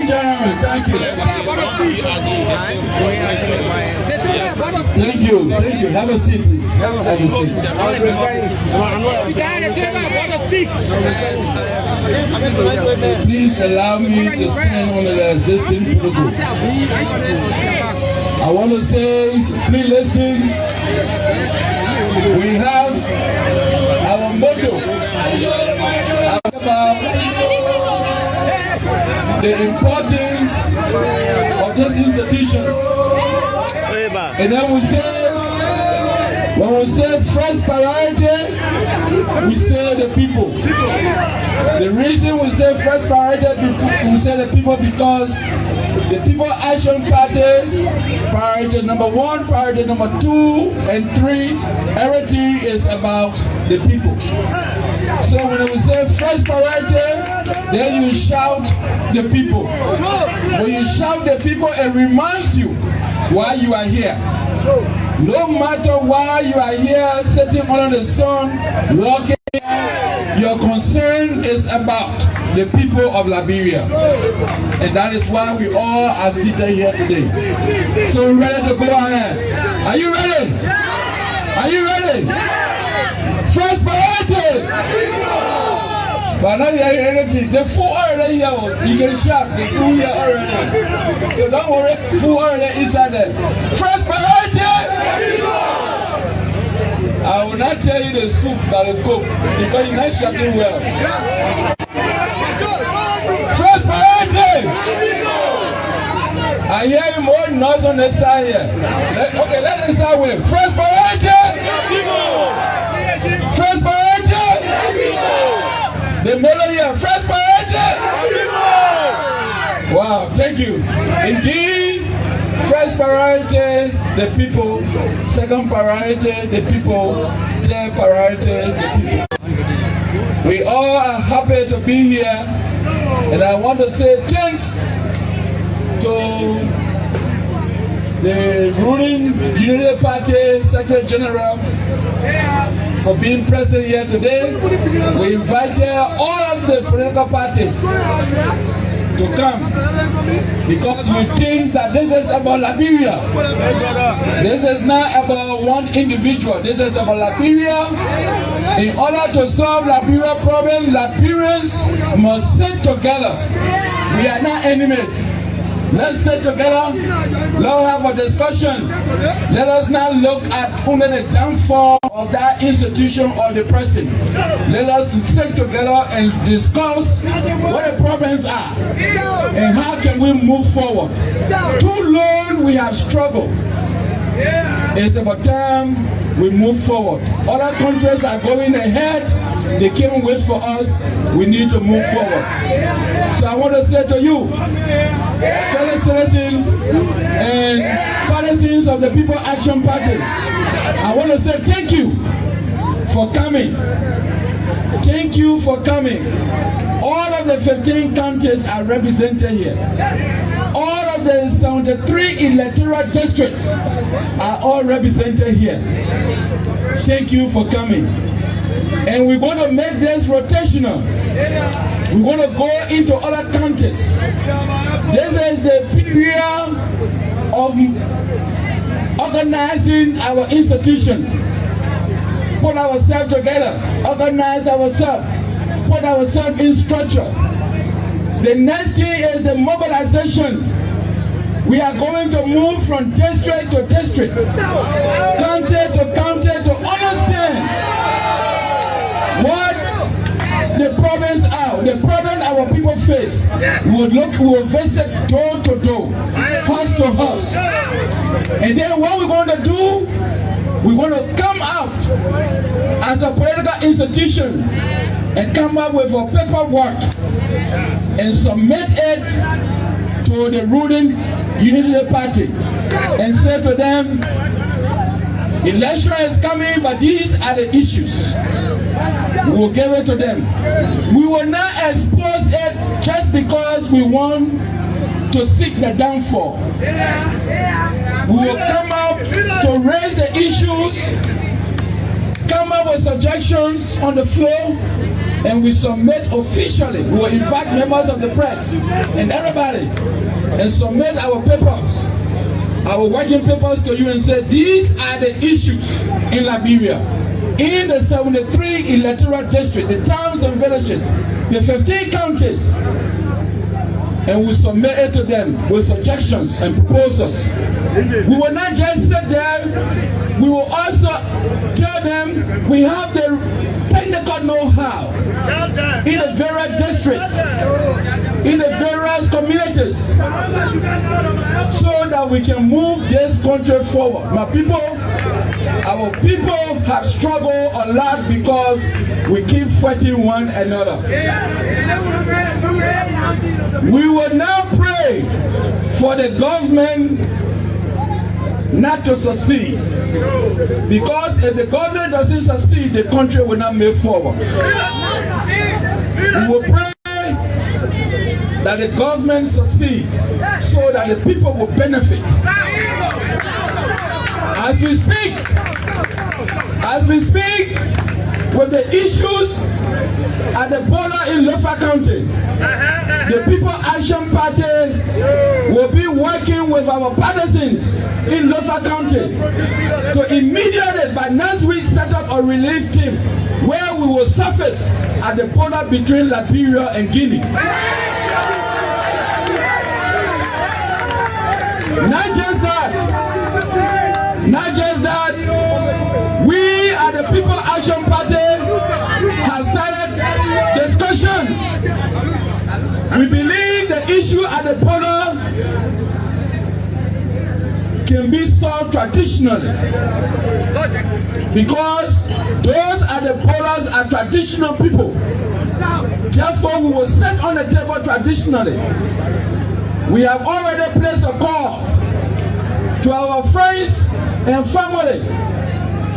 Thank you. Thank you. Thank you. Have a seat, please. Have a seat. Please allow me to stand on the existing protocol. I want to say, please listen. We have our motto about the importance of this institution. And then when we say first priority, we say the people. The reason we say first priority, we say the people because the People Action Party, priority number 1, priority number 2, and 3, everything is about the people. So when we say first priority, then you shout the people. When you shout the people, it reminds you why you are here. No matter why you are here, sitting under the sun, walking, your concern is about the people of Liberia. And that is why we all are seated here today. So we're ready to go ahead. Are you ready? Are you ready? First priority! But now you are ready. The food already here. You can shop. The food here already. So don't worry. Food already inside there. First priority! I will not tell you the soup that the cook because you're not shopping well. First priority! I hear more noise on the side here. Okay, let us start with first priority! First priority! The melody here, first priority! Wow, thank you. Indeed, first priority, the people. Second priority, the people. Third priority, the people. We all are happy to be here. And I want to say thanks to the ruling Unity Party Secretary General for being present here today. We invited all of the political parties to come because we think that this is about Liberia. This is not about one individual. This is about Liberia. In order to solve Liberia problem, Liberians must sit together. We are not enemies. Let's sit together. Let's have a discussion. Let us not look at only the downfall of that institution or the person. Let us sit together and discuss what the problems are and how can we move forward. Too long we have struggled. It's about time we move forward. Other countries are going ahead. They can't wait for us. We need to move forward. So I want to say to you, fellow citizens and partisans of the People Action Party, I want to say thank you for coming. Thank you for coming. All of the 15 counties are represented here. All of the 73 electoral districts are all represented here. Thank you for coming. And we're going to make this rotational. We're going to go into other counties. This is the period of organizing our institution. Put ourselves together, organize ourselves, put ourselves in structure. The next thing is the mobilization. We are going to move from district to district, county to county to understand what the problems are, the problem our people face. We will visit door to door, house to house. And then what we're going to do, we're going to come out as a political institution and come up with a paperwork and submit it to the ruling Unity Party and say to them, election is coming, but these are the issues. We will give it to them. We will not expose it just because we want to seek the downfall. We will come out to raise the issues, come up with suggestions on the floor, and we submit officially. We will invite members of the press and everybody and submit our papers, our working papers to you and say these are the issues in Liberia, in the 73 electoral districts, the towns and villages, the 15 counties, and we submit it to them with suggestions and proposals. We will not just sit there, we will also tell them we have the technical know-how in the various districts, in the various communities, so that we can move this country forward. My people, our people have struggled a lot because we keep fighting one another. We will now pray for the government not to succeed, because if the government doesn't succeed, the country will not move forward. We will pray that the government succeed so that the people will benefit. As we speak with the issues at the border in Lofa County, the People Action Party will be working with our partisans in Lofa County to immediately, by next week, set up a relief team where we will surface at the border between Liberia and Guinea. Not just that, we at the People Action Party have started discussions. We believe the issue at the border can be solved traditionally, because those at the borders are traditional people. Therefore, we will sit on the table traditionally. We have already placed a call to our friends and family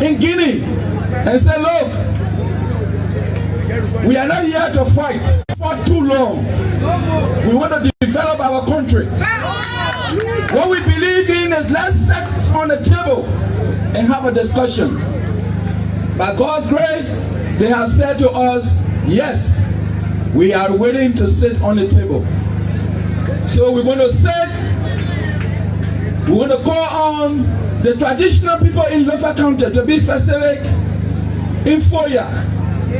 in Guinea and say, look, we are not here to fight for too long. We want to develop our country. What we believe in is let's sit on the table and have a discussion. By God's grace, they have said to us, yes, we are willing to sit on the table. So we're going to sit, we want to call on the traditional people in Lofa County, to be specific, in Foya,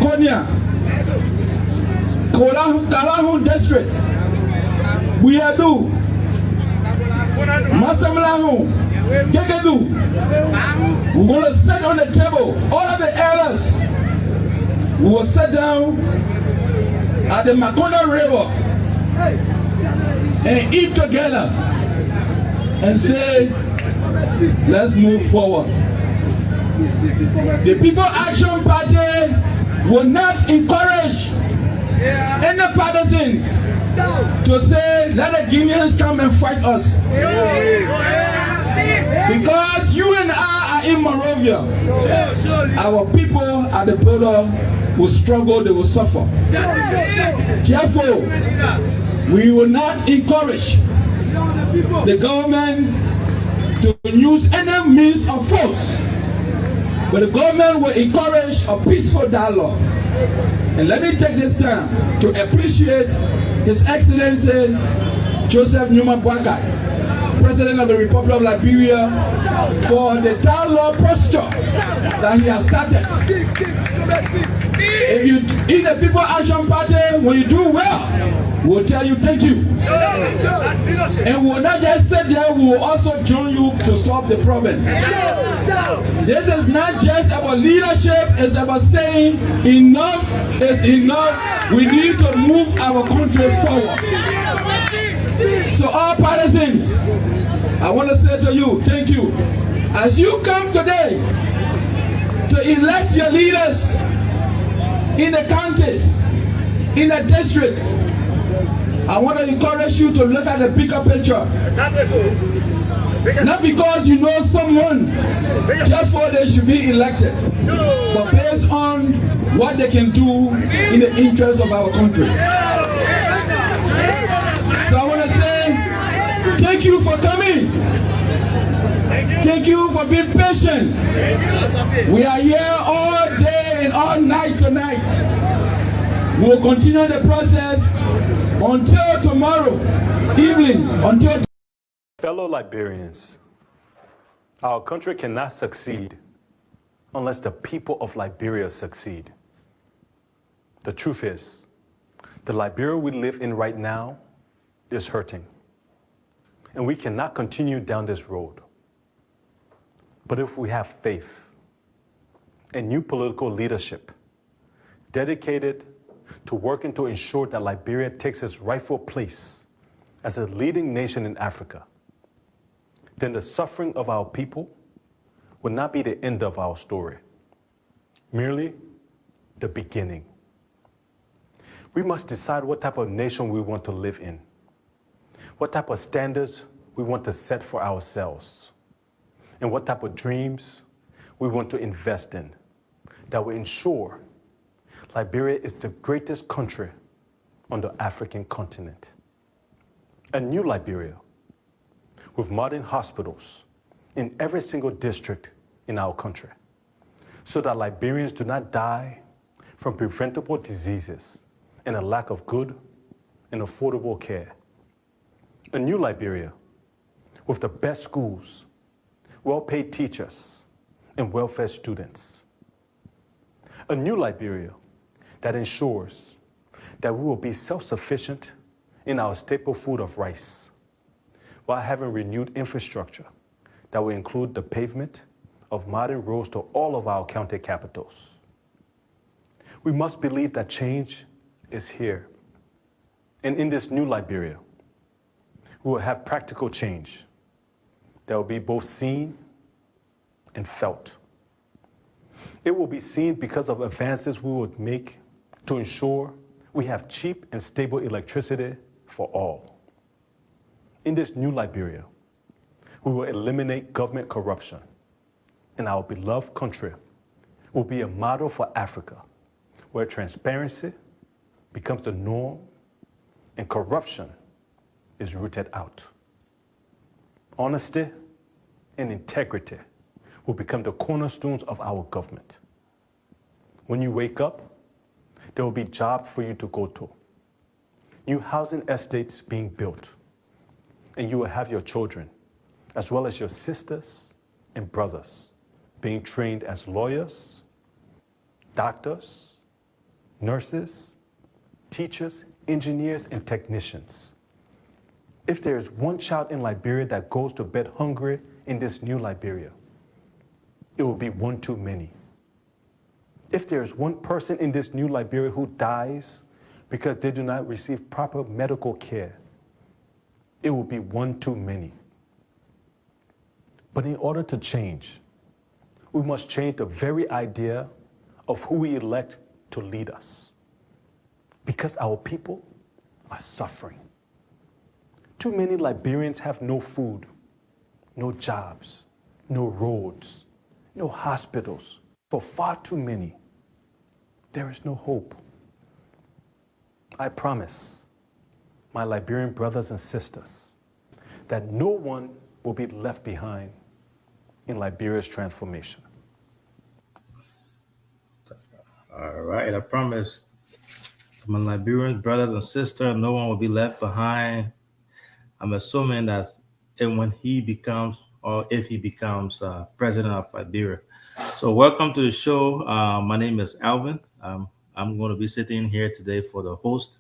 Konya, Kalahun District, Buyadu, Masamlahu, Gegedu. We're going to sit on the table, all of the elders. We will sit down at the Makona River and eat together and say, let's move forward. The People Action Party will not encourage any partisans to say, let the Guineans come and fight us. Because you and I are in Monrovia. Our people at the border will struggle, they will suffer. Therefore, we will not encourage the government to use any means of force, but the government will encourage a peaceful dialogue. And let me take this time to appreciate His Excellency Joseph Numa Boakai, President of the Republic of Liberia, for the dialogue posture that he has started. If you in the People Action Party, when you do well, we'll tell you thank you. And we will not just sit there, we will also join you to solve the problem. This is not just about leadership, it's about saying enough is enough. We need to move our country forward. So all partisans, I want to say to you, thank you. As you come today to elect your leaders in the counties, in the districts, I want to encourage you to look at the bigger picture. Not because you know someone, therefore they should be elected, but based on what they can do in the interest of our country. So I want to say thank you for coming. Thank you for being patient. We are here all day and all night tonight. We will continue the process until tomorrow evening, until Fellow Liberians, our country cannot succeed unless the people of Liberia succeed. The truth is, the Liberia we live in right now is hurting, and we cannot continue down this road. But if we have faith and new political leadership dedicated to working to ensure that Liberia takes its rightful place as a leading nation in Africa, then the suffering of our people will not be the end of our story, merely the beginning. We must decide what type of nation we want to live in, what type of standards we want to set for ourselves, and what type of dreams we want to invest in that will ensure Liberia is the greatest country on the African continent. A new Liberia with modern hospitals in every single district in our country, so that Liberians do not die from preventable diseases and a lack of good and affordable care. A new Liberia with the best schools, well-paid teachers, and well-fed students. A new Liberia that ensures that we will be self-sufficient in our staple food of rice, while having renewed infrastructure that will include the pavement of modern roads to all of our county capitals. We must believe that change is here. And in this new Liberia, we will have practical change that will be both seen and felt. It will be seen because of advances we would make to ensure we have cheap and stable electricity for all. In this new Liberia, we will eliminate government corruption, and our beloved country will be a model for Africa, where transparency becomes the norm and corruption is rooted out. Honesty and integrity will become the cornerstones of our government. When you wake up, there will be jobs for you to go to, new housing estates being built, and you will have your children, as well as your sisters and brothers, being trained as lawyers, doctors, nurses, teachers, engineers, and technicians. If there is one child in Liberia that goes to bed hungry in this new Liberia, it will be one too many. If there is one person in this new Liberia who dies because they do not receive proper medical care, it will be one too many. But in order to change, we must change the very idea of who we elect to lead us, because our people are suffering. Too many Liberians have no food, no jobs, no roads, no hospitals. For far too many, there is no hope. I promise my Liberian brothers and sisters that no one will be left behind in Liberia's transformation. All right, I promise my Liberian brothers and sisters, no one will be left behind. I'm assuming that when he becomes, or if he becomes president of Liberia. So welcome to the show. My name is Alvin. I'm going to be sitting here today for the host.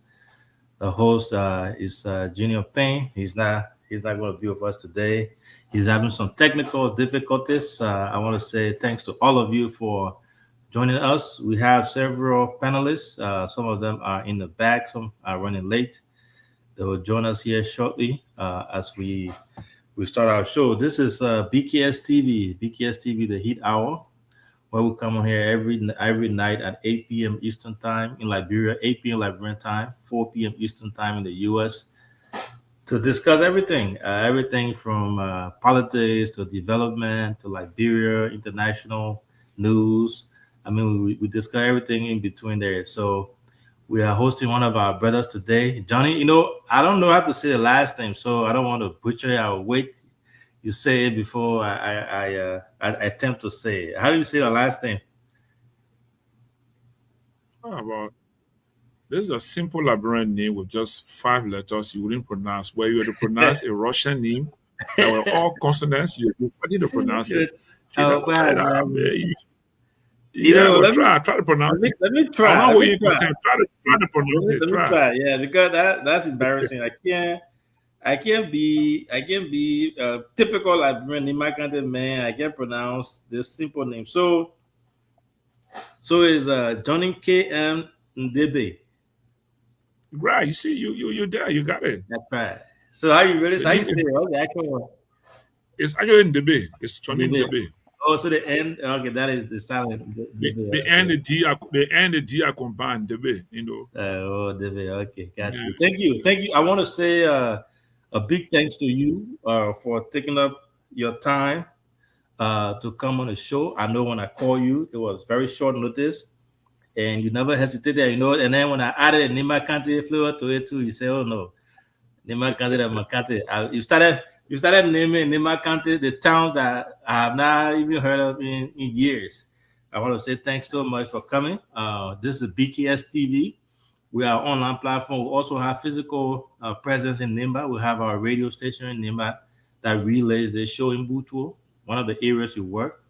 The host is Junior Payne. He's not going to be with us today. He's having some technical difficulties. I want to say thanks to all of you for joining us. We have several panelists. Some of them are in the back. Some are running late. They will join us here shortly as we start our show. This is BKS TV, the Heat Hour, where we come on here every night at 8 p.m. Eastern Time in Liberia, 8 p.m. Liberian Time, 4 p.m. Eastern Time in the U.S., to discuss everything from politics to development to Liberia, international news. I mean, we discuss everything in between there. So we are hosting one of our brothers today, Johnny. I don't know how to say the last name, so I don't want to butcher it. I'll wait. You say it before I attempt to say it. How do you say the last name? Oh, well, This is a simple Liberian name with just 5 letters you wouldn't pronounce. Where you were to pronounce a Russian name that were all consonants, you're fighting to pronounce it. Good. See, Oh, never bad, mind. man. You Yeah, know, but try to pronounce it. let me I'm try. not Let me going to try. content. Try to pronounce it. Let me Try. try. Yeah, because that's embarrassing. I can't be typical Liberian in my country, man. I can't pronounce this simple name. So is Johnny KM Ndebe. Right. You see, you there. You got it. That's right. So how you really The how you name say is it? What's the actual it's actually in Debe. It's Chonin Ndebe? Debe. Oh, so the end. Okay, that is the silent Ndebe. The Okay. end the D are combined Debe. Oh, Ndebe. Okay, got Yeah. you. Thank you. I want to say a big thanks to you for taking up your time to come on the show. I know when I call you, it was very short notice, and you never hesitated, you know. And then when I added a Nima Kante flavor to it too, you say, "Oh no, Nima Kante and Makante." You started naming Nima Kante the towns that I have not even heard of in years. I want to say thanks so much for coming. This is BKS TV. We are an online platform. We also have physical presence in Nimba. We have our radio station in Nimba that relays the show in Butuo, one of the areas we work.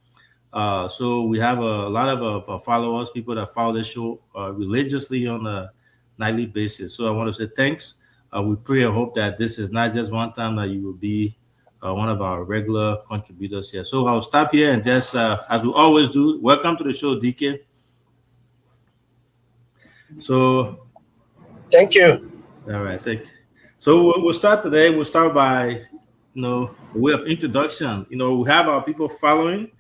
So we have a lot of followers, people that follow the show religiously on a nightly basis. So I want to say thanks. We pray and hope that this is not just one time that you will be one of our regular contributors here. So I'll stop here and just, as we always do, welcome to the show, DK. So, Thank you. all right, thank you. So we'll start today. We'll start by, a way of introduction. We have our people following.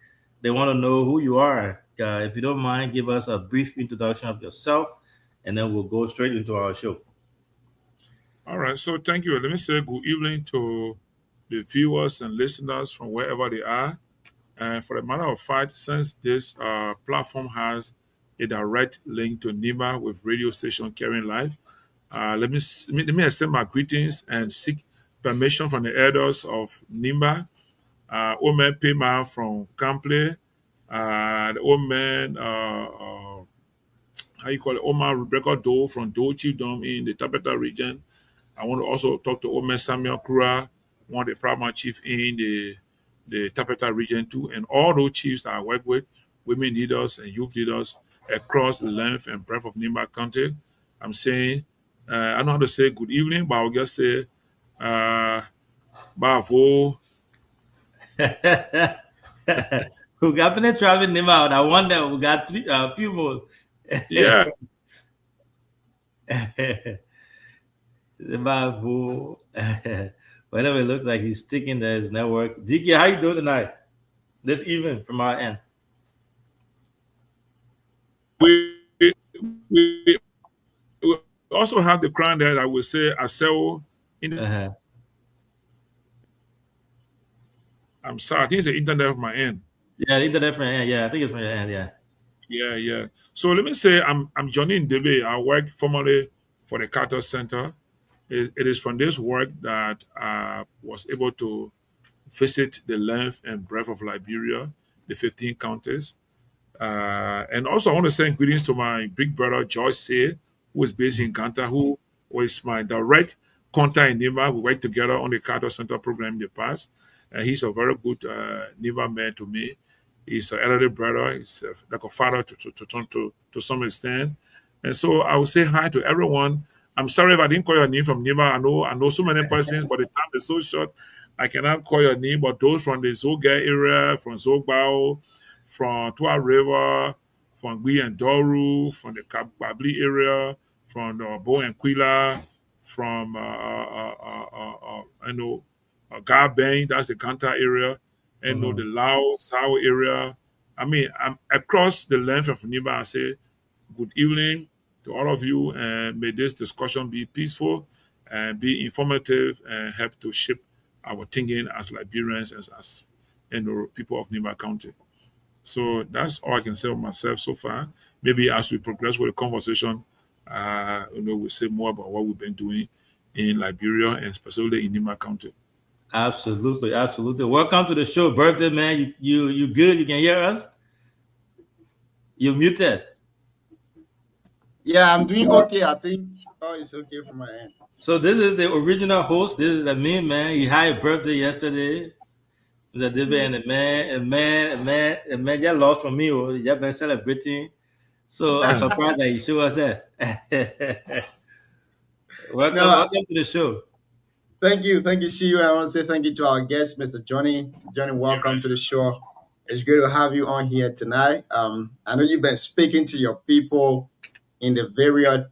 They want to know who you are. If you don't mind, give us a brief introduction of yourself, and then we'll go straight into our show. All right. So thank you. Let me say good evening to the viewers and listeners from wherever they are. And for the matter of fact, since this platform has a direct link to NIMA with radio station carrying live, let me extend my greetings and seek permission from the elders of NIMA. Old man Pema from Campley, the old man, how you call it, Omar Rebecca Doe from Doe Chiefdom in the Tapeta region. I want to also talk to Omer Samuel Kura, one of the paramount chief in the Tapeta region too, and all those chiefs that I work with, women leaders and youth leaders across the length and breadth of Nimba County. I'm saying, I don't know how to say good evening, but I'll just say, Bravo. We got plenty traveling them out. I wonder we got a few more. Yeah. Bravo. But anyway, it looks like he's sticking to his network. DK, how you doing tonight? This evening from our end. We, we, we also have the crown that I would say Aseo in Uh-huh. I'm sorry, I think it's the internet of my end. Yeah, the internet from your end. Yeah, I think it's from your end. Yeah. Yeah. So let me say I'm Johnny Ndebe. I work formerly for the Carter Center. It is from this work that I was able to visit the length and breadth of Liberia, the 15 counties. And also, I want to send greetings to my big brother, Joyce Say, who is based in Ghana, who was my direct contact in Nima. We worked together on the Carter Center program in the past. And he's a very good Nima man to me. He's an elderly brother. He's like a father to some extent. And so I will say hi to everyone. I'm sorry if I didn't call your name from Nima. I know so many persons, but the time is so short. I cannot call your name. But those from the Zoga area, from Zogbao, from Tua River, from Gui and Doru, from the Kababli area, from the Bo and Quila, from I know Garbang, that's the Kanta area, and know the Lao Sao area. I mean, I'm across the length of Niba. I say good evening to all of you, and may this discussion be peaceful and be informative and help to shape our thinking as Liberians as people of Niba County. So that's all I can say of myself so far. Maybe as we progress with the conversation, we'll say more about what we've been doing in Liberia and specifically in Nima County. Absolutely. Welcome to the show, birthday man. You good? You can hear us? You're muted. Yeah, I'm doing okay. I think all is okay from my end. So this is the original host. This is the main man. He had a birthday yesterday. The David and the man just lost from me. Oh, just been celebrating. So I'm surprised that he showed us that. welcome, No, welcome to the show. thank you. See you. I want to say thank you to our guest, Mr. Johnny. Johnny, Yeah, welcome to the show. It's great to have you on here tonight. I know you've been speaking to your people in the various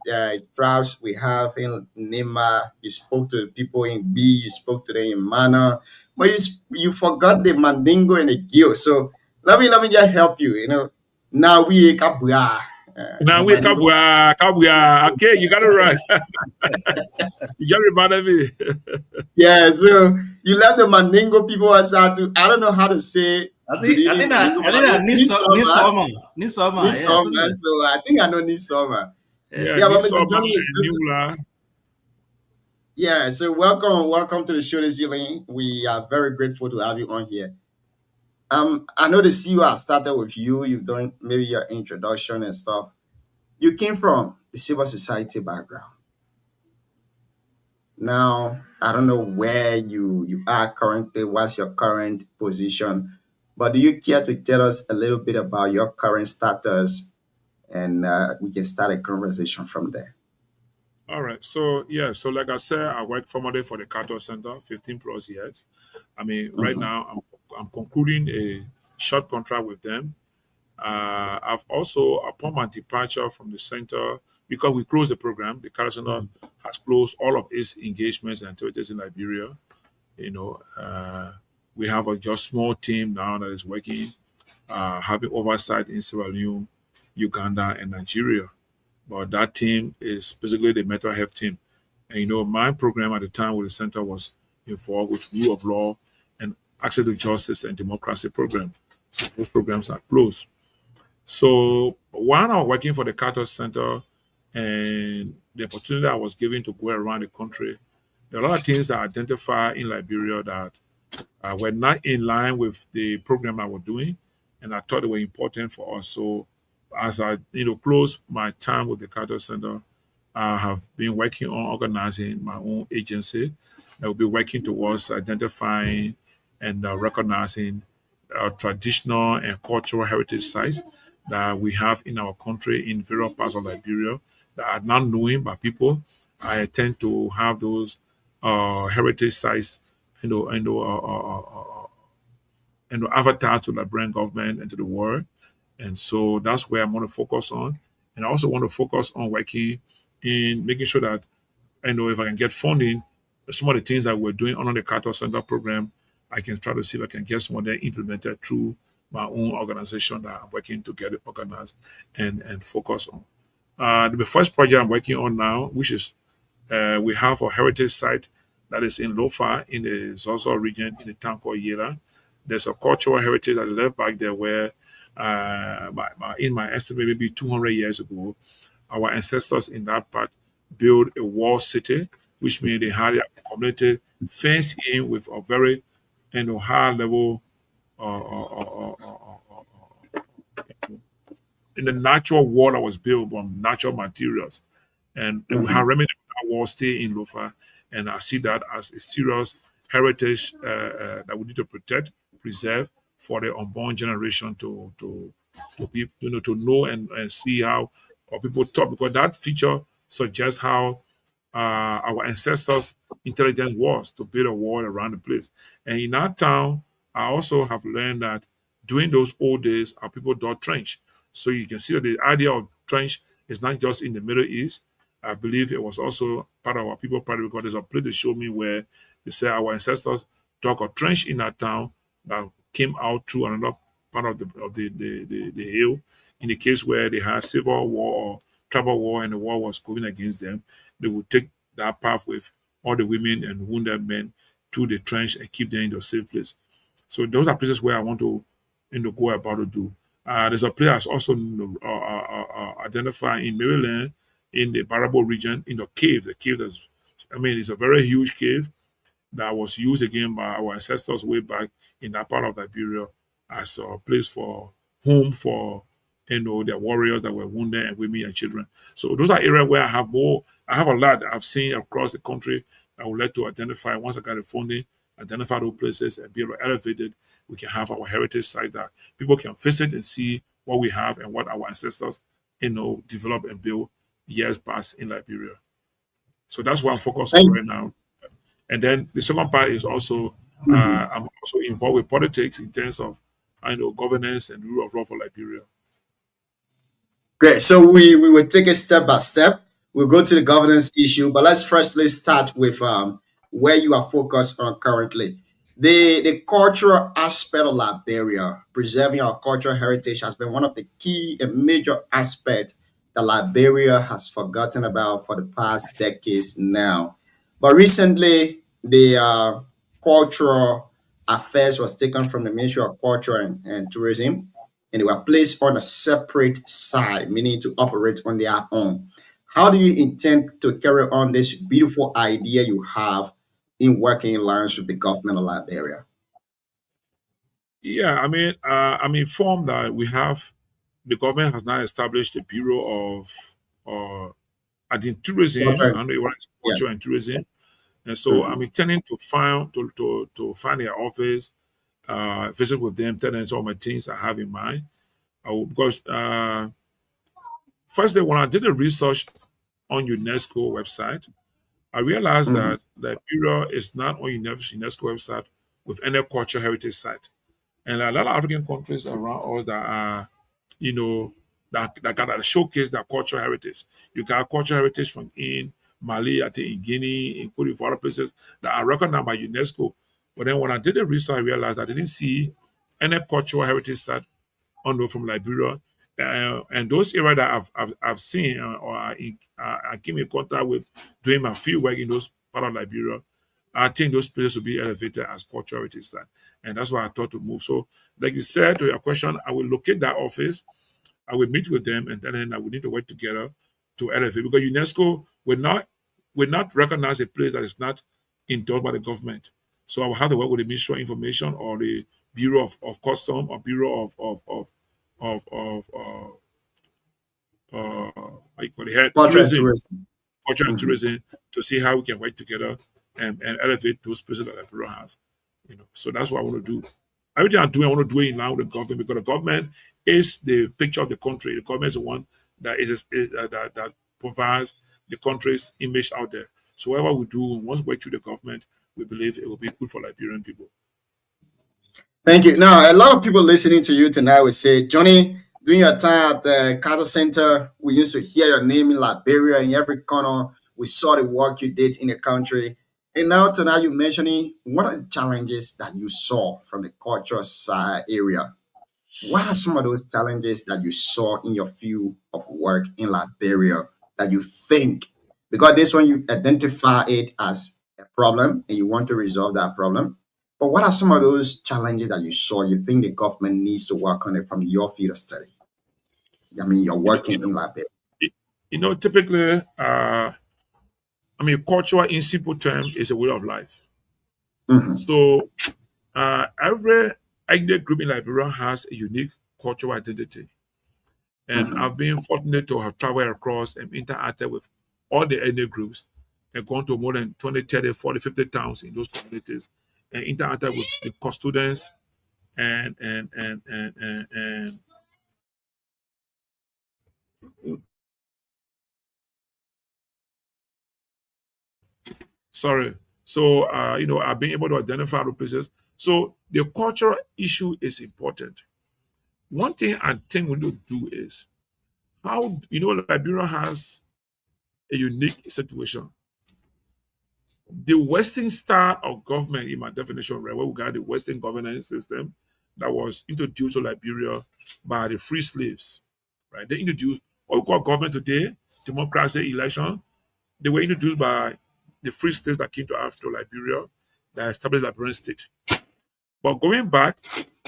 tribes we have in Nima. You spoke to the people in B. You spoke to them in Mana, but you forgot the Mandingo and the Gio. So let me just help you. You know, now we kabua. now we Mandingo. Kabuya, Kabuya. Okay, you got it right. You just reminded me. Yeah, so you left the Mandingo people aside to I don't know how to say good evening Mandingo, I but I think know that Nisoma. Nisoma, yeah, something Nisoma. like So I think I know Nisoma. yeah. Yeah, Yeah, but Mr. Nisoma Johnny is and good. Nula. Yeah, so welcome to the show this evening. We are very grateful to have you on here. I know the CEO has started with you. You've done maybe your introduction and stuff. You came from the civil society background. Now, I don't know where you are currently, what's your current position, but do you care to tell us a little bit about your current status and we can start a conversation from there? All right. So yeah. So like I said, I work formerly for the Cattle Center, 15 plus years. I mean, right Mhm. now I'm concluding a short contract with them. I've also, upon my departure from the center, because we closed the program, the Cattle Center has closed all of its engagements and activities in Liberia. You know, we have a just small team now that is working, having oversight in Sierra Leone, Uganda, and Nigeria. But that team is basically the mental health team. And my program at the time with the center was involved with rule of law and access to justice and democracy program. So those programs are closed. So while I was working for the Carter Center and the opportunity I was given to go around the country, there are a lot of things that I identify in Liberia that were not in line with the program I was doing, and I thought they were important for us. So as I close my time with the Carter Center, I have been working on organizing my own agency that will be working towards identifying and recognizing traditional and cultural heritage sites that we have in our country in various parts of Liberia that are not known by people. I tend to have those heritage sites, you know, and avatar to the Liberian government and to the world. And so that's where I'm going to focus on. And I also want to focus on working in making sure that I know if I can get funding, some of the things that we're doing under the Cattle Center program, I can try to see if I can get some of them implemented through my own organization that I'm working to get it organized and focus on. The first project I'm working on now, which is we have a heritage site that is in Lofa in the Zozo region in the town called Yela. There's a cultural heritage that is left back there where, in my estimate, maybe 200 years ago, our ancestors in that part built a wall city, which means they had their community fenced in with a very high level in the natural wall that was built on natural materials. And we have Mhm. remnant of that wall still in Lofa. And I see that as a serious heritage that we need to protect, preserve for the unborn generation to be, to know and see how our people talk, because that feature suggests how our ancestors' intelligence was to build a wall around the place. And in our town, I also have learned that during those old days, our people dug trench. So you can see that the idea of trench is not just in the Middle East. I believe it was also part of our people party, because there's a place they showed me where they say our ancestors dug a trench in that town that came out through another part of the hill. In the case where they had civil war or tribal war and the war was going against them, they would take that path with all the women and wounded men through the trench and keep them in a safe place. So those are places where I want to go about to do. There's a place that's also identified in Maryland in the Barabo region in the cave. The cave that's, I mean, it's a very huge cave that was used again by our ancestors way back in that part of Liberia as a place for home for their warriors that were wounded and women and children. So those are areas where I have more. I have a lot I've seen across the country. I would like to identify once I got the funding, identify those places and be able to elevate it. We can have our heritage site that people can visit and see what we have and what our ancestors, developed and built years past in Liberia. So that's what I'm focused on Thank, right now. And then the second part is also I'm also involved with politics in terms of governance and rule of law for Liberia. Great. So we will take it step by step. We'll go to the governance issue, but let's start with where you are focused on currently. The cultural aspect of Liberia, preserving our cultural heritage, has been one of the key and major aspects that Liberia has forgotten about for the past decades now. But recently, the cultural affairs was taken from the Ministry of Culture and Tourism, and they were placed on a separate side, meaning to operate on their own. How do you intend to carry on this beautiful idea you have in working in alliance with the government of Liberia? Yeah, I mean, I'm informed that the government has now established a bureau of I think tourism. Culture, I know you want yeah. culture and tourism, and so I'm Mhm. intending to find their office, visit with them, tell them all my things I have in mind. Because firstly, when I did the research on UNESCO website, I realized Mhm. that the bureau is not on UNESCO website with any cultural heritage site. And a lot of African countries around us that are, that got to showcase their cultural heritage. You got cultural heritage from in Mali, I think in Guinea, in Cote d'Ivoire, other places that are recognized by UNESCO. But then when I did the research, I realized I didn't see any cultural heritage site on from Liberia. And those areas that I've seen or I came in contact with doing my field work in those part of Liberia, I think those places will be elevated as cultural heritage site. And that's why I thought to move. So, like you said to your question, I will locate that office, I will meet with them, and then I will need to work together to elevate because UNESCO will not recognize a place that is not endorsed by the government. So I will have to work with the Ministry of Information or the Bureau of Custom or Bureau of how you call it here, Culture and tourism, tourism. culture and Mhm. tourism to see how we can work together and elevate those places that Liberia has. So that's what I want to do. Everything I'm doing, I want to do it in line with the government because the government is the picture of the country. The government is the one that provides the country's image out there. So whatever we do, once we work through the government, we believe it will be good for Liberian people. Thank you. Now, a lot of people listening to you tonight will say, Johnny, during your time at the Carter Center, we used to hear your name in Liberia in every corner. We saw the work you did in the country. And now tonight you're mentioning what are the challenges that you saw from the culture side area? What are some of those challenges that you saw in your field of work in Liberia that you think, because this one you identify it as a problem and you want to resolve that problem, but what are some of those challenges that you saw you think the government needs to work on it from your field of study? I mean, you're You know, you working in Liberia. know, typically, culture in simple terms is a way of life. Mhm, So every ethnic group in Liberia has a unique cultural identity. And mhm. I've been fortunate to have traveled across and interacted with all the ethnic groups and gone to more than 20, 30, 40, 50 towns in those communities and interacted with the students and sorry. So I've been able to identify the places. So the cultural issue is important. One thing I think we need to do is how Liberia has a unique situation. The Western style of government, in my definition, right, where we got the Western governance system that was introduced to Liberia by the free slaves, right? They introduced what we call government today, democracy, election. They were introduced by the free slaves that came to Africa, Liberia, that established Liberian state. But going back,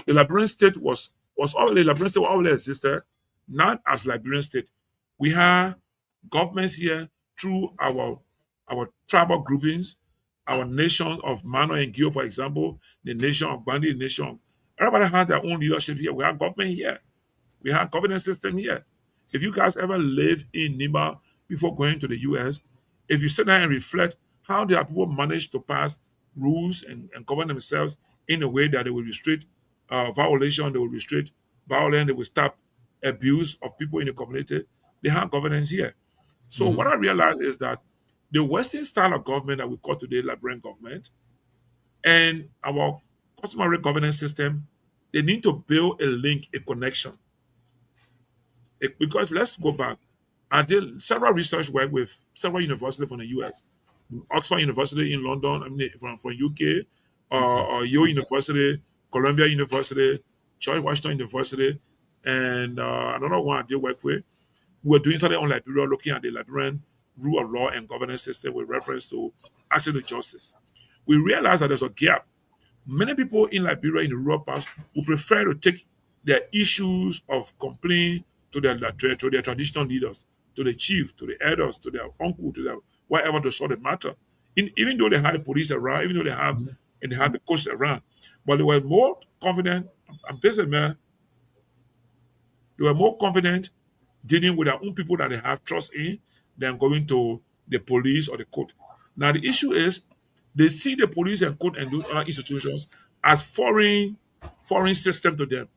the Liberian state was already Liberian state already existed, not as Liberian state. We have governments here through our tribal groupings, our nation of Mano and Gio, for example, the nation of Bandi, the nation. Everybody has their own leadership here. We have government here. We have governance system here. If you guys ever live in Nima before going to the US, if you sit down and reflect how their people manage to pass rules and govern themselves in a way that they will restrict violation, they will restrict violence, they will stop abuse of people in the community, they have governance here. So what I realized is that the Western style of government that we call today Liberian government and our customary governance system, they need to build a link, a connection. Because let's go back. I did several research work with several universities from the US, Oxford University in London, I mean from UK, or Yale University, Columbia University, George Washington University, and another one I did work with. We were doing something on Liberia, looking at the Liberian rule of law and governance system with reference to access to justice. We realized that there's a gap. Many people in Liberia in the rural parts would prefer to take their issues of complaint to their traditional leaders, to the chief, to the elders, to their uncle, to their whatever to sort the matter. Even though they had the police around, even though they had the coast around, but they were more confident. I'm basically, man, they were more confident dealing with their own people that they have trust in than going to the police or the court. Now the issue is they see the police and court and those other institutions as foreign system to them.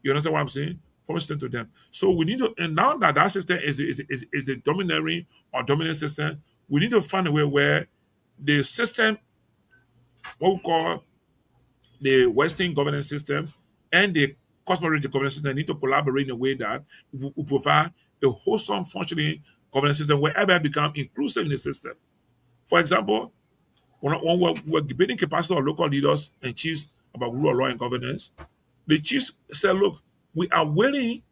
You understand what I'm saying? Foreign system to them. So we need to, and now that that system is the domineering or dominant system, we need to find a way where the system, what we call the Western governance system and the cosmology governance system need to collaborate in a way that will provide a wholesome functioning governance system wherever it become inclusive in the system. For example, when we're debating capacity of local leaders and chiefs about rule of law and governance, the chiefs said, look, we are willing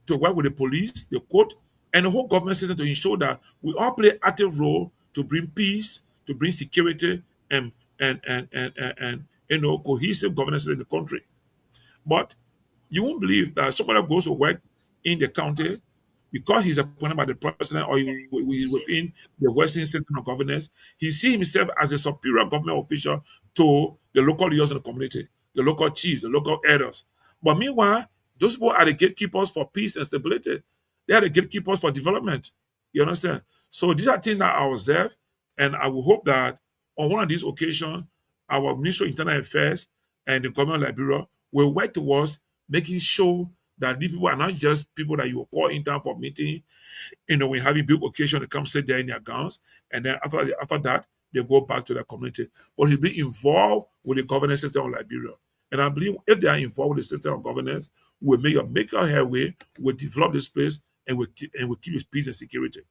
to work with the police, the court, and the whole government system to ensure that we all play an active role to bring peace, to bring security, and cohesive governance in the country. But you won't believe that somebody goes to work in the county because he's appointed by the president or he's within the Western system of governance. He sees himself as a superior government official to the local leaders in the community, the local chiefs, the local elders. But meanwhile, those people are the gatekeepers for peace and stability. They are the gatekeepers for development. You understand? So these are things that I observe, and I will hope that on one of these occasions, our Ministry of Internal Affairs and the government of Liberia will work towards making sure that these people are not just people that you will call in time for meeting. When you have a big occasion, they come sit there in their gowns, and then after that, they go back to their community. But to be involved with the governance system of Liberia. And I believe if they are involved with the system of governance, we'll make our headway, we'll develop this place, and we'll keep its peace and security.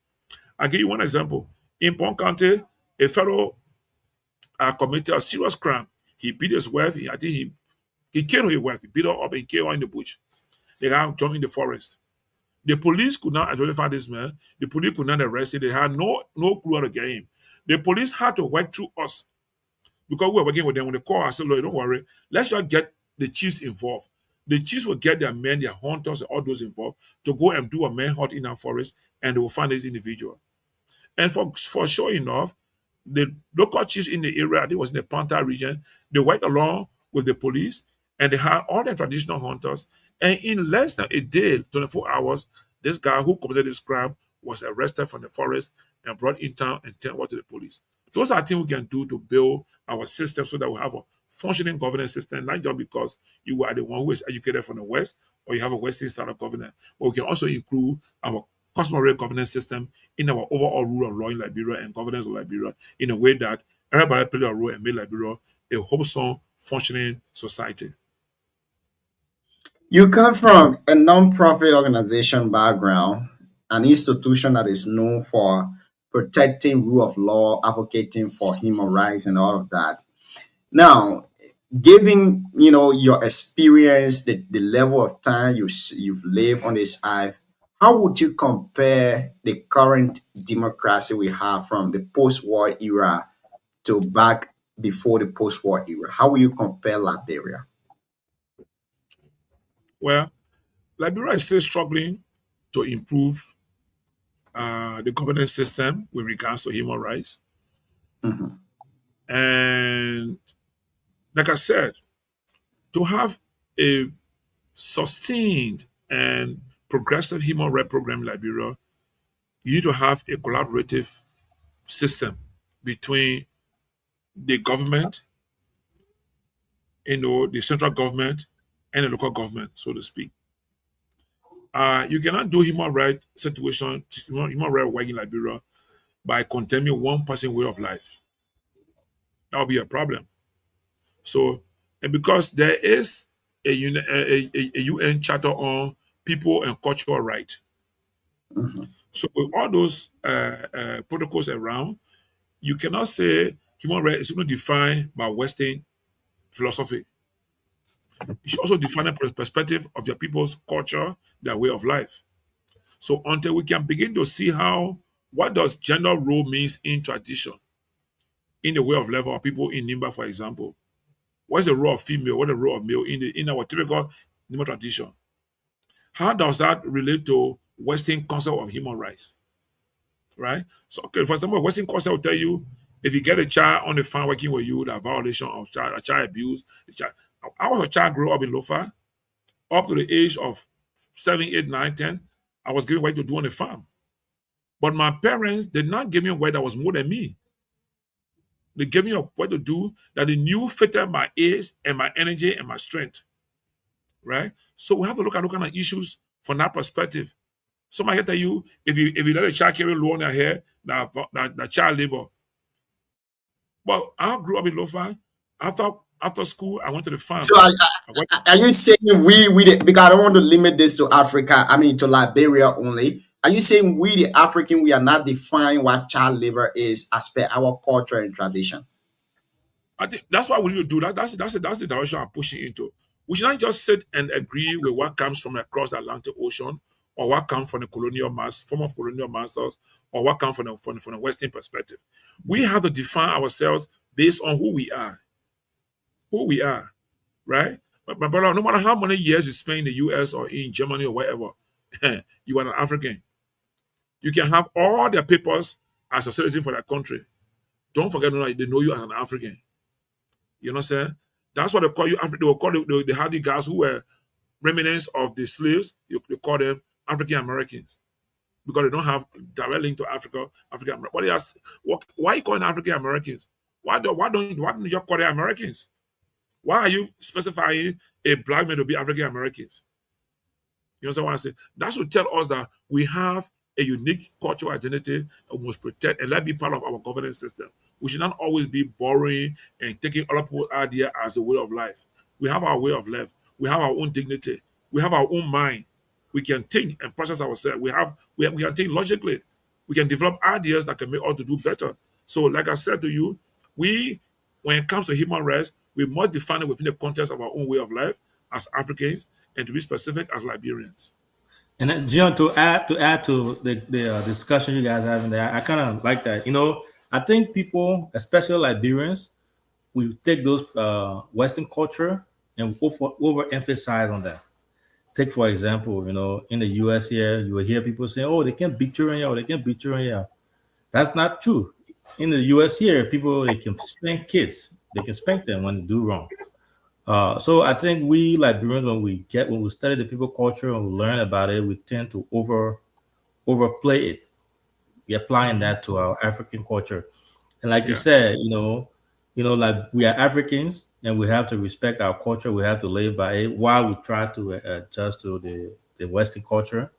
I'll give you one example. In Pond County, a fellow committed a serious crime. He beat his wife. I think he killed his wife. He beat her up and killed her in the bush. They got jumped in the forest. The police could not identify this man. The police could not arrest him. They had no clue how to get him. The police had to work through us because we were working with them. When they call, I said, Lord, don't worry. Let's just get the chiefs involved. The chiefs will get their men, their hunters, all those involved to go and do a manhunt in our forest, and they will find this individual. And for sure enough, the local chiefs in the area, I think it was in the Panta region, they worked along with the police and they had all the traditional hunters. And in less than a day, 24 hours, this guy who committed this crime was arrested from the forest and brought in town and turned over to the police. Those are things we can do to build our system so that we have a functioning governance system, not just because you are the one who is educated from the West or you have a Western style of governance, but we can also include our customary governance system in our overall rule of law in Liberia and governance of Liberia in a way that everybody play a role and make Liberia a wholesome, functioning society. You come from a non-profit organization background, an institution that is known for protecting rule of law, advocating for human rights, and all of that. Now, given your experience, the level of time you've lived on this earth, how would you compare the current democracy we have from the post-war era to back before the post-war era? How will you compare Liberia? Well, Liberia is still struggling to improve the governance system with regards to human rights. Mhm. And like I said, to have a sustained and progressive human rights program in Liberia, you need to have a collaborative system between the government, the central government, and the local government, so to speak. You cannot do human rights work in Liberia by condemning one person's way of life. That will be a problem. So, and because there is a UN Charter on people and cultural right, Mhm. so with all those protocols around, you cannot say human rights is only defined by Western philosophy. You should also define a perspective of your people's culture, their way of life. So until we can begin to see what does gender role means in tradition, in the way of life of our people in Nimba, for example, what's the role of female, what's the role of male in our typical Nimba tradition? How does that relate to Western concept of human rights? Right? So, okay, for example, Western concept will tell you if you get a child on the farm working with you, that violation of child abuse. I was a child grow up in Lofa, up to the age of 7, 8, 9, 10. I was given work to do on the farm. But my parents did not give me a work that was more than me. They gave me a work to do that they knew fitted my age and my energy and my strength. Right? So we have to look at those kind of issues from that perspective. Somebody can tell you if you let a child carry low on their hair, that child labor. But I grew up in Lofa. After school, I went to the farm. So are you saying because I don't want to limit this to Africa, I mean to Liberia only. Are you saying we the African we are not defining what child labor is as per our culture and tradition? I think that's what we need to do. That's the direction I'm pushing into. We should not just sit and agree with what comes from across the Atlantic Ocean, or what comes from the form of colonial masters, or what comes from the Western perspective. We have to define ourselves based on who we are. Who we are, right? But my brother, no matter how many years you spend in the US or in Germany or wherever, you are an African. You can have all their papers as a citizen for that country. Don't forget, they know you as an African. You know what I'm saying? That's what they call you. They will call the hardy guys who were remnants of the slaves. They call them African Americans because they don't have direct link to African American. Why are you calling African Americans? Why don't you call them Americans? Why are you specifying a black man to be African Americans? You understand what I say? That should tell us that we have a unique cultural identity and we must protect and let be part of our governance system. We should not always be borrowing and taking other people's idea as a way of life. We have our way of life. We have our own dignity. We have our own mind. We can think and process ourselves. We can think logically. We can develop ideas that can make us to do better. So, like I said to you, when it comes to human rights, we must define it within the context of our own way of life as Africans, and to be specific as Liberians. And then, John, to add to the discussion you guys are having there, I kind of like that. I think people, especially Liberians, we take those Western culture and overemphasize on that. Take for example, in the U.S. here, you will hear people saying, "Oh, they can't beat you in here, they can't beat you in here." That's not true. In the U.S. here, they can spank kids. They can spank them when they do wrong. So I think we Liberians, when we study the people culture and we learn about it, we tend to overplay it. We're applying that to our African culture, and like you Yeah. said, like we are Africans and we have to respect our culture. We have to live by it while we try to adjust to the Western culture.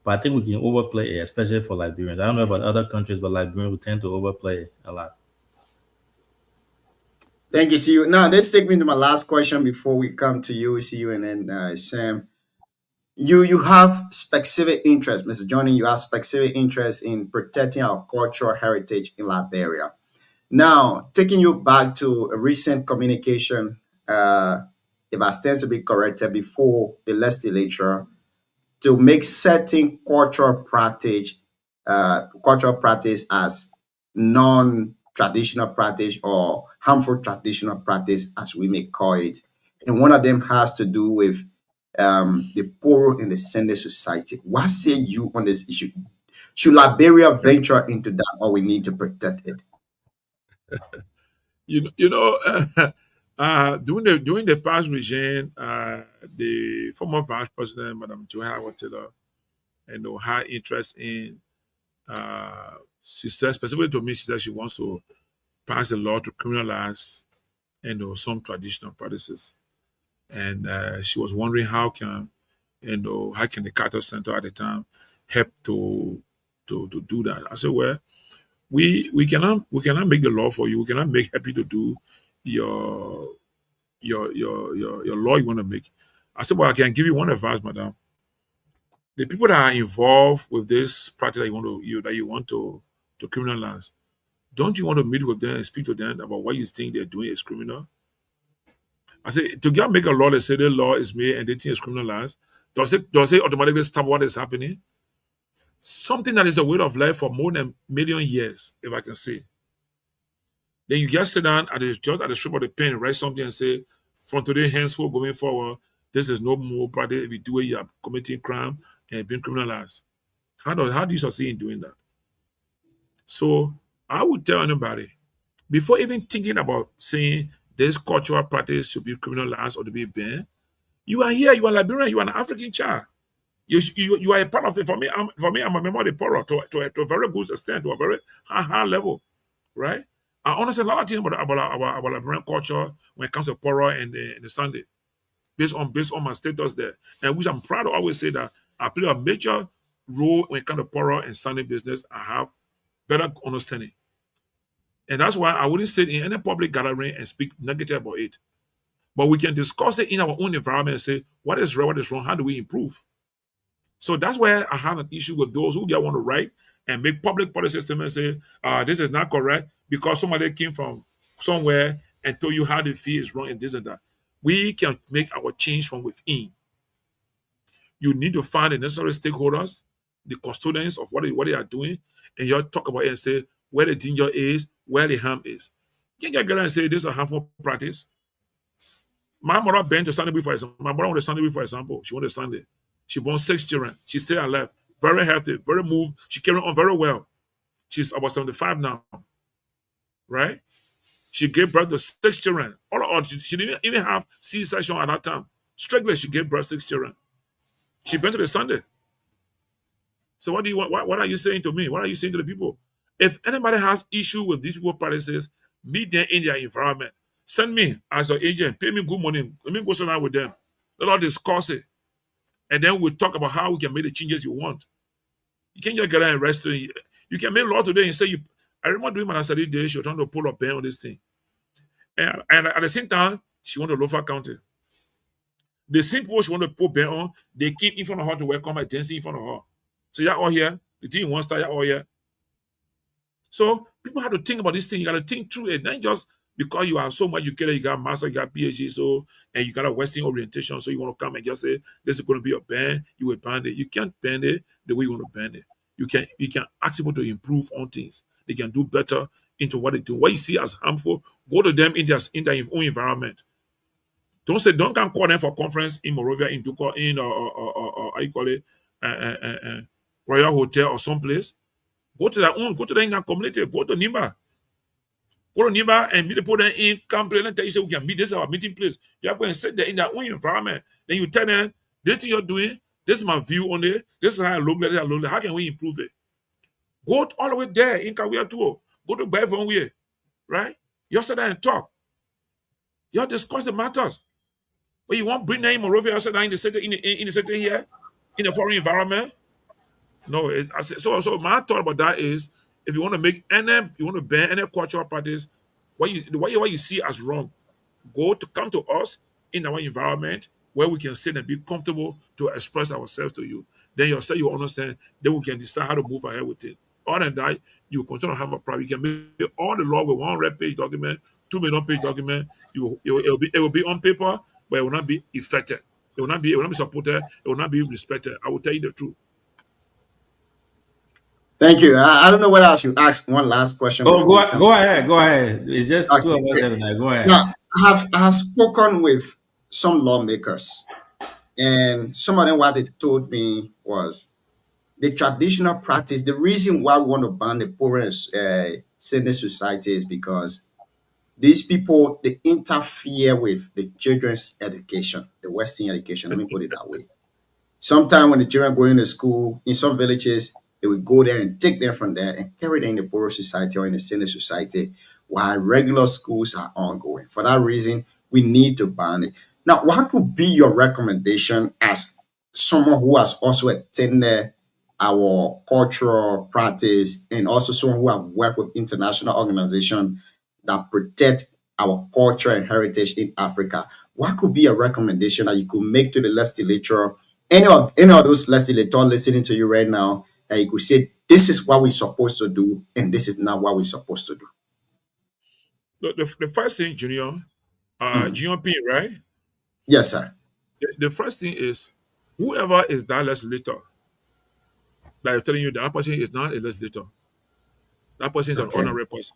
But I think we can overplay it, especially for Liberians. I don't know about other countries, but Liberians we tend to overplay it a lot. Thank you, see you. Now let's take me to my last question before we come to you, see you, and then Sam. You have specific interest, Mr. Johnny. You have specific interest in protecting our cultural heritage in Liberia. Now, taking you back to a recent communication, if I stand to be corrected, before the legislature to make certain cultural practice as non-traditional practice or harmful traditional practice, as we may call it. And one of them has to do with the poor in the Sunday society. What say you on this issue? Should Liberia venture into that, or we need to protect it? You know, During the past regime, the former Vice President, Madam Johanna Watila, had interest in. She said specifically to me, she said she wants to pass a law to criminalize some traditional practices, and she was wondering how can the Carter Center at the time help to do that. I said, well, we cannot make the law for you. We cannot help you to do your your law you want to make. I said, well, I can give you one advice, madam. The people that are involved with this practice that you want to criminalize, don't you want to meet with them and speak to them about what you think they're doing is criminal? I said, to get make a law that say the law is made and they think it's criminalized, does it automatically stop what is happening? Something that is a way of life for more than a million years, if I can say. Then you just sit down just at the strip of the pen, write something and say, from today henceforth going forward, this is no more practice. If you do it, you are committing crime and being criminalized. How do you succeed in doing that? So I would tell anybody, before even thinking about saying this cultural practice should be criminalized or to be banned, you are here, you are Liberian, you are an African child. You are a part of it. For me, I'm a member of the Poro to a very good extent, to a very high level, right? I understand a lot of things about Liberian culture when it comes to Poro and the Sunday, based on my status there, and which I'm proud to always say that I play a major role when it comes to Poro and Sunday business. I have better understanding, and that's why I wouldn't sit in any public gathering and speak negative about it. But we can discuss it in our own environment and say what is right, what is wrong, how do we improve. So that's where I have an issue with those who just want to write and make public policy statements and say, this is not correct because somebody came from somewhere and told you how they feel is wrong and this and that. We can make our change from within. You need to find the necessary stakeholders, the custodians of what they are doing, and you talk about it and say where the danger is, where the harm is. You can't get and say this is a harmful practice. My mother bent to Sunday for example. My mother wanted Sunday for example. She wanted Sunday. She born 6 children. She's still alive. Very healthy, very moved. She carried on very well. She's about 75 now. Right? She gave birth to 6 children. She didn't even have C-section at that time. Strictly, she gave birth to 6 children. She went to the Sunday. So what do you want? What are you saying to me? What are you saying to the people? If anybody has issue with these people practices, meet them in their environment. Send me as an agent. Pay me good money. Let me go sit down with them. Let us discuss it. And then we'll talk about how we can make the changes you want. You can't just get out and rest. You can make law today and say, I remember doing my study day, she was trying to pull a ban on this thing. And at the same time, she wanted to Lofa County. The same people she wanted to put ban on, they came in front of her to welcome her dancing in front of her. So you're all here. The team wants to, you're all here. So people have to think about this thing. You got to think through it. Not just because you are so much educated, you got master, you got PhD, and you got a Western orientation, so you want to come and just say this is going to be a ban, you will ban it. You can't ban it the way you want to ban it. You can ask people to improve on things. They can do better into what they do. What you see as harmful, go to them in their own environment. Don't come call them for conference in Morovia, in Duco, in how you call it, Royal Hotel or someplace. Go to their own, go to the Indian community, go to Nimba. Go to Nimba and meet the people in camp and tell you say we can meet. This is our meeting place. You have to sit there in their own environment. Then you tell them this thing you're doing, this is my view on it, this is how I look, this is how I look. How can we improve it? Go all the way there in Kawia too. Go to Bayvon way, right? You sit there and talk. You discuss the matters. But you want to bring them in Morovia, you sit down in the city, in the city here, in a foreign environment. No, so my thought about that is if you want to ban any cultural practice, what you see as wrong, come to us in our environment where we can sit and be comfortable to express ourselves to you. Then you understand, then we can decide how to move ahead with it. Other than that, you continue to have a problem. You can make all the law with 100-page document, 2 million-page document. It will be on paper, but it will not be effective. It will not be supported. It will not be respected. I will tell you the truth. Thank you. I don't know whether I should ask one last question. Oh, go ahead. It's just Okay, 2 of us great. here tonight. Go ahead. Now, I have spoken with some lawmakers, and some of them what they told me was the traditional practice. The reason why we want to ban the poor senior society is because these people, they interfere with the children's education, the Western education. Let me put it that way. Sometimes when the children go into school in some villages, they will go there and take them from there and carry them in the poorer society or in the senior society while regular schools are ongoing. For that reason, we need to ban it. Now, what could be your recommendation as someone who has also attended our cultural practice and also someone who have worked with international organizations that protect our culture and heritage in Africa? What could be a recommendation that you could make to the legislature, any of those legislators listening to you right now, that you could say this is what we're supposed to do and this is not what we're supposed to do? The first thing, Junior, Mm. Junior P, right? Yes, sir. The first thing is whoever is that legislator, like I'm telling you, that person is not a legislator. That person is an Okay. honorary person.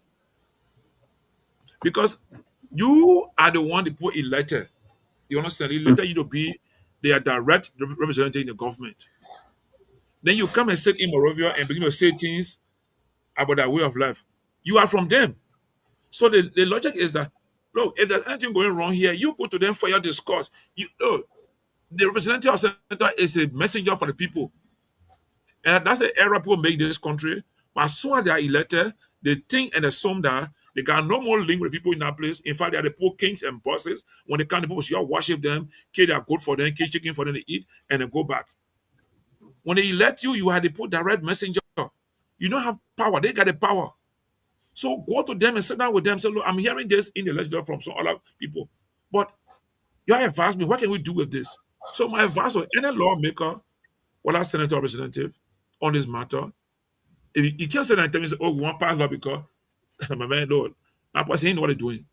Because you are the one the people elected. You understand? They Mm. elected you to be their direct representative in the government. Then you come and sit in Morovia and begin to say things about their way of life. You are from them. So the logic is that, look, if there's anything going wrong here, you go to them for your discourse. You know, the representative of senator is a messenger for the people. And that's the error people make in this country. But as soon as they are elected, they think and assume that they got no more link with the people in that place. In fact, they are the poor kings and bosses. When they come, the people should worship them, kill their goat for them, kill chicken for them to eat, and then go back. When they elect you, you are the poor direct messenger. You don't have power. They got the power. So go to them and sit down with them. Say, look, I'm hearing this in the legislature from some other people. But you have advised me, what can we do with this? So my advice to any lawmaker, whether senator or representative, on this matter, you can't say that and tell me, say, oh, we want pass law because my man, Lord, that person ain't know what they're doing.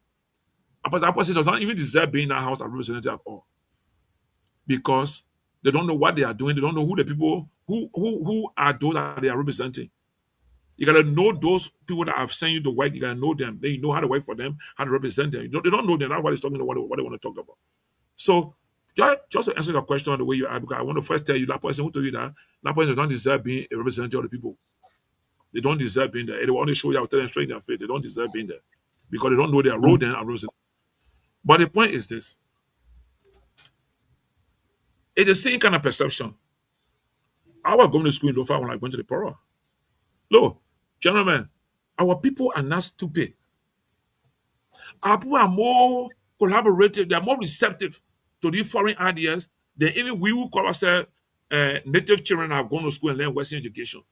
That person does not even deserve being in that house as representative at all. Because they don't know what they are doing. They don't know who the people, who are those that they are representing. You gotta know those people that have sent you to work. You gotta know them. Then you know how to work for them, how to represent them. They don't know them. That's why they're talking about what they want to talk about. So just to answer the question the way you are, because I want to first tell you that person who told you that person does not deserve being a representative of the people. They don't deserve being there. They want to show you, I'll tell them straight in their face. They don't deserve being there because they don't know their role Mm. then and represent. But the point is this: it's the same kind of perception. I was going to school in Lofa when I went to the Poro. Look, gentlemen, our people are not stupid. Our people are more collaborative, they are more receptive to these foreign ideas than even we who call ourselves native children have gone to school and learn Western education.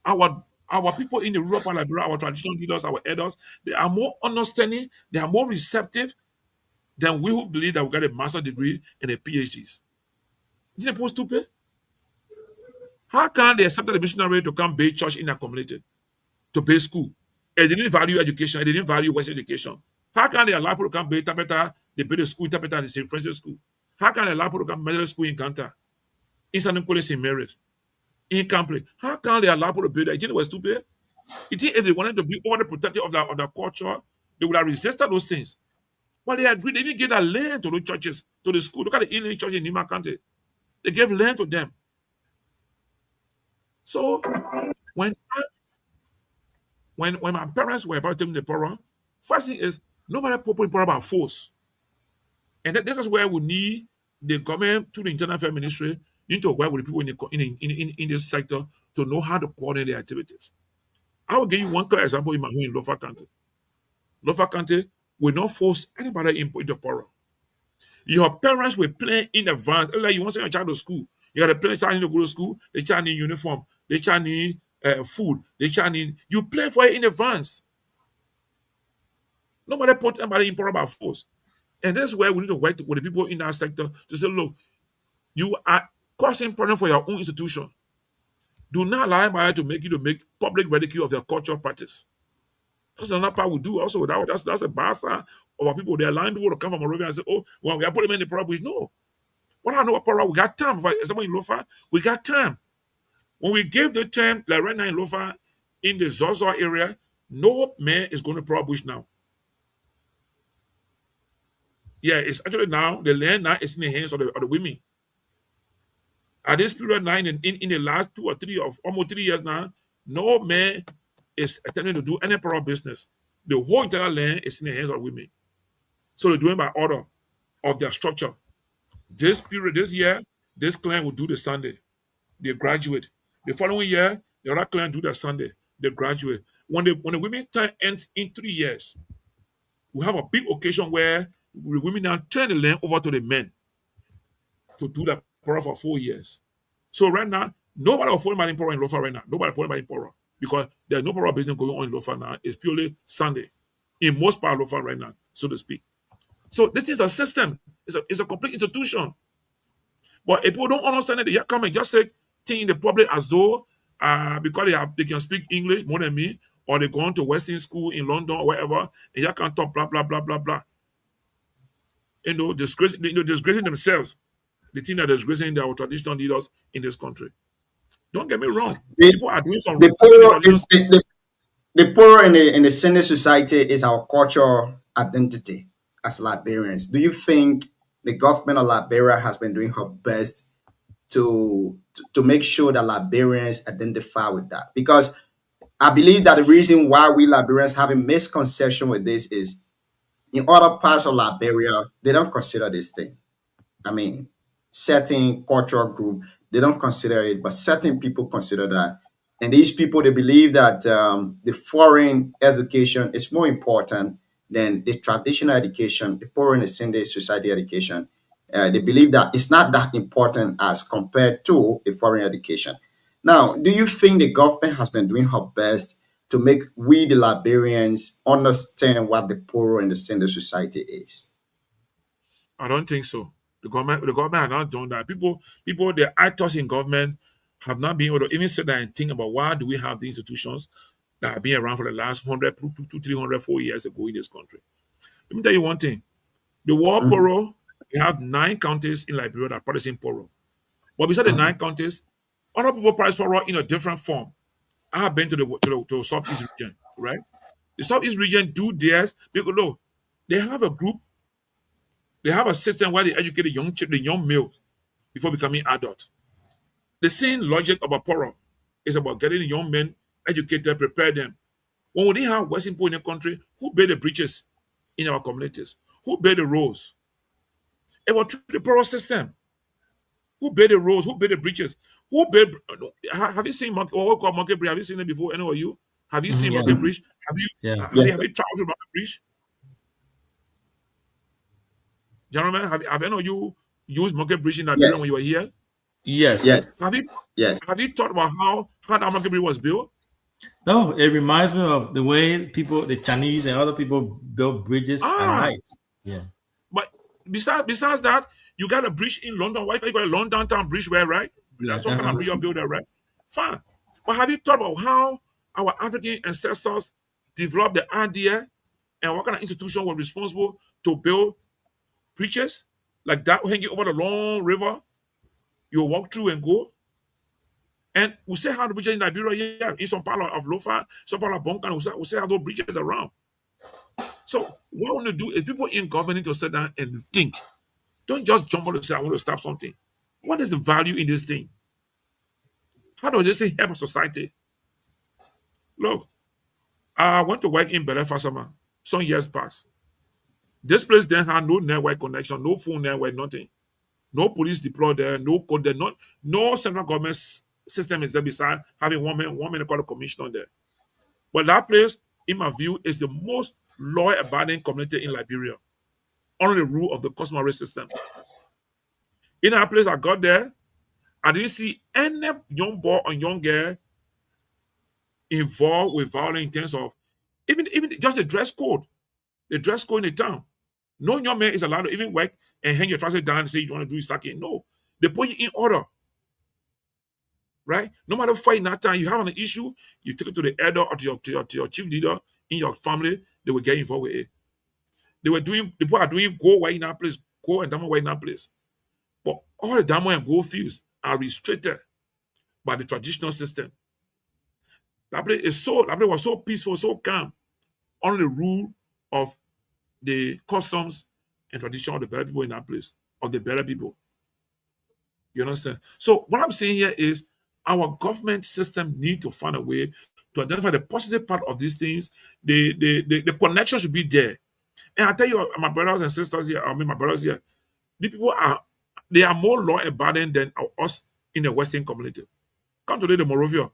Our people in the rural part of Liberia, our traditional leaders, our elders, they are more understanding, they are more receptive than we who believe that we got a master's degree and a PhDs. Isn't it supposed stupid? How can they accept the missionary to come build church in their community, to build school? And they didn't value education, and they didn't value Western education. How can they allow people to come build interpreter, they build a school interpreter in St. Francis School? How can they allow people to come middle school in Ganta, in San Nicolas in Marys, in Campley? How can they allow people to build that? You think it was stupid? You think if they wanted to be all the protective of the culture, they would have resisted those things. But they agreed, they didn't give that land to those churches, to the school. Look at the Ealing Church in Nima County. They gave land to them. So when when my parents were about to take me to the program, first thing is nobody put in program about force. And this is where we need the government to the internal affairs ministry need to work with the people in this sector to know how to coordinate their activities. I will give you one clear example in my home in Lofa County. Lofa County will not force anybody into program. Your parents will plan in advance. Like you want to send your child to school. You got to plan the child need to go to school. The child need uniform. The child need food. The child need. You plan for it in advance. Nobody put anybody in program by force. And that's where we need to work with the people in that sector to say, look, you are causing problem for your own institution. Do not allow anybody to make you to make public ridicule of their cultural practice. That's another part we do also. That's a bad sign of our people. They're allowing people to come from Morovia and say, oh, well, we are putting them in the problem. No. What I know about Pora, we got time. For example, in Lofa, we got time. When we give the time, like right now in Lofa, in the Zozo area, no man is going to Pora Bush now. Yeah, it's actually now, the land now is in the hands of the women. At this period now, in the last 2 or 3 of almost 3 years now, no man is attempting to do any Pora business. The whole entire land is in the hands of women. So they're doing by order of their structure. This period, this year, this clan will do the Sunday. They graduate. The following year, the other clan do the Sunday. They graduate. When the women turn ends in 3 years, we have a big occasion where the women now turn the land over to the men to do the poro for 4 years. So right now, nobody will follow in poro in Lofa right now. Nobody will follow in poro because there's no poro business going on in Lofa now. It's purely Sunday in most part of Lofa right now, so to speak. So this is a system. It's a complete institution. But if people don't understand it, they come and just say thing in the public as though because they can speak English more than me, or they go on to Western school in London or wherever, and you can talk blah blah blah blah blah. Disgracing themselves. The thing that is disgracing our traditional leaders in this country. Don't get me wrong. The, People are doing some the wrong in the poor, traditional. the poor in the senior society is our cultural identity as Liberians. Do you think the government of Liberia has been doing her best to make sure that Liberians identify with that? Because I believe that the reason why we Liberians have a misconception with this is in other parts of Liberia, they don't consider this thing. I mean, certain cultural group, they don't consider it, but certain people consider that. And these people, they believe that the foreign education is more important than the traditional education, the poor in the Sunday society education. They believe that it's not that important as compared to the foreign education. Now, do you think the government has been doing her best to make we, the Liberians, understand what the poor in the Sunday society is? I don't think so. The government has not done that. The actors in government have not been able to even sit there and think about why do we have these institutions that have been around for the last 100, 300, 4 years ago in this country. Let me tell you one thing. The war Mhm, poro, we have 9 counties in Liberia that are practicing poro. But beside the 9 counties, other people practice poro in a different form. I have been to the Southeast region, right? The Southeast region do theirs because no, they have a group, they have a system where they educate the young males before becoming adult. The same logic about poro is about getting the young men educated, prepare them. When we didn't have Western people in the country, who built the bridges in our communities? Who built the roads? It was through the poro system. Who built the roads? Who built the bridges? Who built? Have you seen what we call Monkey Bridge? Have you seen it before? Any of you? Have you seen Yeah. Monkey Bridge? Have you Yeah. have you Yes, have sir. you traveled through Monkey Bridge? Gentlemen, have any of you used Monkey Bridge in Liberia Yes, when you were here? Yes. yes, Have you yes. have you thought about how that Monkey Bridge was built? No, it reminds me of the way people, the Chinese and other people build bridges at Ah, night. Yeah. but besides that, you got a bridge in London. Why you got a London downtown bridge where, right? Yeah. That's what kind of bridge you build there, right? Fine. But have you thought about how our African ancestors developed the idea and what kind of institution was responsible to build bridges like that hanging over the long river? You walk through and go. And we still have the bridges in Liberia, yeah, in some part of Lofa, some part of Bonkan, we still have those bridges around. So what I want to do is people in government need to sit down and think. Don't just jump on and say, I want to stop something. What is the value in this thing? How does this thing help society? Look, I went to work in Belefasama some years past. This place then had no network connection, no phone network, nothing. No police deployed there, no code there, no central government system is there beside having one man called a commissioner there. But that place, in my view, is the most law-abiding community in Liberia under the rule of the customary system. In that place, I got there, I didn't see any young boy or young girl involved with violence in terms of even just the dress code in the town. No young man is allowed to even work and hang your trousers down and say you want to do sake. No, they put you in order, right? No matter what in that time you have an issue, you take it to the elder or to your chief leader in your family. They will get involved with it. People are doing go away in that place, go and damo away in that place. But all the damo and go fields are restricted by the traditional system. That place was so peaceful, so calm, under the rule of the customs and tradition of the better people in that place, of the better people. You understand? So what I'm saying here is our government system need to find a way to identify the positive part of these things. The connection should be there. And I tell you, my brothers and sisters here, I mean my brothers here, the people are more law abiding than us in the Western community. Come today, the Morovia,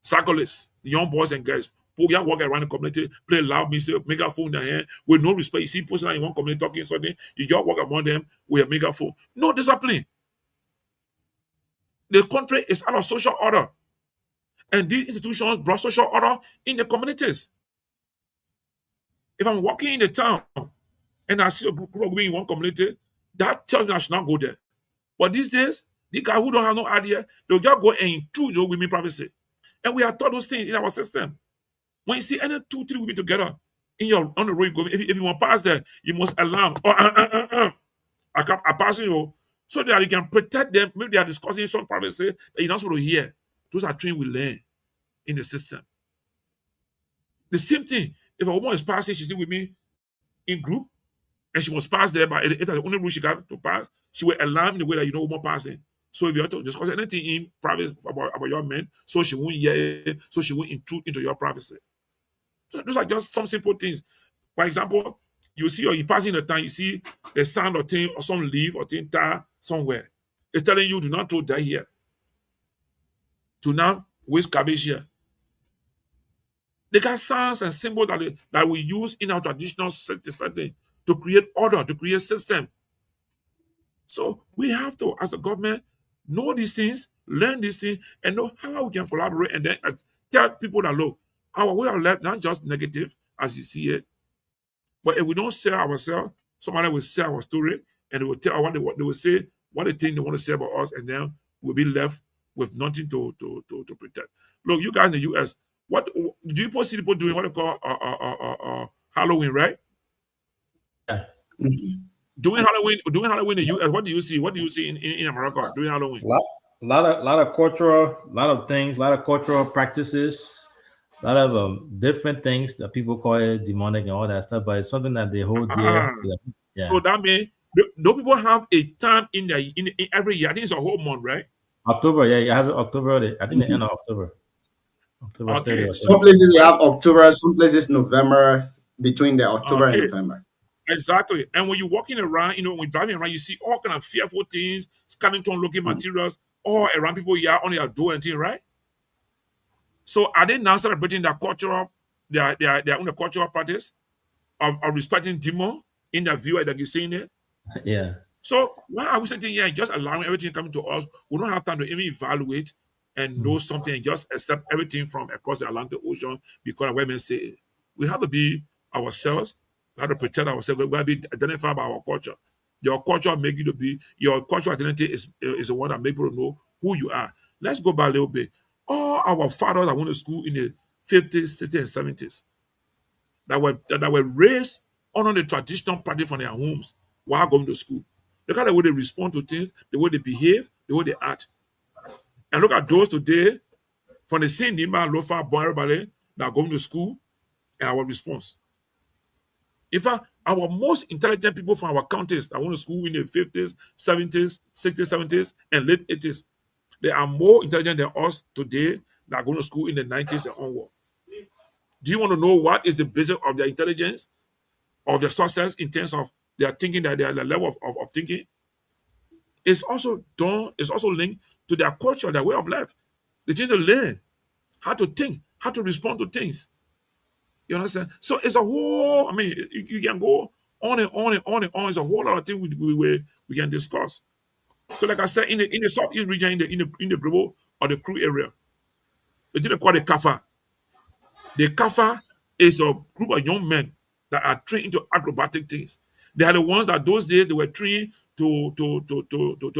cyclists, young boys and girls, people just walk around the community, play loud music, megaphone in their hand, with no respect. You see person in one community talking something, you just walk among them with a megaphone. No discipline. The country is out of social order. And these institutions brought social order in the communities. If I'm walking in the town and I see a group of women in one community, that tells me I should not go there. But these days, the guy who don't have no idea, they'll just go and intrude your women privacy. And we are taught those things in our system. When you see any 2, 3 women together in your on the road, if you want to pass there, you must alarm. Oh, I pass you, so that you can protect them. Maybe they are discussing some privacy that you're not supposed to hear. Those are things we learn in the system. The same thing. If a woman is passing, she's with me in group, and she must pass there, but it's the only rule she got to pass. She will alarm in the way that you know woman passing. So if you have to discuss anything in private about your men, so she won't hear it, so she won't intrude into your privacy. So those are just some simple things. For example, you see or you passing the time, you see the sound or thing or some leaf or thing tar somewhere. It's telling you do not throw that here. Do not waste garbage here. They got signs and symbols that we use in our traditional setting to create order, to create system. So we have to, as a government, know these things, learn these things, and know how we can collaborate, and then tell people that look, our way of life not just negative as you see it, but if we don't sell ourselves, somebody will sell our story, and they will tell what they will say, what they think they want to say about us, and then we'll be left with nothing to protect. Look, you guys in the US, what do you see people doing what they call Halloween, right? Yeah. Doing Halloween in the US. What do you see? What do you see in America doing Halloween? Lot of cultural, lot of things, lot of cultural practices, a lot of different things that people call it demonic and all that stuff. But it's something that they hold dear to them. Yeah. So that means do people have a time in every year? I think it's a whole month, right? October, yeah, you have it October. I think the end of October. October Okay. 30th. Some places they have October, some places November, between the October and Okay. November. Exactly. And when you're walking around, when you're driving around, you see all kind of fearful things, skeleton looking materials, all around people here on their door and things, right? So are they now celebrating their cultural, their own cultural practice of respecting demon in their view that you're seeing it? Yeah. So why are we sitting here and just allowing everything coming to us? We don't have time to even evaluate and know something and just accept everything from across the Atlantic Ocean because women say it. We have to be ourselves. We have to protect ourselves. We have to be identified by our culture. Your culture make you to be, your cultural identity is the one that make people know who you are. Let's go back a little bit. All our fathers that went to school in the 50s, 60s, and 70s that were raised under the traditional practice from their homes while going to school. Look at the way they respond to things, the way they behave, the way they act. And look at those today from the same Nima, Lofa, Bon, everybody that are going to school and our response. In fact, our most intelligent people from our counties that went to school in the 50s, 70s, 60s, 70s, and late 80s, they are more intelligent than us today that are going to school in the 90s and onward. Do you want to know what is the basis of their intelligence, of their success in terms of their thinking, their level of thinking? It's also linked to their culture, their way of life. They need to learn how to think, how to respond to things. You understand? So it's a whole, you can go on and on and on and on. It's a whole lot of things we can discuss. So like I said, in the southeast region, in the global or the crew area, they didn't call it Kafa. The Kafa is a group of young men that are trained into acrobatic things. They are the ones that those days they were trained to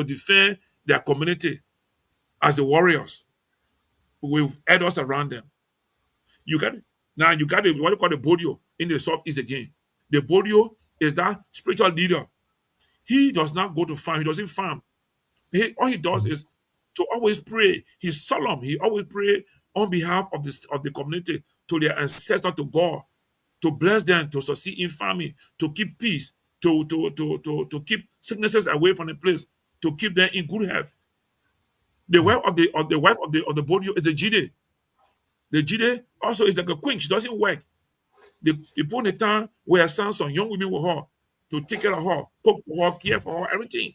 defend their community as the warriors with elders around them. You got what you call the Bodio in the southeast again. The Bodio is that spiritual leader. He does not go to farm. He doesn't farm. All he does is to always pray. He's solemn. He always pray on behalf of the community to their ancestors, to God, to bless them, to succeed in farming, to keep peace, to keep sicknesses away from the place, to keep them in good health. The wife of the Bodio is a Jide. The Jide also is like a queen. She doesn't work. They put in a time where her sons on young women with her to take care of her, cook for her, care for her, everything.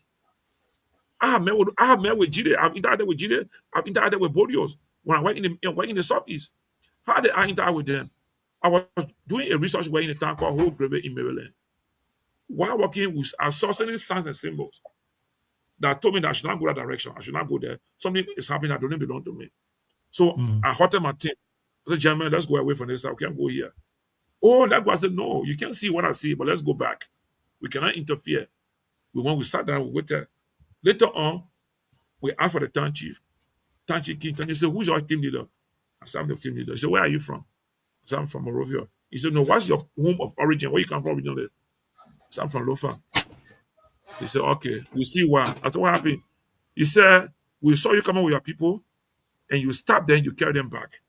I have met with Jide. I've interacted with Jide. I've interacted with Bodios when I work in the Southeast. How did I interact with them? I was doing a research work in a town called Whole Grave in Maryland. While working with, I saw certain signs and symbols that told me that I should not go that direction. I should not go there. Something is happening that doesn't belong to me. So I halted my team. I said, gentlemen, let's go away from this. I can't go here. Oh, that guy said, no, you can't see what I see, but let's go back. We cannot interfere. When we sat down, we waited. Later on, we asked for the town chief. Town chief came, and he said, who's your team leader? I said, I'm the team leader. He said, where are you from? I said, I'm from Morovia. He said, no, what's your home of origin? Where you come from originally? I said, I'm from Lofa. He said, okay, we see why. I said, what happened? He said, we saw you coming with your people, and you stop them, you carry them back.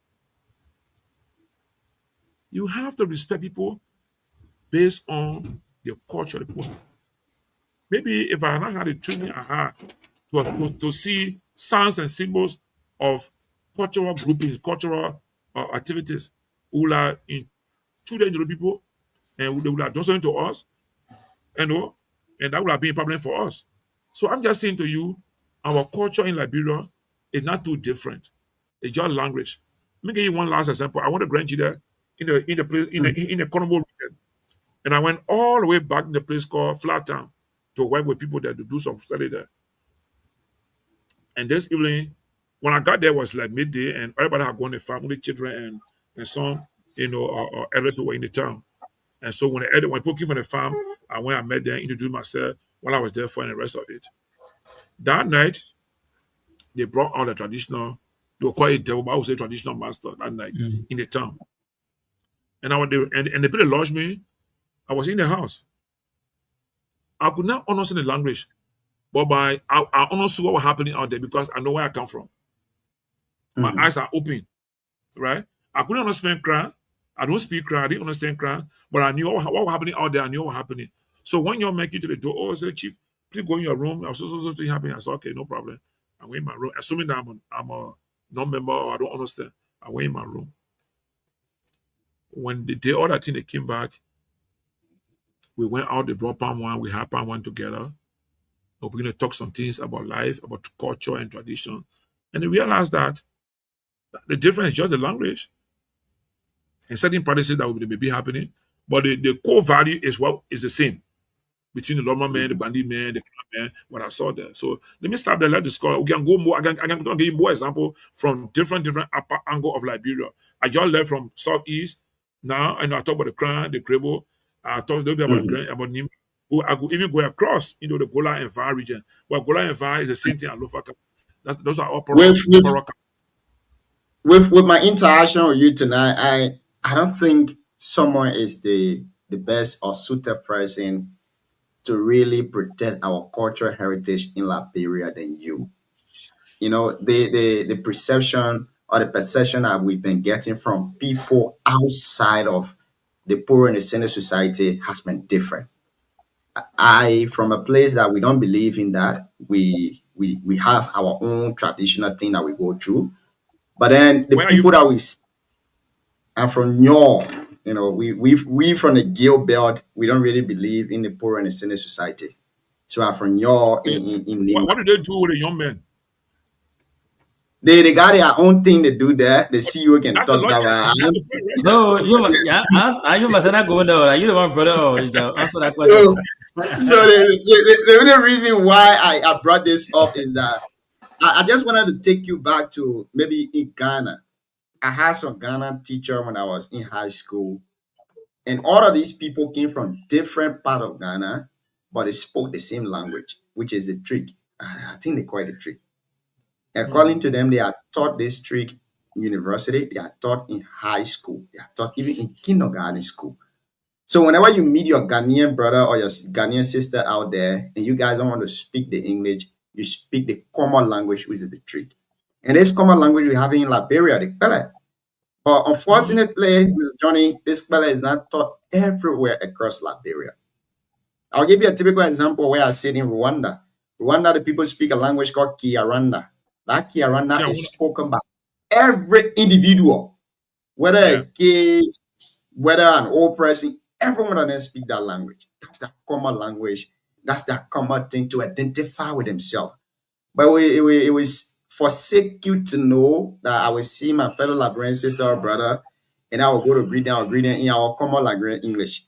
You have to respect people based on the culture of the people. Maybe if I had not had the training I had to see signs and symbols of cultural groupings, cultural activities, we would have intruded into the people and they would have done something to us, you know, and that would have been a problem for us. So I'm just saying to you, our culture in Liberia is not too different. It's just language. Let me give you one last example. I want to grant you that in the place in the Congo region. And I went all the way back in the place called Flattown to work with people there to do some study there. And this evening, when I got there, was like midday, and everybody had gone to farm, only children and some, elder people were in the town. And so when people came from the farm, I went, I met them, introduced myself while I was there for and the rest of it. That night, they brought out the traditional, they were called it devil, but I would say traditional master that night in the town. And I went there, and they put a lodge me. I was in the house. I could not understand the language, but I understood what was happening out there because I know where I come from. My eyes are open, right? I couldn't understand Kra. I don't speak Kra. I didn't understand Kra, but I knew what was happening out there. I knew what was happening. So when you make it to the door, oh, I said, Chief, please go in your room. I was so thing happening. I said, okay, no problem. I went in my room, assuming that I'm a non-member or I don't understand. I went in my room. When the day all that thing they came back, we went out, they brought palm wine, we had palm wine together. We're going to talk some things about life, about culture and tradition. And they realized that the difference is just the language and certain practices that will be happening, but the core value is what is the same between the Loma man, the Bandit man, the Klan man, what I saw there. So let me stop there, let this go. We can go more, I can give you more example from different upper angle of Liberia. I just left from Southeast. Now I know I talk about the Kran, the Krebo. I talk a little bit about Nim. I could even go across into the Gola and Var region. Well, Gola and Var is the same thing as Lofaka. Those are upper with my interaction with you tonight, I don't think someone is the best or suited person to really protect our cultural heritage in Liberia than you. You know, the perception or the perception that we've been getting from people outside of the poor and the senior society has been different. From a place that we don't believe in that, we have our own traditional thing that we go through. But then the Where are you people from? that we see are from Nyor, we from the Gil Belt, we don't really believe in the poor and the senior society. So I'm from Nyor in Lima. What do they do with the young men? They got their own thing to do there. The CEO can That's the talk that logic. way. That's the point, right? No, you must not go there. Like, you the one brother. Oh, you can answer that question. So, so the only reason why I brought this up is that I just wanted to take you back to maybe in Ghana. I had some Ghana teacher when I was in high school, and all of these people came from different part of Ghana, but they spoke the same language, which is the trick. I think they call it the trick. According to them, they are taught this trick in university, they are taught in high school, they are taught even in kindergarten school. So whenever you meet your Ghanaian brother or your Ghanaian sister out there, and you guys don't want to speak the English, you speak the common language, which is the trick. And this common language we have in Liberia, the Pele. But unfortunately, Mr. Johnny, this Pele is not taught everywhere across Liberia. I'll give you a typical example where I said in Rwanda. Rwanda, the people speak a language called Kiaranda. That Kiaranda is spoken by every individual. whether a Yeah. kid, whether an old person, everyone of them speak that language. That's the common language. That's the common thing to identify with themselves. But it was forsake you to know that I will see my fellow Liberian sister or brother, and I will go to greet them, I'll greet them in our common Liberian English.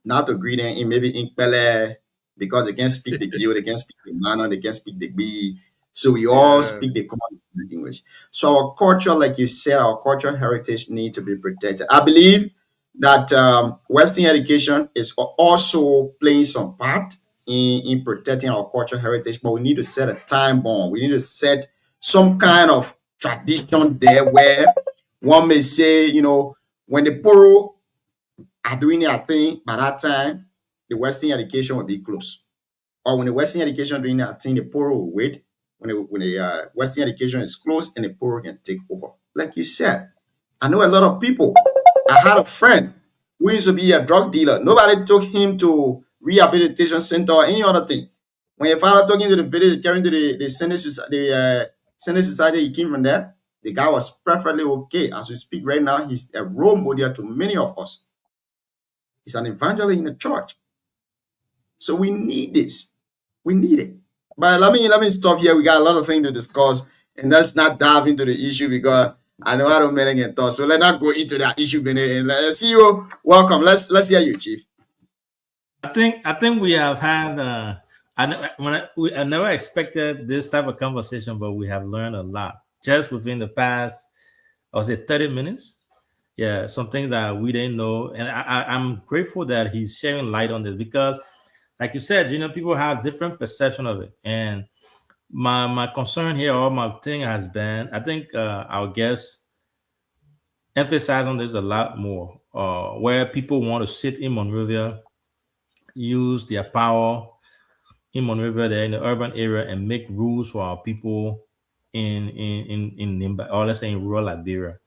Not to greet them in maybe in Pele, because they can't speak the Gil, they can't speak the Mana, they can't speak the B. So we all Yeah. speak the common English. So our culture, like you said, our cultural heritage need to be protected. I believe that Western education is also playing some part in protecting our cultural heritage, but we need to set a time bomb. We need to set some kind of tradition there where one may say, when the Poro are doing their thing, by that time, the Western education will be closed. Or when the Western education doing their thing, the Poro will wait. When the Western education is closed, then the Poro can take over. Like you said, I know a lot of people. I had a friend who used to be a drug dealer. Nobody took him to rehabilitation center or any other thing. When your father took him to the village, carrying to the Senate Society, he came from there. The guy was perfectly okay. As we speak right now, he's a role model to many of us. He's an evangelist in the church. So we need this. We need it. But let me stop here. We got a lot of things to discuss, and let's not dive into the issue because I know I don't make any thoughts. So let's not go into that issue, Bene. And let's see you. Welcome. Let's hear you, Chief. I think we have had. I never expected this type of conversation, but we have learned a lot just within the past. I would say 30 minutes. Yeah, something that we didn't know, and I'm grateful that he's sharing light on this because, like you said, people have different perception of it, and my concern here or my thing has been, I think our guests emphasize on this a lot more, where people want to sit in Monrovia, use their power in Monrovia, they're in the urban area, and make rules for our people in Nimba, or let's say in rural Liberia.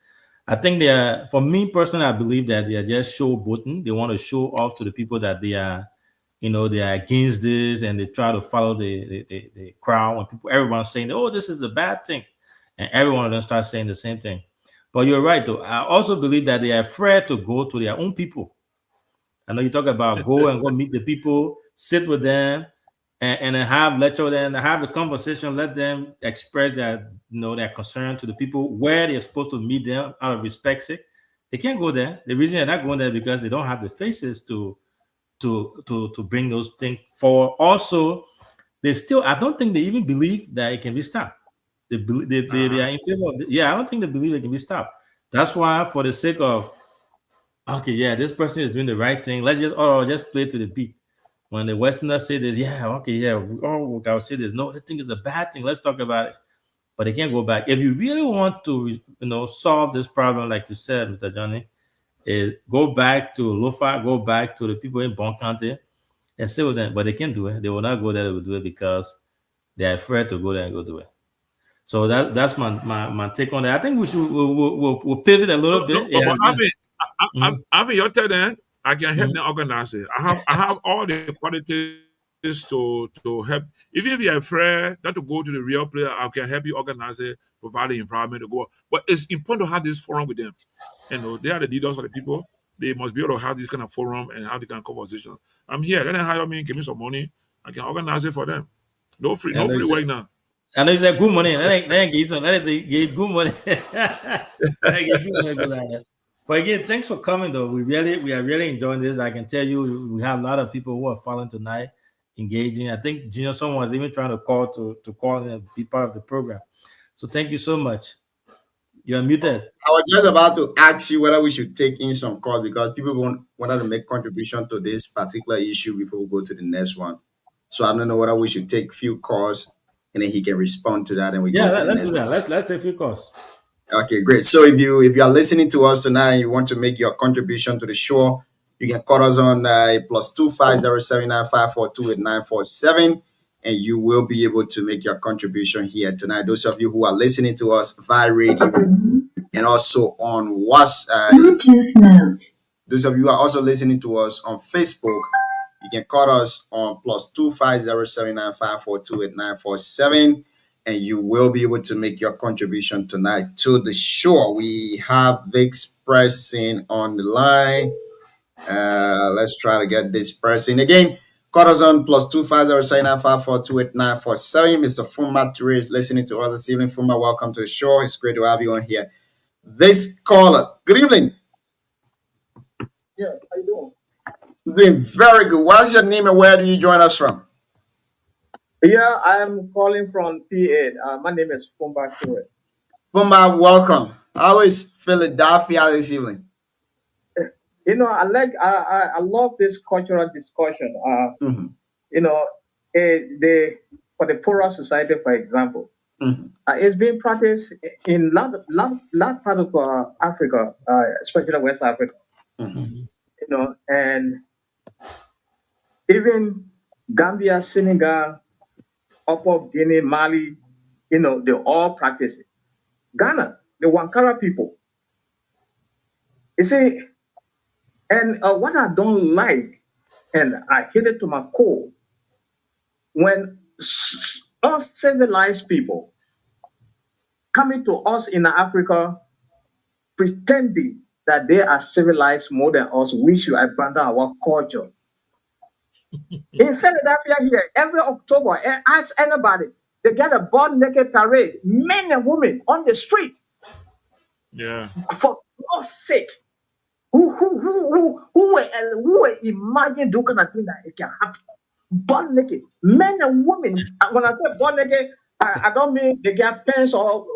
I think they are, for me personally, I believe that they are just showboating. They want to show off to the people that they are, they are against this, and they try to follow the crowd. When everyone's saying, "Oh, this is the bad thing," and everyone of them starts saying the same thing. But you're right, though. I also believe that they are afraid to go to their own people. I know you talk about go meet the people, sit with them, and then have lecture with them, have a conversation, let them express their concern to the people where they're supposed to meet them out of respect sake. They can't go there. The reason they're not going there because they don't have the faces to bring those things forward. Also, I don't think they even believe that it can be stopped. They are in favor of I don't think they believe it can be stopped. That's why, for the sake of, okay, yeah, this person is doing the right thing, let's just play to the beat. When the Westerners say this, I'll say this. No, they think it's a bad thing. Let's talk about it. But they can't go back. If you really want to, solve this problem, like you said, Mr. Johnny, is go back to Lofa, go back to the people in Bon County and sit with them. But they can't do it. They will not go there to do it because they're afraid to go there and go do it. So that's my take on that. I think we should we'll pivot a little bit. No, but having your then I can help them organize it. I have all the qualities to help. Even if you're afraid not to go to the real player, I can help you organize it, provide the environment to go. But it's important to have this forum with them. They are the leaders of the people. They must be able to have this kind of forum and have this kind of conversation. I'm here. Let them hire me, give me some money. I can organize it for them. No free work now. I know you said good money. Let it give good money. But again, thanks for coming though. We are really enjoying this. I can tell you we have a lot of people who are following tonight, engaging. I think someone was even trying to call and be part of the program. So thank you so much. You're muted. I was just about to ask you whether we should take in some calls because people wanted to make contribution to this particular issue before we go to the next one. So I don't know whether we should take few calls and then he can respond to that and we go to the next. Do that. Let's take a few calls. Okay, great. So if you are listening to us tonight and you want to make your contribution to the show, you can call us on +25079542897, and you will be able to make your contribution here tonight. Those of you who are listening to us via radio and also on WhatsApp, those of you who are also listening to us on Facebook, you can call us on +25079542897. and you will be able to make your contribution tonight to the show. We have Vix Pressing on the line. Let's try to get this person again. Call us on +250-795-428-947. Mr. Fuma Ture is listening to us this evening. Fuma, welcome to the show. It's great to have you on here. This caller, good evening. Yeah, how you doing? Doing very good. What's your name and where do you join us from? Yeah, I'm calling from PA. My name is Fumba Ture. Fuma, welcome. How is Philadelphia this evening? You know, I love this cultural discussion. You know, for the poorer society, for example, it's being practiced in large part of Africa, especially West Africa. You know, and even Gambia, Senegal, Upper Guinea, Mali, you know, they all practice it. Ghana, the Wankara people. You see, and what I don't like, and I hate it to my core, when uncivilized people coming to us in Africa pretending that they are civilized more than us, we should abandon our culture. In Philadelphia here, every October, ask anybody, they get a butt naked parade, men and women on the street. Yeah. For God's sake. Who will imagine those kind of thing that it can happen? Butt naked, men and women. When I say butt naked, I don't mean they get pants or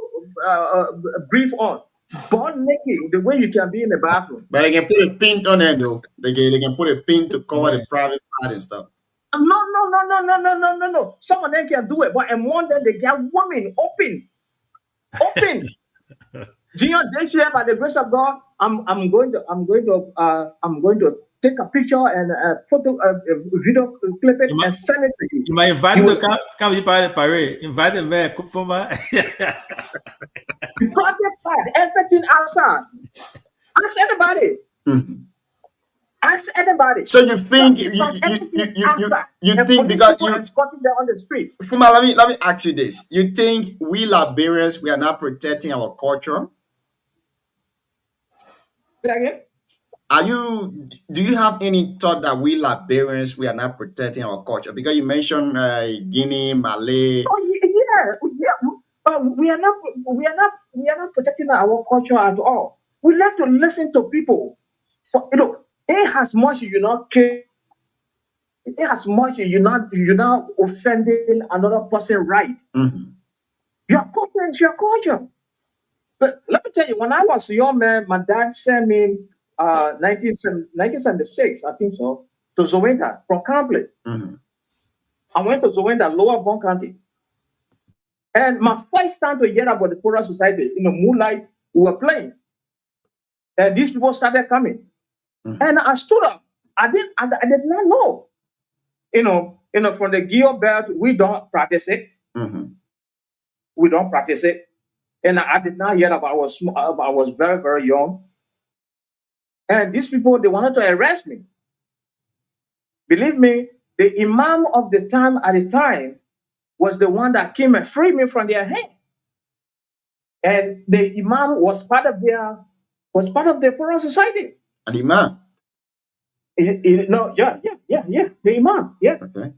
brief on. Butt naked, the way you can be in the bathroom. But they can put a pin on it though. They can put a pin to cover the private part and stuff. No. Some of them can do it, but and one day they get women open. Junior, this year, by the grace of God, I'm going to take a picture and a photo, a video clip it and send it to you. You might invite him to come be part of the parade. Invite him back, Fuma. Private part, everything outside. Ask anybody. Ask anybody. So you think you think because you escorting them on the street. Fuma, let me ask you this. You think we Liberians we are not protecting our culture? Again? Do you have any thought that we Liberians we are not protecting our culture? Because you mentioned Guinea, Malay. Oh yeah. We are not protecting our culture at all. We like to listen to people. You know, it has much you're not kidding. It has much you're not offending another person right. Your culture is your culture. But let me tell you, when I was a young man, my dad sent me 1976, I think so, to Zowenda from Campley. I went to Zowenda, Lower Bon County. And my first time to hear about the Poorer Society, you know, moonlight, we were playing. And these people started coming. And I stood up. I did not know. You know, from the Geo belt, we don't practice it. We don't practice it. And I did not hear about I was very, very young. And these people, they wanted to arrest me. Believe me, the imam of the time at the time was the one that came and freed me from their hand. And the imam was part of the Poorer Society. An imam? No, yeah. The imam, yeah. Okay.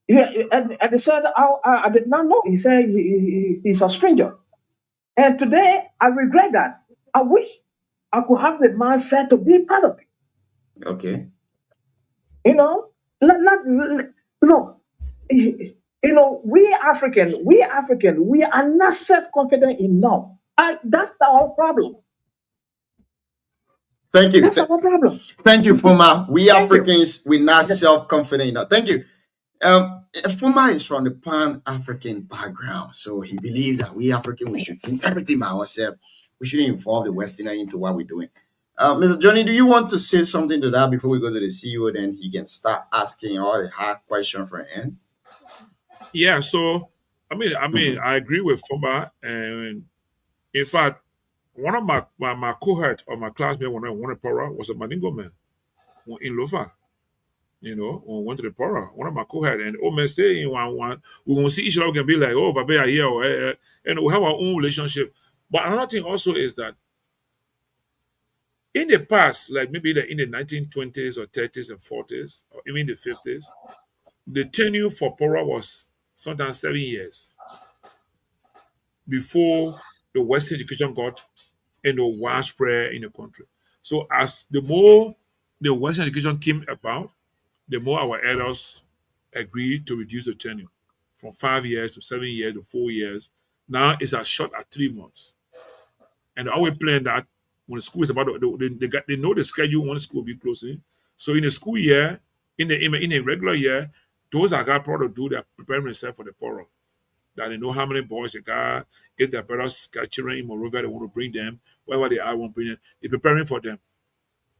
Yeah, and they said, I did not know. He said he's a stranger. And today, I regret that. I wish I could have the mindset to be part of it. Okay. You know, look, you know, we African, we are not self-confident enough. That's our problem. Thank you. That's our problem. Thank you, Fuma. We Africans, we're not self-confident enough. Thank you. Fuma is from the Pan-African background, so he believes that we Africans we should do everything by ourselves. We shouldn't involve the Westerner into what we're doing. Mr. Johnny, do you want to say something to that before we go to the CEO? Then he can start asking all the hard questions for him. Yeah. So I mean, I agree with Fuma, and in fact, one of my cohort or my classmate when I wanted Pora was a Maningo man in Lofa. when we went to the Pora, one of my co-head, and old man stay in one. We won't see each other, we can be like, oh, Papa, are here, or, and we have our own relationship. But another thing also is that in the past, like maybe in the 1920s or 30s and 40s, or even the 50s, the tenure for Pora was sometimes 7 years before the Western education got widespread in the country. So as the more the Western education came about, the more our elders agreed to reduce the tenure from 5 years to 7 years to 4 years. Now it's as short as 3 months. And they always plan that when the school is about to, they know the schedule when the school will be closing. So in the school year, in a regular year, those that got proud to do, they're preparing themselves for the poro. That they know how many boys they got, if their brothers got children in Monrovia, they want to bring them, wherever they are, want to bring them. They're preparing for them.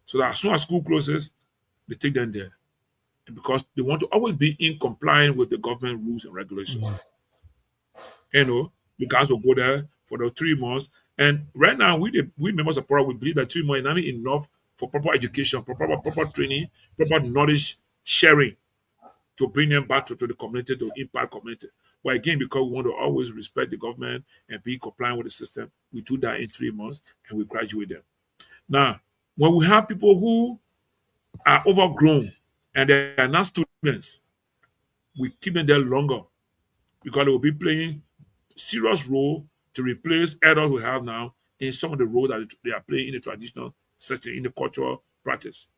So that as soon as school closes, they take them there. And because they want to always be in compliance with the government rules and regulations. You guys will go there for the 3 months. And right now, we members of Pora, we believe that 3 months is not enough for proper education, for proper training, proper knowledge sharing to bring them back to the community, to impact community. But again, because we want to always respect the government and be compliant with the system, we do that in 3 months and we graduate them. Now, when we have people who are overgrown and they are not students, we keep them there longer because they will be playing serious role to replace adults we have now in some of the roles that they are playing in the traditional setting, in the cultural practice.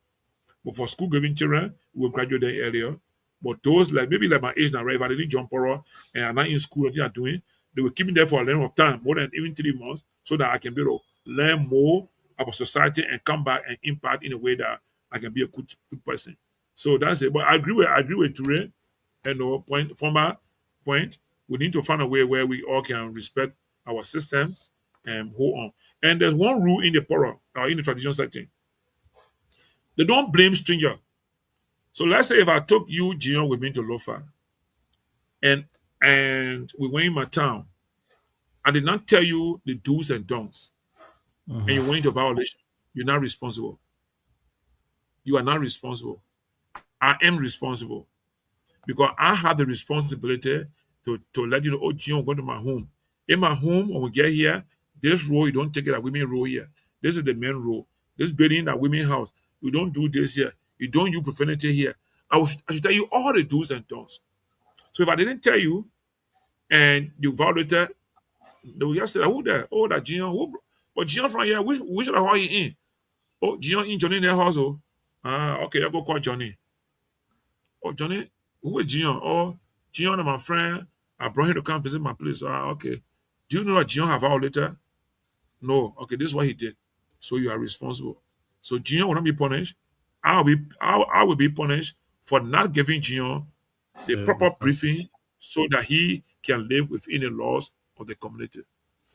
But for school going children, we will graduate them earlier. But those maybe like my age now, right? If I didn't jump around and I'm not in school, what they are doing, they will keep me there for a length of time, more than even 3 months, so that I can be able to learn more about society and come back and impact in a way that I can be a good person. So that's it. But I agree with Ture, from my point, we need to find a way where we all can respect our system and hold on. And there's one rule in the Pora, in the traditional setting. They don't blame stranger. So let's say if I took you, Gion, with me to Lofa, and we went in my town, I did not tell you the do's and don'ts, and you went into violation, you're not responsible. You are not responsible. I am responsible because I have the responsibility to let you know, oh, Gion, go to my home. In my home, when we get here, this row, you don't take it at women row here. This is the men row. This building at women house. You don't do this here. You don't use profanity here. I should tell you all the do's and don'ts. So if I didn't tell you and you violated, they will just say, who there? Oh, that Gion. But Gion from here, which should I call you in? Oh, Gion in Johnny in their house. Oh. Okay, I go call Johnny. Oh, Johnny, who is Gion? Oh, Gion and my friend. I brought him to come visit my place. Okay. Do you know that Gion have violated? No. Okay, this is what he did. So you are responsible. So Gion will not be punished. I will be punished for not giving Gion the proper briefing so that he can live within the laws of the community.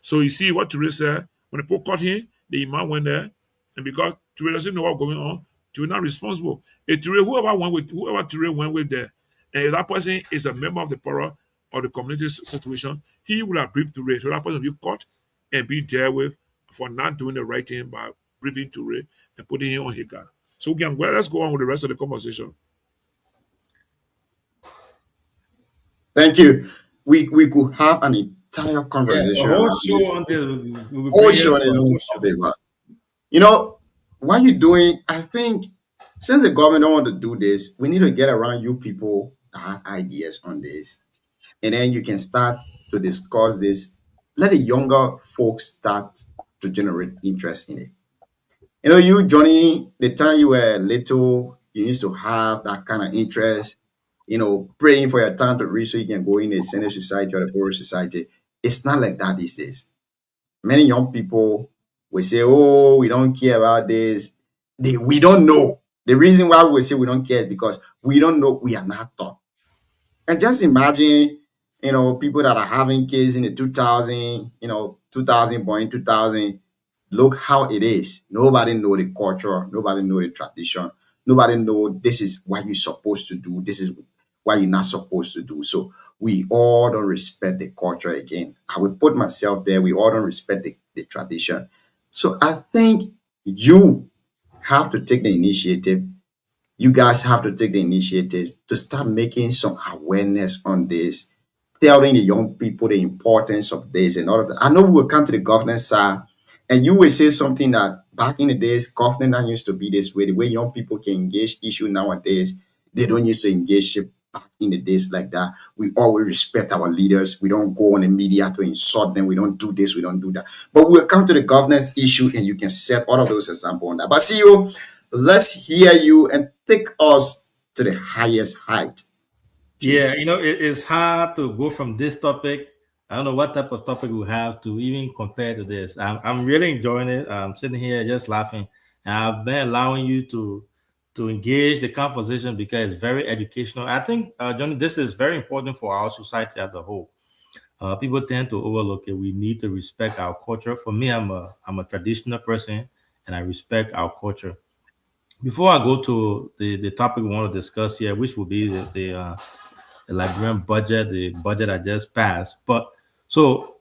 So you see what Teresa said, when the people caught him, the imam went there, and because Teresa doesn't know what's going on, Teresa not responsible. If Teresa, whoever Teresa went with there, and if that person is a member of the Pora or the community situation, he will have briefed Teresa. So that person will be caught and be dealt with for not doing the right thing by briefing Teresa and putting him on his guard. So again, let's go on with the rest of the conversation. Thank you. We could have an entire conversation. Yeah, Whole show on it. You know, what you're doing, I think, since the government don't want to do this, we need to get around you people that have ideas on this. And then you can start to discuss this. Let the younger folks start to generate interest in it. You know, you, Johnny, the time you were little, you used to have that kind of interest, praying for your time to reach so you can go in the senior society or the poor society. It's not like that these days. Many young people will say, oh, we don't care about this. We don't know. The reason why we say we don't care is because we don't know, we are not taught. And just imagine, people that are having kids in the 2000, 2000, born 2000, look how it is. Nobody know the culture. Nobody know the tradition. Nobody know this is what you're supposed to do. This is what you're not supposed to do. So we all don't respect the culture again. I will put myself there. We all don't respect the tradition. So I think you have to take the initiative you guys have to take the initiative to start making some awareness on this, telling the young people the importance of this and all of that. I know we will come to the governance side, and you will say something that back in the days, governance used to be this way. The way young people can engage issue nowadays, they don't used to engage it back in the days like that. We always respect our leaders. We don't go on the media to insult them. We don't do this. We don't do that. But we'll come to the governance issue, and you can set all of those examples on that. But see you. Let's hear you and take us to the highest height. Chief. Yeah, it's hard to go from this topic. I don't know what type of topic we have to even compare to this. I'm really enjoying it. I'm sitting here just laughing, and I've been allowing you to engage the conversation because it's very educational. I think, Johnny, this is very important for our society as a whole. People tend to overlook it. We need to respect our culture. For me, I'm a traditional person, and I respect our culture. Before I go to the topic we want to discuss here, which will be the Liberian budget, the budget I just passed. But so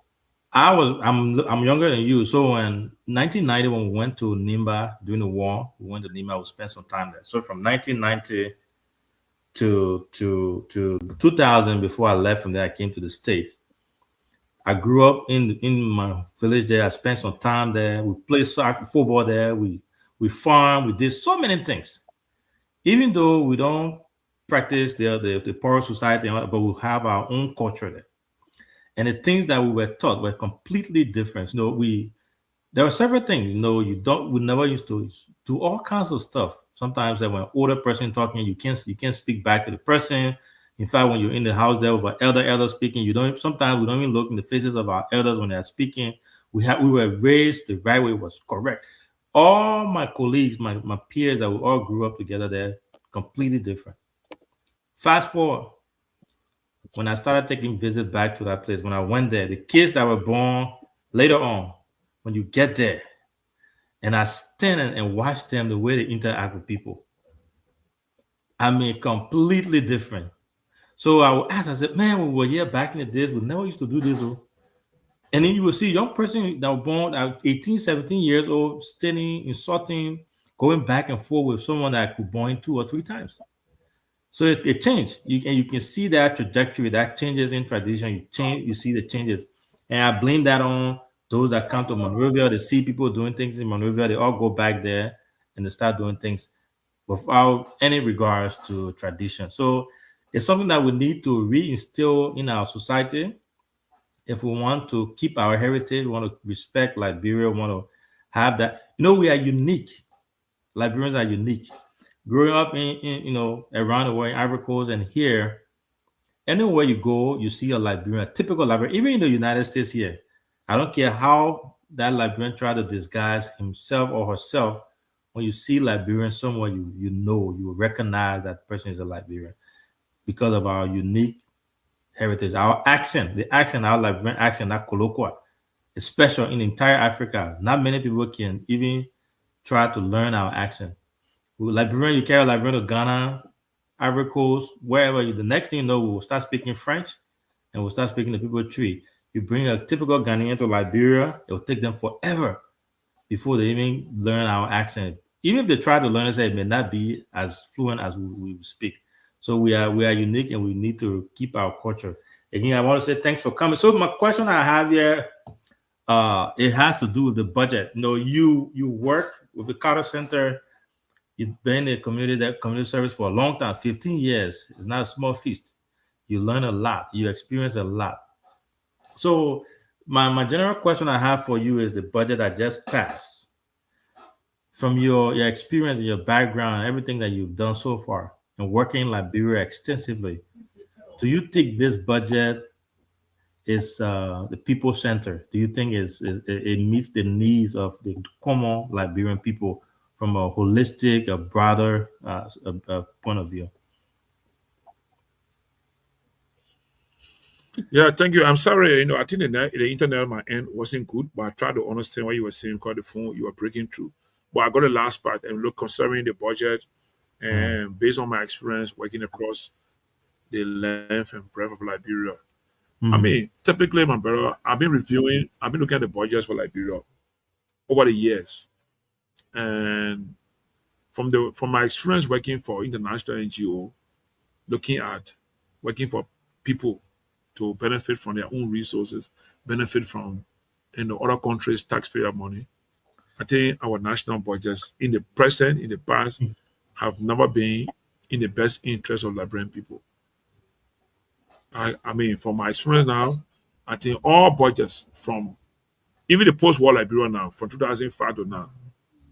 I'm younger than you. So in 1990, when we went to Nimba during the war, we went to Nimba. We spent some time there. So from 1990 to 2000, before I left from there, I came to the States. I grew up in my village there. I spent some time there. We played soccer, football there. We farmed. We did so many things. Even though we don't practice the poor society, but we have our own culture there. And the things that we were taught were completely different. There are several things, we never used to do all kinds of stuff. Sometimes when an older person talking, you can't speak back to the person. In fact, when you're in the house there with an elder speaking, sometimes we don't even look in the faces of our elders when they're speaking. We were raised the right way was correct. All my colleagues, my peers that we all grew up together there, completely different. Fast forward, when I started taking visits back to that place, when I went there, the kids that were born later on, when you get there, and I stand and watch them, the way they interact with people, I mean, completely different. So I would ask, I said, man, we were here back in the days, we never used to do this. And then you will see a young person that was born at 18, 17 years old, standing, insulting, going back and forth with someone that could born 2 or 3 times. So it changed. You can see that trajectory, that changes in tradition. You see the changes. And I blame that on those that come to Monrovia. They see people doing things in Monrovia. They all go back there and they start doing things without any regards to tradition. So it's something that we need to reinstill in our society. If we want to keep our heritage, we want to respect Liberia, we want to have that. We are unique. Liberians are unique. Growing up in around the world, in Ivory Coast and here, anywhere you go, you see a Liberian, a typical Liberian, even in the United States here. I don't care how that Liberian try to disguise himself or herself. When you see Liberian somewhere, you recognize that person is a Liberian because of our unique heritage, our accent, our Liberian accent, that colloquial, is special in entire Africa. Not many people can even try to learn our accent. Liberian, you carry Liberian to Ghana, Ivory Coast, wherever. The next thing you know, we'll start speaking French and we'll start speaking to people tree. You bring a typical Ghanaian to Liberia, it will take them forever before they even learn our accent. Even if they try to learn it, it may not be as fluent as we speak. So we are unique and we need to keep our culture. Again, I want to say thanks for coming. So my question I have here, it has to do with the budget. You work with the Carter Center. You've been in community service for a long time, 15 years. It's not a small feast. You learn a lot. You experience a lot. So my general question I have for you is the budget that just passed. From your experience, your background, everything that you've done so far, and working in Liberia extensively, do you think this budget is the people center? Do you think it meets the needs of the common Liberian people from a holistic, a broader point of view? Yeah, thank you. I'm sorry. I think the internet on my end wasn't good, but I tried to understand what you were saying because the phone you were breaking through. But I got the last part and look concerning the budget and based on my experience working across the length and breadth of Liberia. I mean, typically, my brother, I've been looking at the budgets for Liberia over the years. And from my experience working for international NGO, looking at working for people to benefit from their own resources, benefit from other countries' taxpayer money. I think our national budgets in the present, in the past, have never been in the best interest of Liberian people. I mean, from my experience now, I think all budgets from even the post-war Liberia now, from 2005 to now,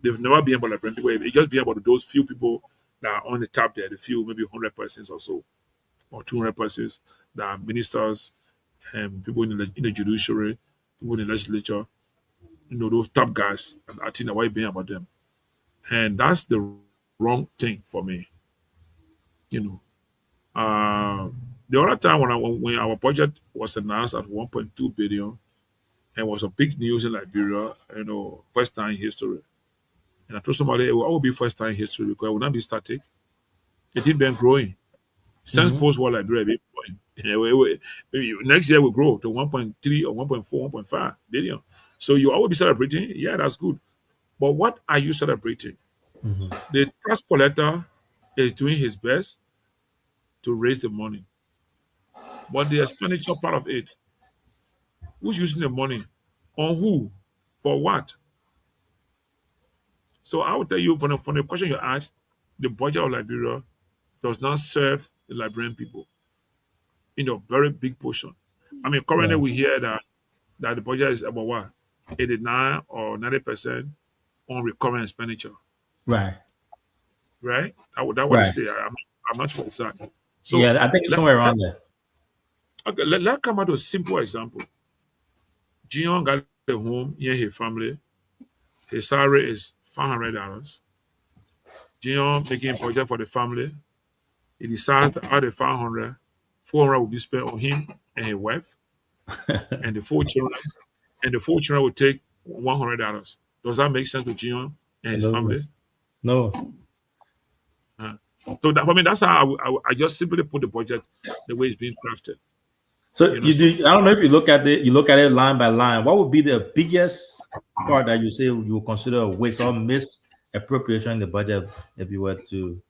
they've never been about Liberian people. It's just been about those few people that are on the top there, the few, maybe 100 persons or so, or 200 persons that are ministers and people in the judiciary, people in the legislature, those top guys. And I think that why being about them. And that's the wrong thing for me. The other time when our budget was announced at 1.2 billion, and was a big news in Liberia, first time in history. And I told somebody, "Well, I will be first time in history because it will not be static. It did been growing. Since post-war Liberia, it been growing. Next year will grow to 1.3 or 1.4, 1.5 billion. So you always be celebrating. Yeah, that's good. But what are you celebrating? The tax collector is doing his best to raise the money. But the expenditure part of it, who's using the money? On who? For what? So I will tell you from the question you asked, the budget of Liberia does not serve the Liberian people in a very big portion. I mean, currently we hear that the budget is about what? 89 or 90% on recurring expenditure. Right. Right? That's what I say. I'm not sure exactly. So yeah, I think it's somewhere around there. Okay, let's come out to a simple example. Gion got a home here, his family. His salary is $500. Gion making a project for the family. He decides that out of 500, 400 will be spent on him and his wife, and the 4 children. And the 4 children will take $100. Does that make sense to Gion and his family? No. So that, for me, that's how I just simply put the budget the way it's being crafted. So you do. I don't know if you look at it line by line. What would be the biggest part that you say you would consider a waste or misappropriation in the budget if you were to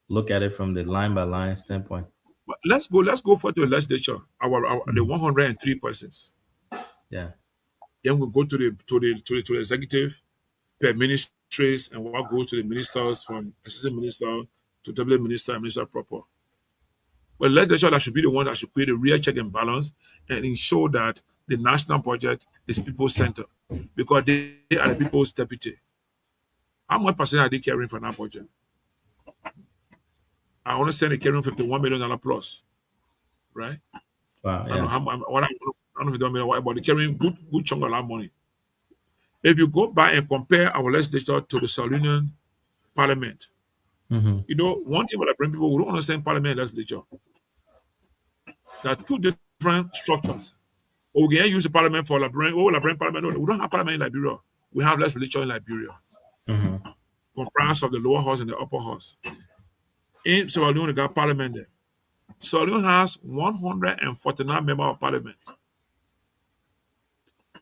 look at it from the line by line standpoint? But let's go for the legislature. The 103 persons. Yeah. Then we go to the executive per ministries, and what goes to the ministers from assistant minister to deputy minister and minister proper. But legislature that should be the one that should create a real check and balance and ensure that the national budget is people-centered because they are the people's deputy. How much percent are they carrying for that budget? I want to say they're carrying $51 million plus, right? Wow. Yeah. I don't know if they don't but they're carrying good chunk of that money. If you go back and compare our legislature to the Saloonian Parliament, one thing about the people, we don't understand Parliament and legislature. There are two different structures. We can use the Parliament for Liberian Parliament. No, we don't have Parliament in Liberia. We have legislature in Liberia, comprised of the lower house and the upper house. In Sierra Leone, we got Parliament there. Sierra Leone has 149 members of Parliament.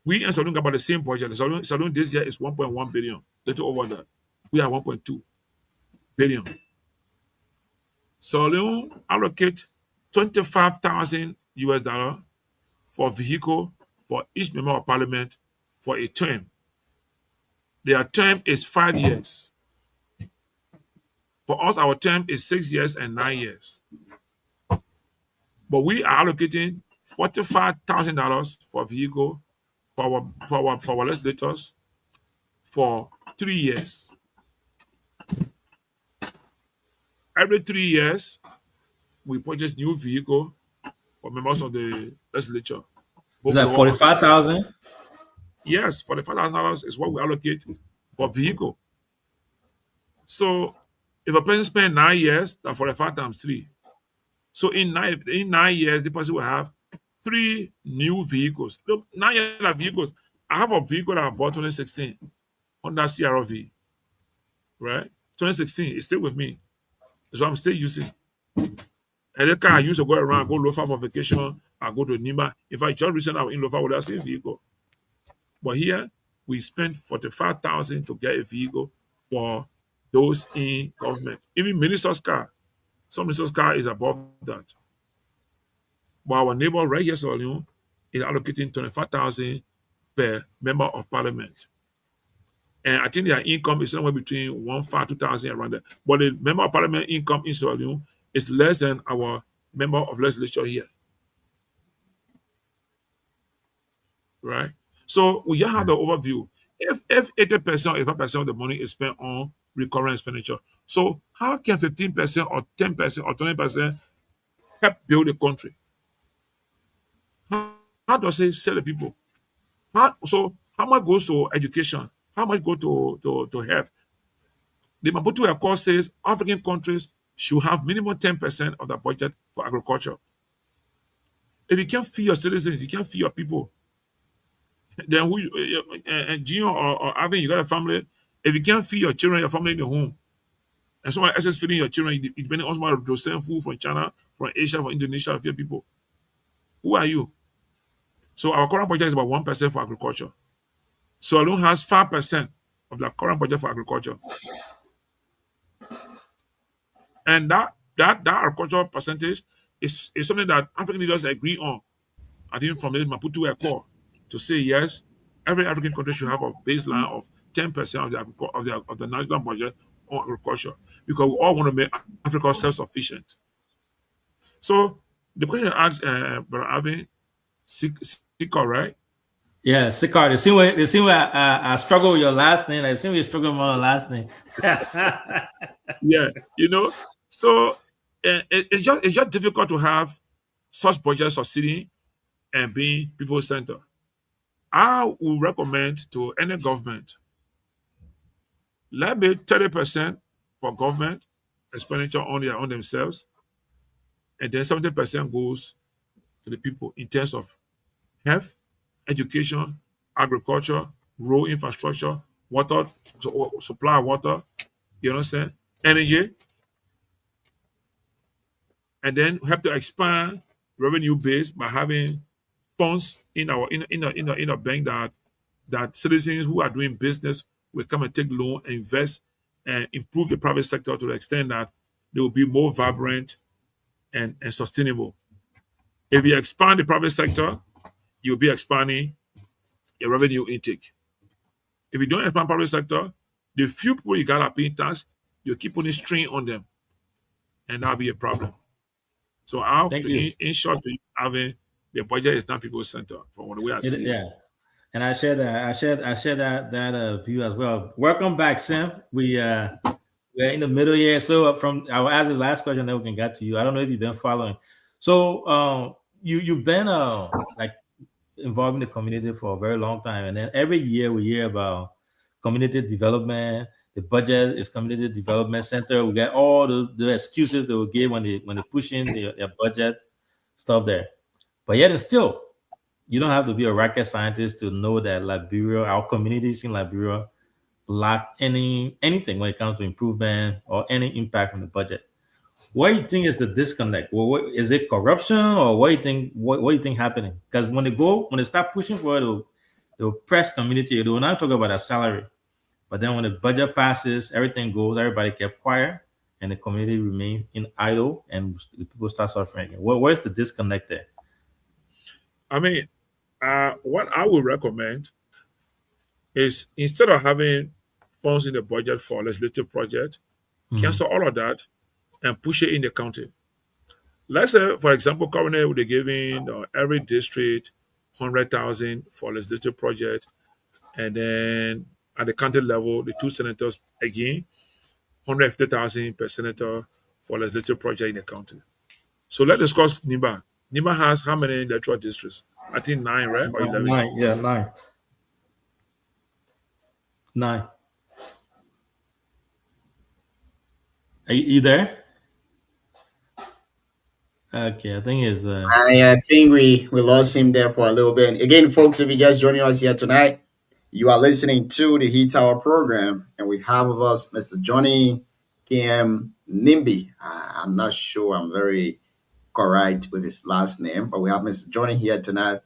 We in Sierra Leone got about the same budget. Sierra Leone this year is 1.1 billion, little over that. We are 1.2 billion. Sierra Leone allocate $25,000 for vehicle for each member of Parliament for a term. Their term is 5 years. For us, our term is 6 years and 9 years. But we are allocating $45,000 for vehicle for our legislators for 3 years. Every 3 years, we purchase new vehicle for members of the legislature. Is that 45,000? Yes, $45,000 is what we allocate for vehicle. So if a person spends 9 years, that's 45 times 3. So in 9 years, the person will have 3 new vehicles. Look, 9 years of vehicles. I have a vehicle that I bought 2016, Honda CRV. Right? 2016, it's still with me. So I'm still using. And the car I used to go around, go Lofa for vacation, I go to Nima. If I just recently I was in Lofa with that same vehicle. But here, we spent $45,000 to get a vehicle for those in government. Even minister's car, some minister's car is above that. But our neighbor right here, Sierra Leone, is allocating 25,000 per member of parliament. And I think their income is somewhere between 1,500 to 2,000 around there. But the member of parliament income in Sierra Leone is less than our member of legislature here. Right? So we just have the overview. If 80% or 85% of the money is spent on recurrent expenditure, so how can 15% or 10% or 20% help build the country? How does it sell the people? How much goes to education? How much go to health? The Maputo Accord says African countries should have minimum 10% of the budget for agriculture. If you can't feed your citizens, you can't feed your people, then who and Gino or Avin, you got a family. If you can't feed your children, your family in the home, and someone else is feeding your children, you depending on someone to send food from China, from Asia, from Indonesia to feed people. Who are you? So our current budget is about 1% for agriculture. So alone has 5% of the current budget for agriculture. And that agricultural percentage is something that African leaders agree on. I think from the Maputo Accord to say yes, every African country should have a baseline of 10% of the national budget on agriculture, because we all want to make Africa self-sufficient. So the question I asked Brother Avin, Sika, right? Yeah, Sikar. The same way I struggle with your last name. I seem you struggle with my last name. Yeah, so it's just difficult to have such budgets succeeding and being people centered. I would recommend to any government, let me 30% for government expenditure on themselves, and then 70% goes to the people in terms of health, education, agriculture, road infrastructure, water, supply of water, you know what I'm saying? Energy, and then we have to expand revenue base by having funds in our bank that citizens who are doing business will come and take loan and invest and improve the private sector to the extent that they will be more vibrant and sustainable. If you expand the private sector, you'll be expanding your revenue intake. If you don't expand private sector, the few people you got are paying tax, you keep putting strain on them, and that'll be a problem. So Thank you. in short, to having the budget is not people center from the way I see it. Yeah, and I share that. I share that view as well. Welcome back, Sam. We're in the middle here. So from I will ask the last question, then we can get to you. I don't know if you've been following. So you've been like involved in the community for a very long time, and then every year we hear about community development. The budget is community development center. We get all the excuses they will give when they push in their budget stuff there. But yet and still, you don't have to be a rocket scientist to know that Liberia, our communities in Liberia, lack anything when it comes to improvement or any impact from the budget. What do you think is the disconnect? Well, is it corruption, or what do you think? What do you think happening? Because when they start pushing for the oppressed community, they will not talk about a salary. But then when the budget passes, everything goes. Everybody kept quiet, and the community remain in idle, and people start suffering. Where's the disconnect there? I mean, what I would recommend is, instead of having funds in the budget for legislative project, cancel all of that and push it in the county. Let's say, for example, currently they're giving every district 100,000 for legislative project, and then at the county level, the two senators again 150,000 per senator for legislative project in the county. So let's discuss NIMBA. NIMBA has how many electoral districts? I think 9, right? Or 11? 9. Yeah, 9. 9. Are you there? Okay, I think it's. I think we lost him there for a little bit. Again, folks, if you just joining us here tonight, you are listening to the Heat Tower program, and we have with us Mr. Johnny KM Nimbi. I'm not sure I'm very correct with his last name, but we have Mr. Johnny here tonight.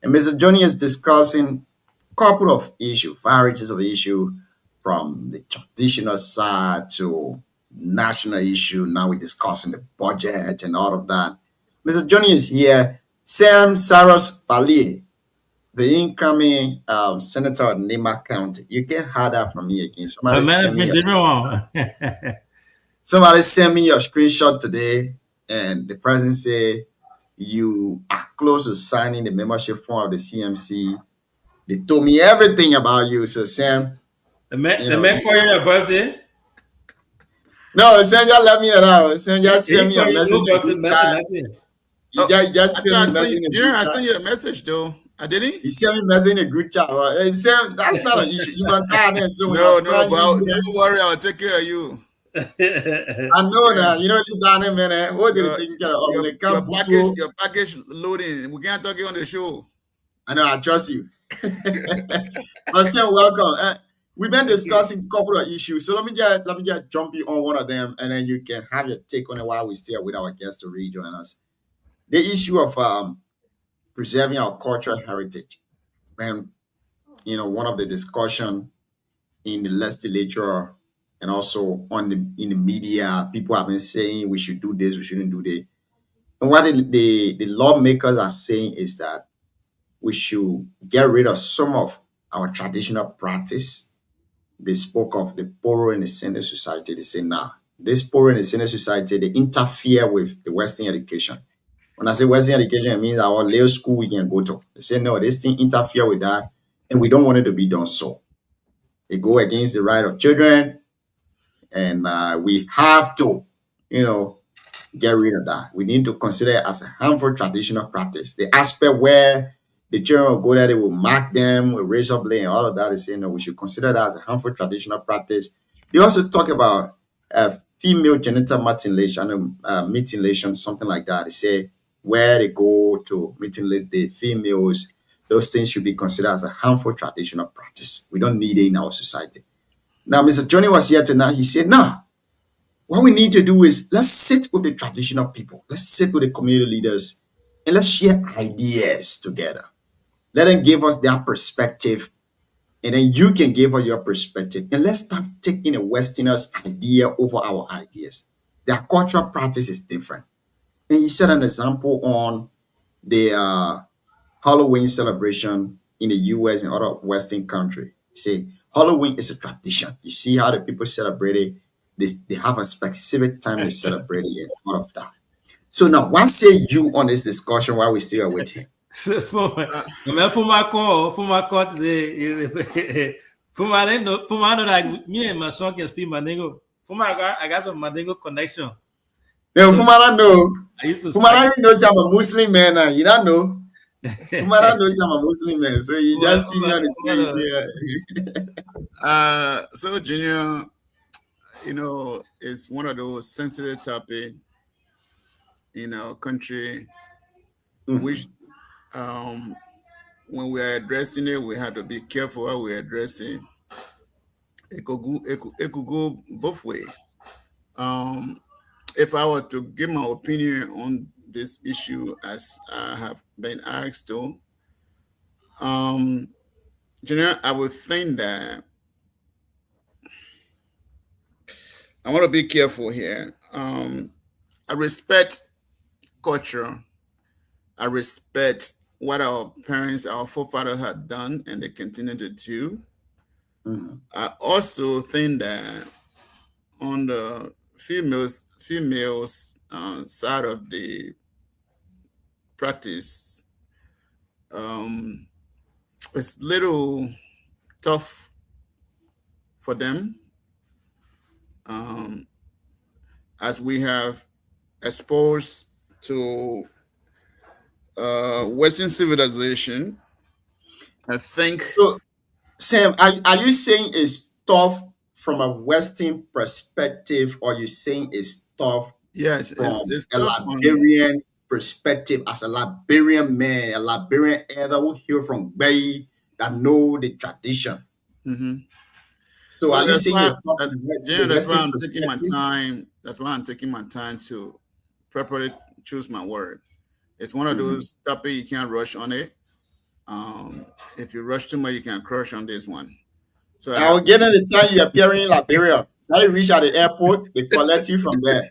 And Mr. Johnny is discussing a couple of issues, varieties of issues from the traditional side to national issue. Now we're discussing the budget and all of that. Mr. Johnny is here. Sam Saros Pali, the incoming senator of Nema County. You can't hide that from me again. Somebody send me your screenshot today, and the president say you are close to signing the membership form of the CMC. They told me everything about you. So Sam, the man call you your birthday? No, Sam just let me know. Sam just send me a message. I sent you a message though. I didn't. He sent me a message in a group chat. Hey, Sam, that's not an issue. You can so no, but don't worry, I'll take care of you. I know now. You know, you down there, man. What did you take care of? Your package loading. We can't talk you on the show. I know. I trust you. But Sam, welcome. We've been discussing a couple of issues, so let me just jump you on one of them, and then you can have your take on it while we stay with our guests to rejoin us. The issue of preserving our cultural heritage, and one of the discussion in the legislature and also in the media, people have been saying we should do this, we shouldn't do that. And what the lawmakers are saying is that we should get rid of some of our traditional practice. They spoke of the poor in the senior society. They say, nah, this poor in the senior society, they interfere with the Western education. When I say Western education, it means our little school we can go to. They say, no, this thing interfere with that, and we don't want it to be done so. They go against the right of children, and we have to, get rid of that. We need to consider it as a harmful traditional practice. The aspect where the children will go there, they will mark them with razor blade and all of that. They say, no, we should consider that as a harmful traditional practice. They also talk about female genital mutilation, something like that. They say where they go to mutilate the females, those things should be considered as a harmful traditional practice. We don't need it in our society. Now, Mr. Johnny was here tonight. He said, no, what we need to do is let's sit with the traditional people. Let's sit with the community leaders and let's share ideas together. Let them give us their perspective, and then you can give us your perspective. And let's stop taking a Westerner's idea over our ideas. Their cultural practice is different. And he set an example on the Halloween celebration in the US and other Western countries. He said, Halloween is a tradition. You see how the people celebrate it. They have a specific time they celebrate it and all of that. So now, what say you on this discussion while we still with him? For my call today, I know like me and my son can speak Mandingo. I got some Mandingo connection. No, Fumara know. Fumara knows I'm a Muslim man. You don't know. Fumara knows I'm a Muslim man, so you just see me on the screen. So Junior, it's one of those sensitive topics in our country, which when we are addressing it, we have to be careful how we are addressing. It could go both ways. If I were to give my opinion on this issue, as I have been asked to, Junior, I would think that I want to be careful here. I respect culture. I respect what our parents, our forefathers had done, and they continue to do. I also think that on the females side of the practice, it's a little tough for them, as we have exposed to Western civilization. I think. So, Sam, are you saying it's tough from a Western perspective, or you saying it's tough? Yes, it's a Liberian perspective, as a Liberian man, a Liberian elder who hear from Bay that know the tradition. So are you saying it's tough? That's why I'm taking my time. That's why I'm taking my time to properly choose my word. It's one of those topics you can't rush on it. If you rush too much, you can crush on this one. So I will get in the time you appear in Liberia. Now you reach at the airport, they collect you from there.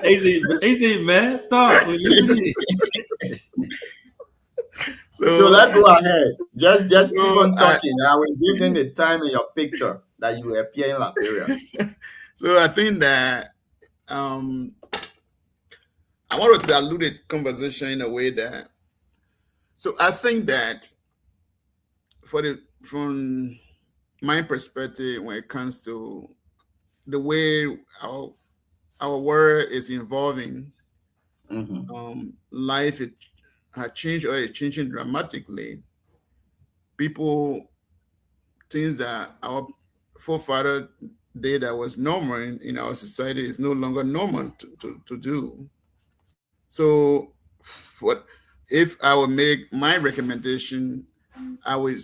Easy, man. Talk. So let's go ahead. Just keep So on talking. I will give them the time in your picture that you appear in Liberia. So I think that I want to dilute the conversation in a way that. So I think that from my perspective, when it comes to the way our world is evolving, life has changed or is changing dramatically. People things that our forefather did that was normal in our society is no longer normal to do. So what if I would make my recommendation, I would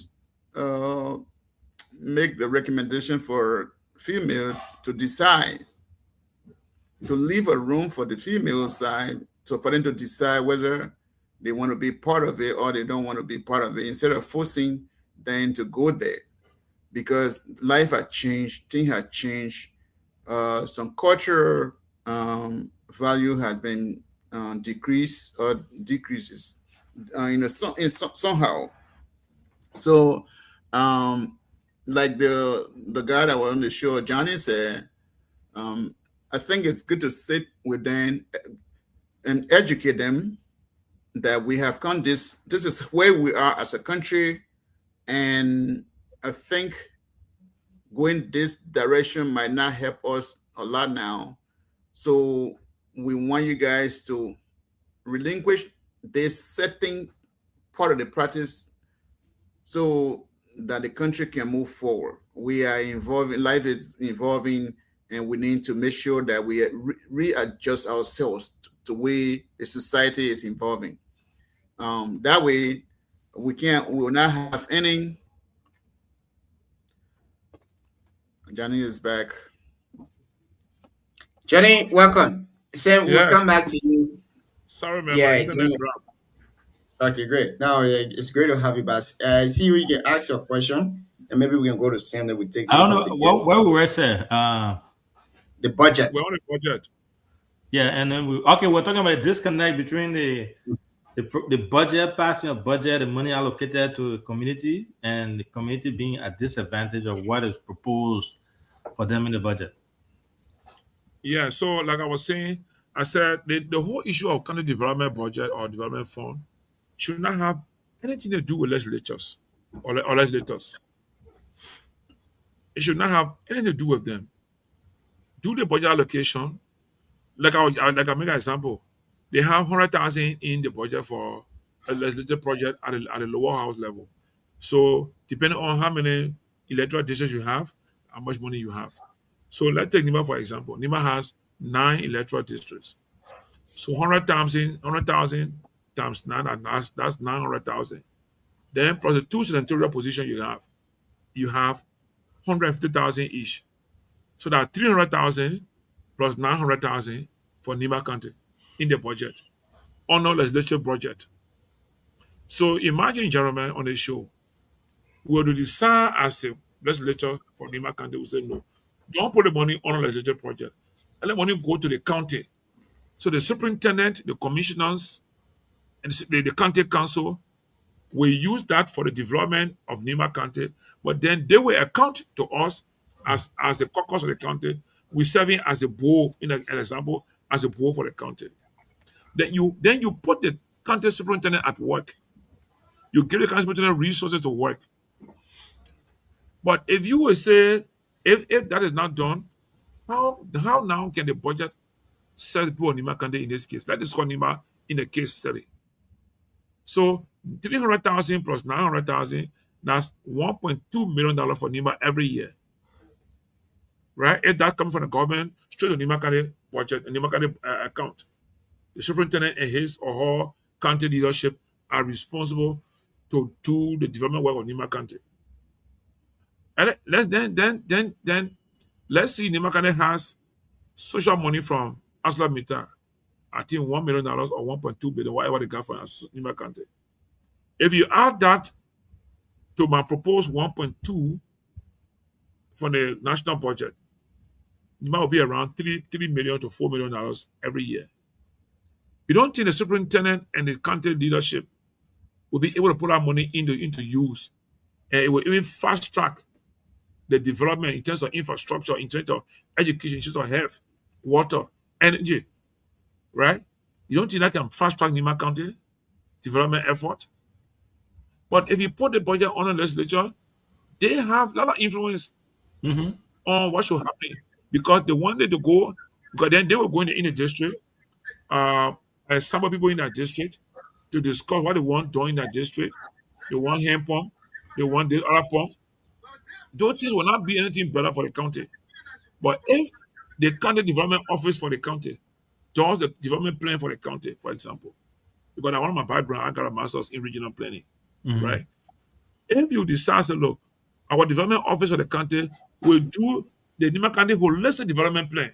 make the recommendation for female to decide, to leave a room for the female side, so for them to decide whether they want to be part of it or they don't want to be part of it, instead of forcing them to go there. Because life had changed, things had changed. Some cultural value has been decreased or decreases, somehow. So, like the guy that was on the show, Johnny said, I think it's good to sit with them and educate them that we have come this is where we are as a country, and I think going this direction might not help us a lot now. So we want you guys to relinquish this setting part of the practice so that the country can move forward. We are evolving, life is evolving, and we need to make sure that we readjust ourselves to the way the society is evolving. That way, we will not have any. Johnny is back. Johnny, welcome. Sam, we'll Yes. come back to you. Sorry, man, Yeah, my internet dropped. Okay, great. Now it's great to have you back. See, you can ask your question, and maybe we can go to Sam. That we take. I don't know where we were, sir. The budget. We're on a budget. Yeah, and then we're talking about a disconnect between the budget, passing of budget, the money allocated to the community, and the community being at disadvantage of what is proposed for them in the budget. Yeah, so like I was saying, I said the whole issue of county development budget or development fund should not have anything to do with legislatures or legislators. It should not have anything to do with them. Do the budget allocation. Like I make an example. They have 100,000 in the budget for a legislative project at the lower house level. So depending on how many electoral districts you have, how much money you have. So let's take Nima for example. Nima has 9 electoral districts. So 100,000 times 9, that's 900,000. Then plus the 2 senatorial positions you have 150,000 each. So that 300,000 plus 900,000 for Nima County in the budget, on our legislative budget. So imagine, gentlemen, on the show, we were to decide as a legislature for Nima County, we say no, don't put the money on a legislative project. And let money go to the county. So the superintendent, the commissioners, and the county council will use that for the development of Nima County, but then they will account to us as the caucus of the county. We serving as a board, in an example, as a board for the county. Then you put the county superintendent at work. You give the county superintendent resources to work. But if you will say, if that is not done, how now can the budget serve the people of Nima County in this case? Let us call Nima in a case study. So 300,000 plus 900,000, that's $1.2 million for Nima every year. Right? If that comes from the government, straight to Nima County budget and Nima County account. The superintendent and his or her county leadership are responsible to do the development work of Nima County. And let's let's see Nima County has social money from Asla Mita, I think $1 million or 1.2 billion, whatever they got from Nima County. If you add that to my proposed 1.2 from the national budget, it might be around $3 million to $4 million every year. You don't think the superintendent and the county leadership will be able to put that money into use, and it will even fast track the development in terms of infrastructure, in terms of education, in terms of health, water, energy, right? You don't think that can fast track Nima County development effort? But if you put the budget on the legislature, they have a lot of influence on what should happen because they wanted to go, because then they were going in the district, and some of people in that district to discuss what they want done in that district. They want hand pump, they want the other pump. Those things will not be anything better for the county. But if the county development office for the county does the development plan for the county, for example, because I want my background, I got a master's in regional planning, right? If you decide to look, our development office of the county will do the Nima County holistic development plan,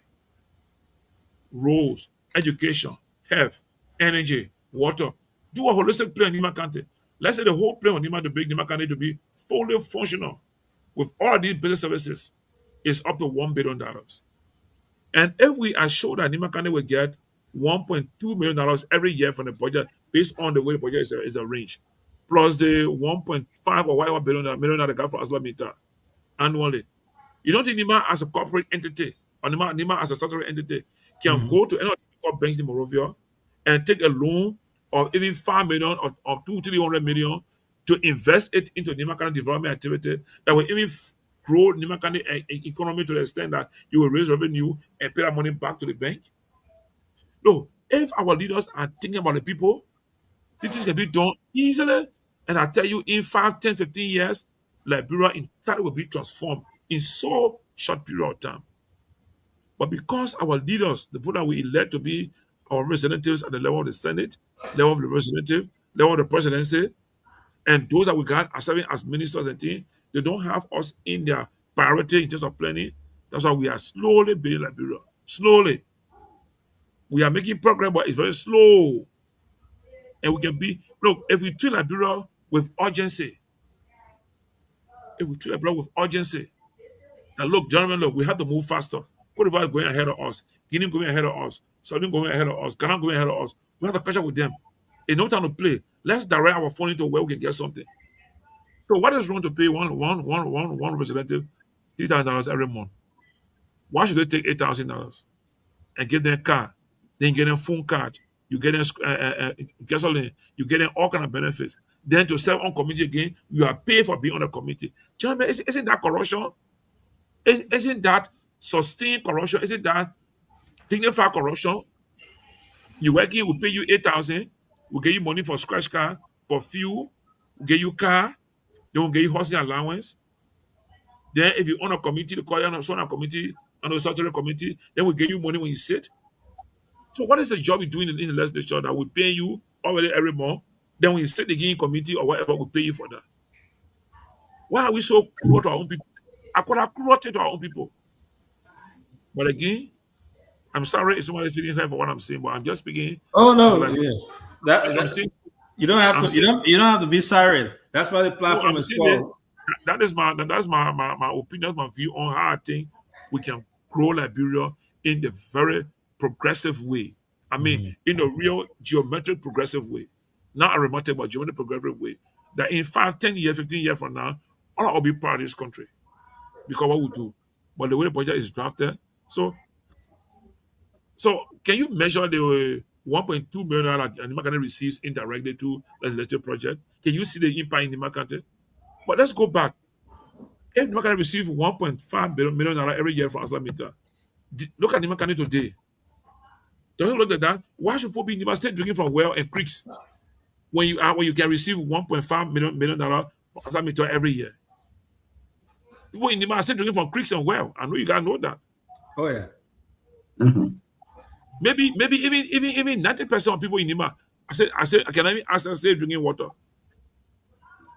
roads, education, health, energy, water. Do a holistic plan in Nima County. Let's say the whole plan of Nima to big Nima County to be fully functional with all these business services is up to $1 billion. And if we are sure that Nima County will get $1.2 million every year from the budget based on the way the budget is arranged, plus the 1.5 or whatever million that they got from Aslamita annually. You don't think Nima as a corporate entity or Nima as a statutory entity can go to any of the banks in Morovia and take a loan of even 5 million or 200-300 million to invest it into Nima County development activity that will even grow Nima County economy to the extent that you will raise revenue and pay that money back to the bank? No, if our leaders are thinking about the people, this can be done easily. And I tell you, in 5, 10, 15 years, Liberia entirely will be transformed in so short period of time. But because our leaders, the people that we elect to be our representatives at the level of the Senate, level of the representative, level of the presidency, and those that we got are serving as ministers and things, they don't have us in their priority in terms of planning. That's why we are slowly building Liberia. Slowly. We are making progress, but it's very slow. And we can be, look, if we treat Liberia with urgency, and look, gentlemen, look, we have to move faster. Cote d'Ivoire is going ahead of us. Guinea going ahead of us. Sudan going ahead of us. Ghana going ahead of us. We have to catch up with them. It's no time to play. Let's direct our phone into where we can get something. So what is wrong to pay one representative $3,000 every month? Why should they take $8,000 and give them a car? Then you get them phone card. You get them gasoline. You get them all kind of benefits. Then to serve on committee again, you are paid for being on the committee. Gentlemen, isn't that corruption? Isn't that sustained corruption? Isn't that dignified corruption? You working, we pay you $8,000. We get you money for scratch car, for fuel. We get you car. Then we'll get you housing allowance. Then if you own a committee, the call you on a committee, on a statutory committee, then we get you money when you sit. So what is the job you're doing in the legislature that we pay you already every month? Then when you sit again in committee or whatever, we pay you for that. Why are we so cruel to our own people? I could have cruelty to our own people. But again, I'm sorry if somebody's feeling hurt for what I'm saying, but I'm just speaking. Oh no, like, I'm saying, you don't have to. You don't have to be sorry. That's why the platform is called. That is my opinion, my view on how I think we can grow Liberia in the very progressive way. I mean, in a real geometric progressive way, not arithmetic, but geometric progressive way. That in 5, 10 years, 15 years from now, all will be part of this country because what we do. But the way the budget is drafted, so can you measure the $1.2 million that Nima County receives indirectly to the legislative project? Can you see the impact in Nima County? But let's go back. If Nima County receives $1.5 million every year from Aslamita, look at Nima County today. Don't look at that. Why should people be in Nima State drinking from well and creeks when you can receive $1.5 million from Aslamita every year? People in Nima State drinking from creeks and well. I know you guys know that. Oh yeah. Maybe even 90% of people in Nima, I said, can I even ask safe drinking water?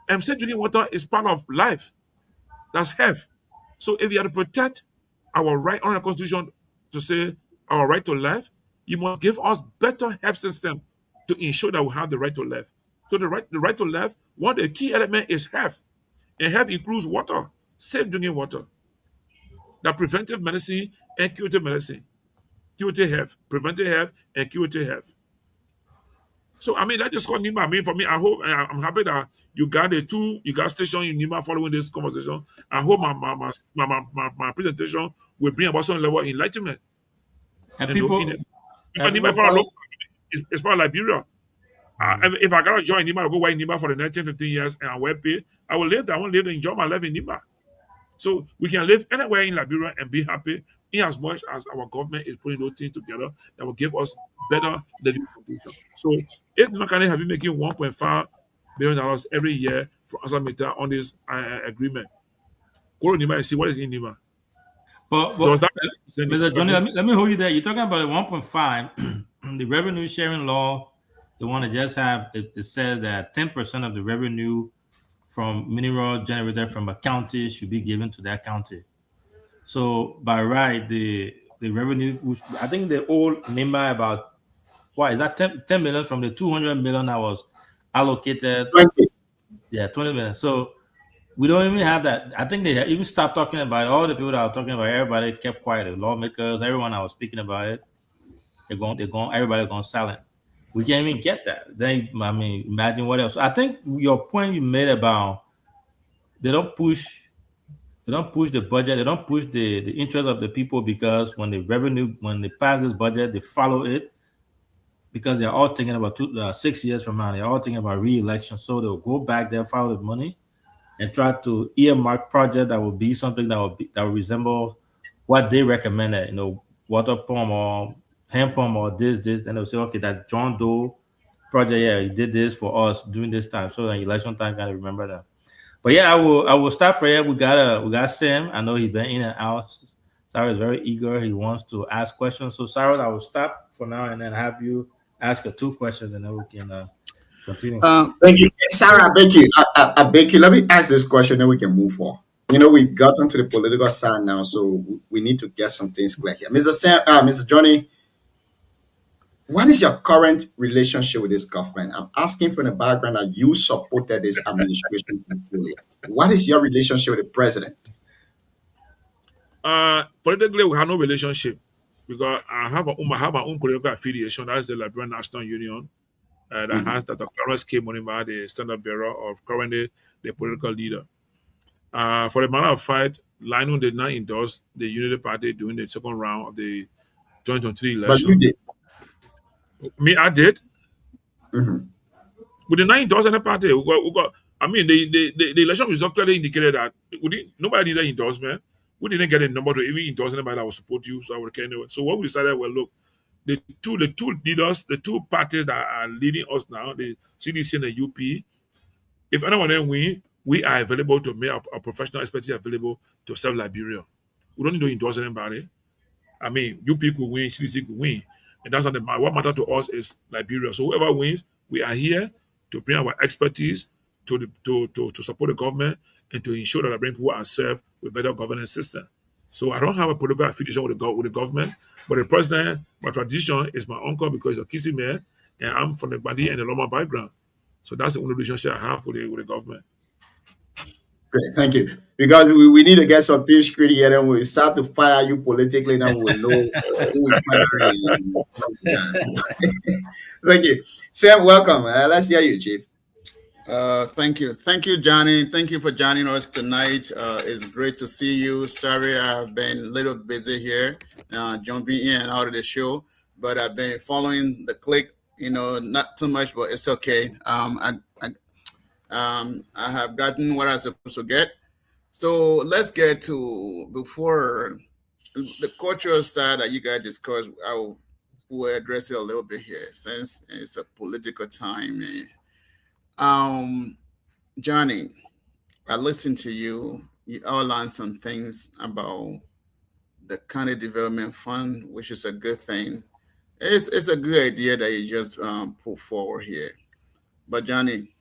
And safe drinking water is part of life. That's health. So if you have to protect our right under the Constitution to say our right to life, you must give us better health system to ensure that we have the right to life. So the right to life, one of the key elements is health. And health includes water, safe drinking water. That preventive medicine and curative medicine. Curative health, preventive health, and curative health. So I mean, that just what NIMA. I mean, for me, I hope I'm happy that you got you got station in NIMA following this conversation. I hope my presentation will bring about some level of enlightenment. And And people, in it. Because and NIMA people for a follow. long it's part of Liberia. If I gotta join NIMA, I'll go work in NIMA for the next 10, 15 years and I will pay. I will live there. I want to live and enjoy my life in NIMA. So we can live anywhere in Liberia and be happy in as much as our government is putting those things together that will give us better living conditions. So if Makane have been making $1.5 billion every year for Asamita on this agreement, go to Nima and see what is in Nima. But Does that Mr. Johnny, let me hold you there. You're talking about the 1.5, the revenue sharing law. The one that just have it says that 10% of the revenue from mineral generated from a county should be given to that county. So by right, the revenue, which I think the old NIMA about what is that 10 million from the 200 million that was allocated. 20. Yeah, 20 million. So we don't even have that. I think they even stopped talking about it. All the people that were talking about it, everybody kept quiet. The lawmakers, everyone that was speaking about it, everybody gone silent. We can't even get that. Then I mean, imagine what else. I think your point you made about they don't push the budget, they don't push the interest of the people because when they pass this budget, they follow it because they're all thinking about 6 years from now. They're all thinking about re-election, so they'll go back there, follow the money, and try to earmark project that will be something that will resemble what they recommended. Water pump or hand pump or this. Then they'll say, okay, that John Doe project, yeah, he did this for us during this time, so then election time kind of remember that. But yeah, I will start for you. We got Sam. I know he's been in and out. Sarah is very eager. He wants to ask questions. So Sarah, I will stop for now and then have you ask her 2 questions, and then we can continue. Thank you. Sarah, I beg you. I beg you. Let me ask this question, then we can move on. We've gotten to the political side now, so we need to get some things clear here. Mr. Johnny, what is your current relationship with this government? I'm asking from the background that you supported this administration fully. What is your relationship with the president? Politically, we have no relationship because I have my own political affiliation. That's the Liberian National Union. That has Dr. Clarence K. Monimba, the standard bearer of currently the political leader. For the matter of fact, Lionel did not endorse the Unity Party during the second round of the 2023 election. But you did. Me, I did. We did not endorse any party. I mean, the election result clearly indicated that nobody needed endorsement. We didn't get a number to even endorse anybody that would support you. So I would care anyway. So what we decided, well, look, the two leaders, the two parties that are leading us now, the CDC and the UP, if anyone then win, we are available to make our professional expertise available to serve Liberia. We don't need to endorse anybody. I mean, UP could win, CDC could win. And that's not what matters to us is Liberia. So whoever wins, we are here to bring our expertise to support the government and to ensure that Liberian people are served with better governance system. So I don't have a political affiliation with the government, but the president, by tradition, is my uncle because he's a Kisi man, and I'm from the Badi and the Loma background. So that's the only relationship I have with the government. Great, thank you. Because we need to get some things straight here, and we start to fire you politically, then we'll know who is firing. Thank you. Sam, welcome. Let's hear you, Chief. Thank you, Johnny. Thank you for joining us tonight. It's great to see you. Sorry, I've been a little busy here, jumping in and out of the show, but I've been following the click. Not too much, but it's okay. I have gotten what I'm supposed to get. So let's get to before the cultural side that you guys discussed. Will address it a little bit here since it's a political time. Johnny, I listened to you. You outlined some things about the county development fund, which is a good thing. It's a good idea that you just put forward here. But Johnny,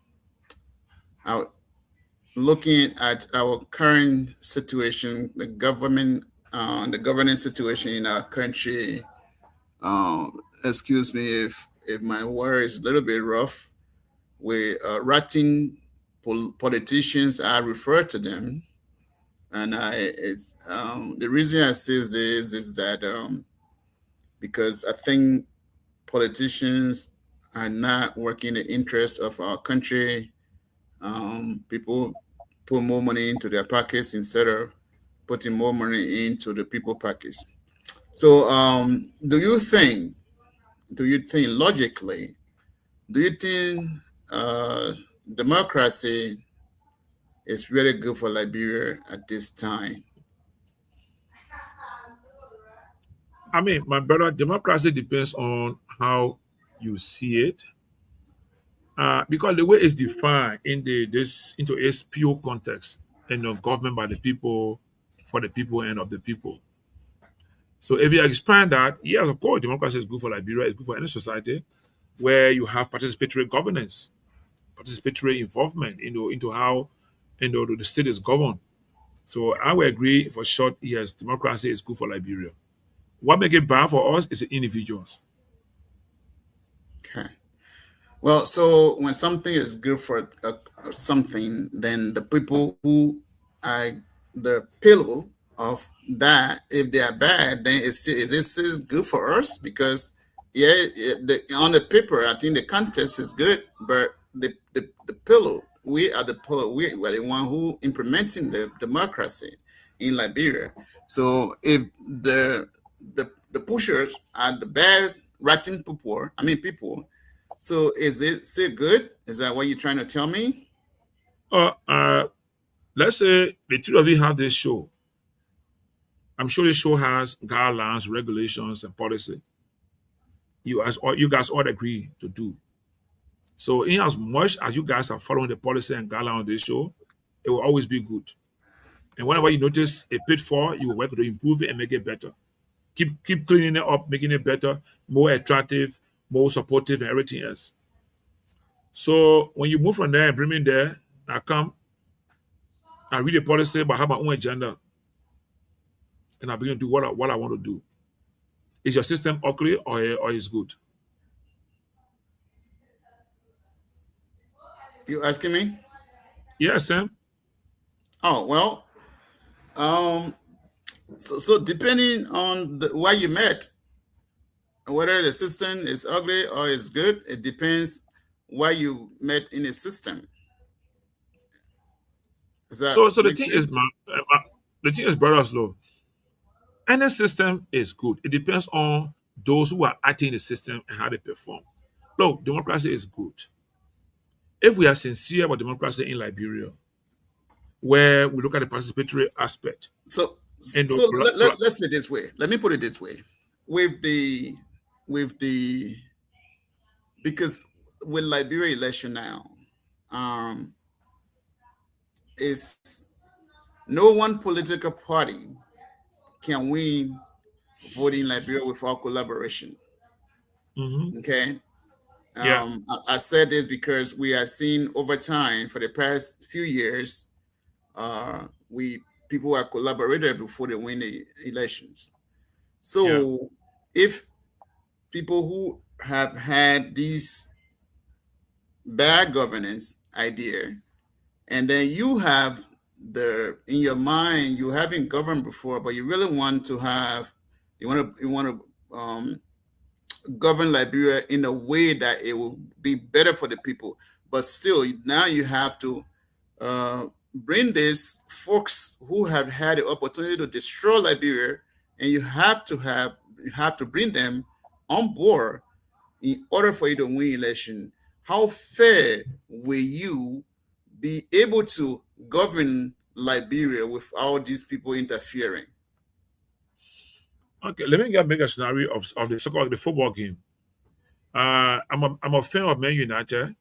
looking at our current situation, the governance situation in our country, excuse me if my word is a little bit rough, with rotting politicians, I refer to them, and it's the reason I say this is that because I think politicians are not working in the interest of our country. People put more money into their pockets instead of putting more money into the people pockets. So, do you think logically, do you think democracy is really good for Liberia at this time? I mean, my brother, democracy depends on how you see it. Because the way it's defined in this into its pure context, government by the people, for the people, and of the people. So if you expand that, yes, of course, democracy is good for Liberia. It's good for any society where you have participatory governance, participatory involvement, into how the state is governed. So I would agree for short. Yes, democracy is good for Liberia. What make it bad for us is the individuals. Okay. Well, so when something is good for something, then the people who are the pillow of that, if they are bad, then is this good for us? Because on the paper, I think the context is good, but the pillow, we are the pillow, we are the one who implementing the democracy in Liberia. So if the pushers are the bad, rotten people. So is it still good? Is that what you're trying to tell me? Uh, uh, let's say the two of you have this show. I'm sure this show has guidelines, regulations, and policy. You guys all agree to do. So, in as much as you guys are following the policy and guideline on this show, it will always be good. And whenever you notice a pitfall, you will work to improve it and make it better. Keep cleaning it up, making it better, more attractive, more supportive, and everything else. So when you move from there and bring me there, I read the policy, but I have my own agenda, and I begin to do what I want to do. Is your system ugly or is good? You asking me? Yes, Sam. Oh well. So depending on where you met, whether the system is ugly or is good, it depends where you met in a system. Does that So the make thing is, sense? the thing is, brother Slow. Any system is good. It depends on those who are acting in the system and how they perform. Look, democracy is good. If we are sincere about democracy in Liberia, where we look at the participatory aspect, So and so let's say it this way. Let me put it this way. With the because with Liberia election now, um, is no one political party can win voting in Liberia without collaboration. mhm, Okay. yeah, I said this because we are seeing over time for the past few years, we people are collaborated before they win the elections. yeah, So if people who have had these bad governance idea, and then you have in your mind you haven't governed before, but you really want to have you want to govern Liberia in a way that it will be better for the people. But still, now you have to bring these folks who have had the opportunity to destroy Liberia, and you have to bring them on board in order for you to win election. How fair will you be able to govern Liberia without these people interfering? okay. Let me make a scenario of the so-called the football game. I'm a fan of Man United.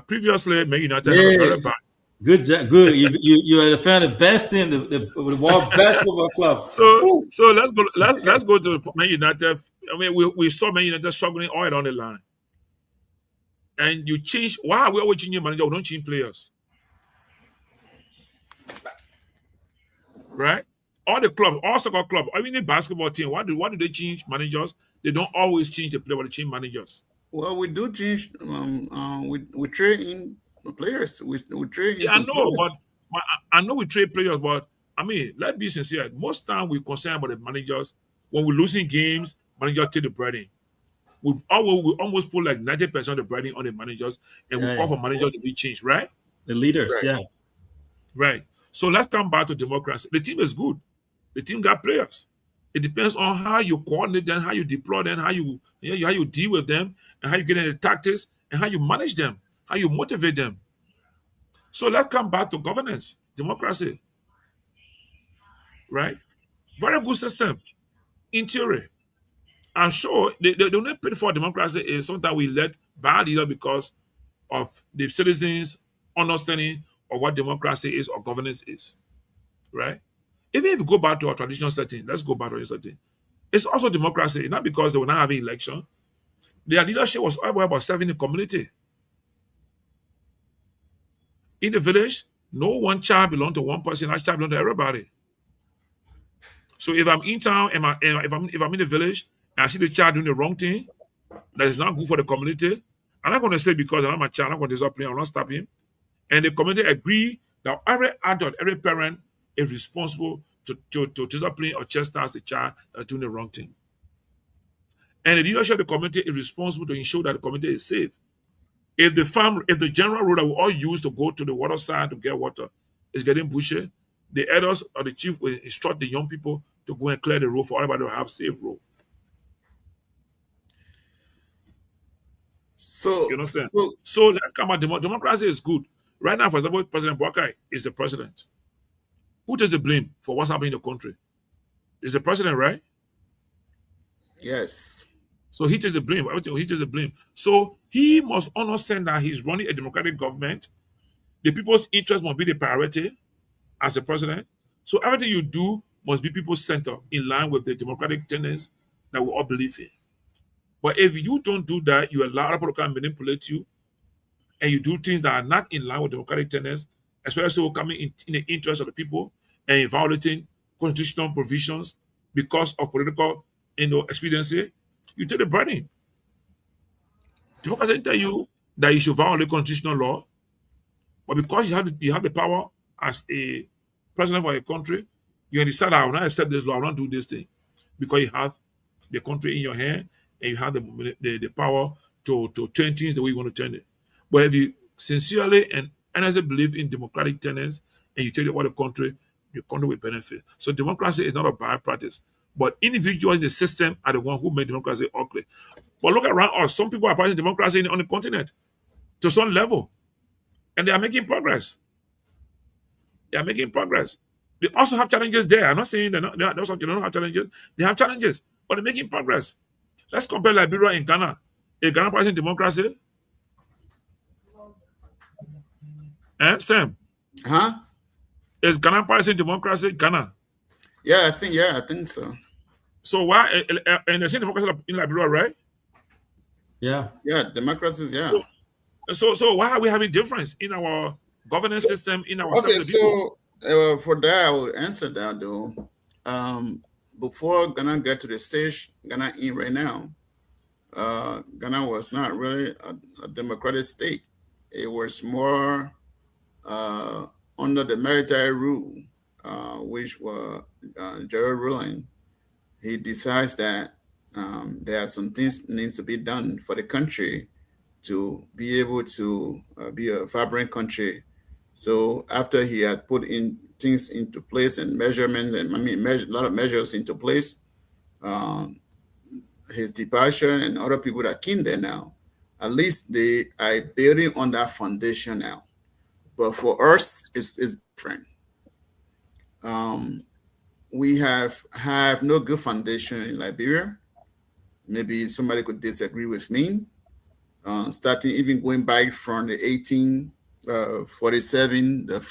Previously, Man United have a Yeah, very bad. good job. Good. You are the fan of the best team, the world best football club. So let's go to Man United. I mean, we saw Man United struggling all along the line, and you change. Why are we always changing manager? We don't change players, right? All the clubs, all soccer clubs, even the basketball team. Why do they change managers? They don't always change the player, but they change managers. Well, we do change. We trade in players. We trade in Yeah, I some know, players. but I know we trade players, but I mean, let's be sincere. Most time we concerned about the managers. When we're losing games, manager take the breading. We almost put like 90% of the breading on the managers, and we Yeah, call yeah. for managers to be changed, right? The leaders, Right. yeah. Right. So let's come back to democracy. The team is good. The team got players. It depends on how you coordinate them, how you deploy them, how you deal with them, and how you get into the tactics, and how you manage them, how you motivate them. So let's come back to governance, democracy, right? Very good system in theory. I'm sure the only pitfall for democracy is sometimes we let bad leader because of the citizens' understanding of what democracy is or governance is, right? Even if you go back to our traditional setting, let's go back to our setting. It's also democracy, not because they were not having election. Their leadership was all about serving the community. In the village, no one child belonged to one person, that child belonged to everybody. So if I'm in town and if I'm in the village and I see the child doing the wrong thing that is not good for the community, I'm not going to say because I'm not my child, I'm not going to discipline him, I'm not stop him. And the community agree that every adult, every parent is responsible to discipline or chastise a child that's doing the wrong thing. And the leadership of the community is responsible to ensure that the community is safe. If the general road that we all use to go to the water side to get water is getting bushy, the elders or the chief will instruct the young people to go and clear the road for everybody to have safe road. So, You understand? so So let's come at democracy is good. Right now, for example, President Boakai is the president. Who takes the blame for what's happening in the country? It's the president, right? yes. So he takes the blame. Everything he takes the blame. So he must understand that he's running a democratic government. The people's interest must be the priority as a president. So everything you do must be people centered in line with the democratic tenets that we all believe in. But if you don't do that, you allow other people to come and manipulate you, and you do things that are not in line with democratic tenets, especially coming in the interest of the people and violating constitutional provisions because of political expediency, you take the burden. Democracy tell you that you should violate constitutional law, but because you have the power as a president for a country, you can decide, I will not accept this law, I will not do this thing. Because you have the country in your hand and you have the power to turn things the way you want to turn it. But if you sincerely and honestly believe in democratic tenets and you take it over the country will benefit. So democracy is not a bad practice. But individuals in the system are the ones who make democracy ugly. But look around us. Some people are practicing democracy on the continent to some level, and they are making progress. They are making progress. They also have challenges there. I'm not saying they don't have challenges. They have challenges, but they're making progress. Let's compare Liberia and Ghana. Is Ghana practicing democracy? Sam, Huh? is Ghana practicing democracy? Ghana. Yeah, I think so. So why and they're saying democracy in Liberia, right? Yeah. Yeah, democracies, yeah. So why are we having difference in our governance system in our Okay, people? so for that, I will answer that though. Before Ghana get to the stage Ghana in right now, Ghana was not really a democratic state. It was more under the military rule, which were Gerald Rowland. He decides that there are some things needs to be done for the country to be able to be a vibrant country. So after he had put in things into place and measurement and a lot of measures into place, um, his departure and other people that came there now, at least they are building on that foundation now. But for us, it's different. Um, we have no good foundation in Liberia. Maybe somebody could disagree with me. Starting even going back from the 1847, the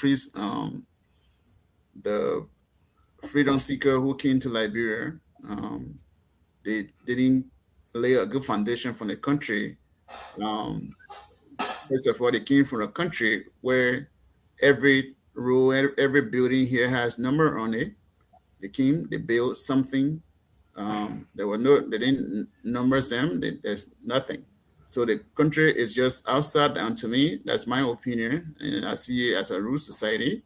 freedom seeker who came to Liberia, they didn't lay a good foundation for the country. Um, First of all, they came from a country where every road, every building here has number on it. They built something. They didn't numbers them. There's nothing. So the country is just upside down to me. That's my opinion, and I see it as a rude society,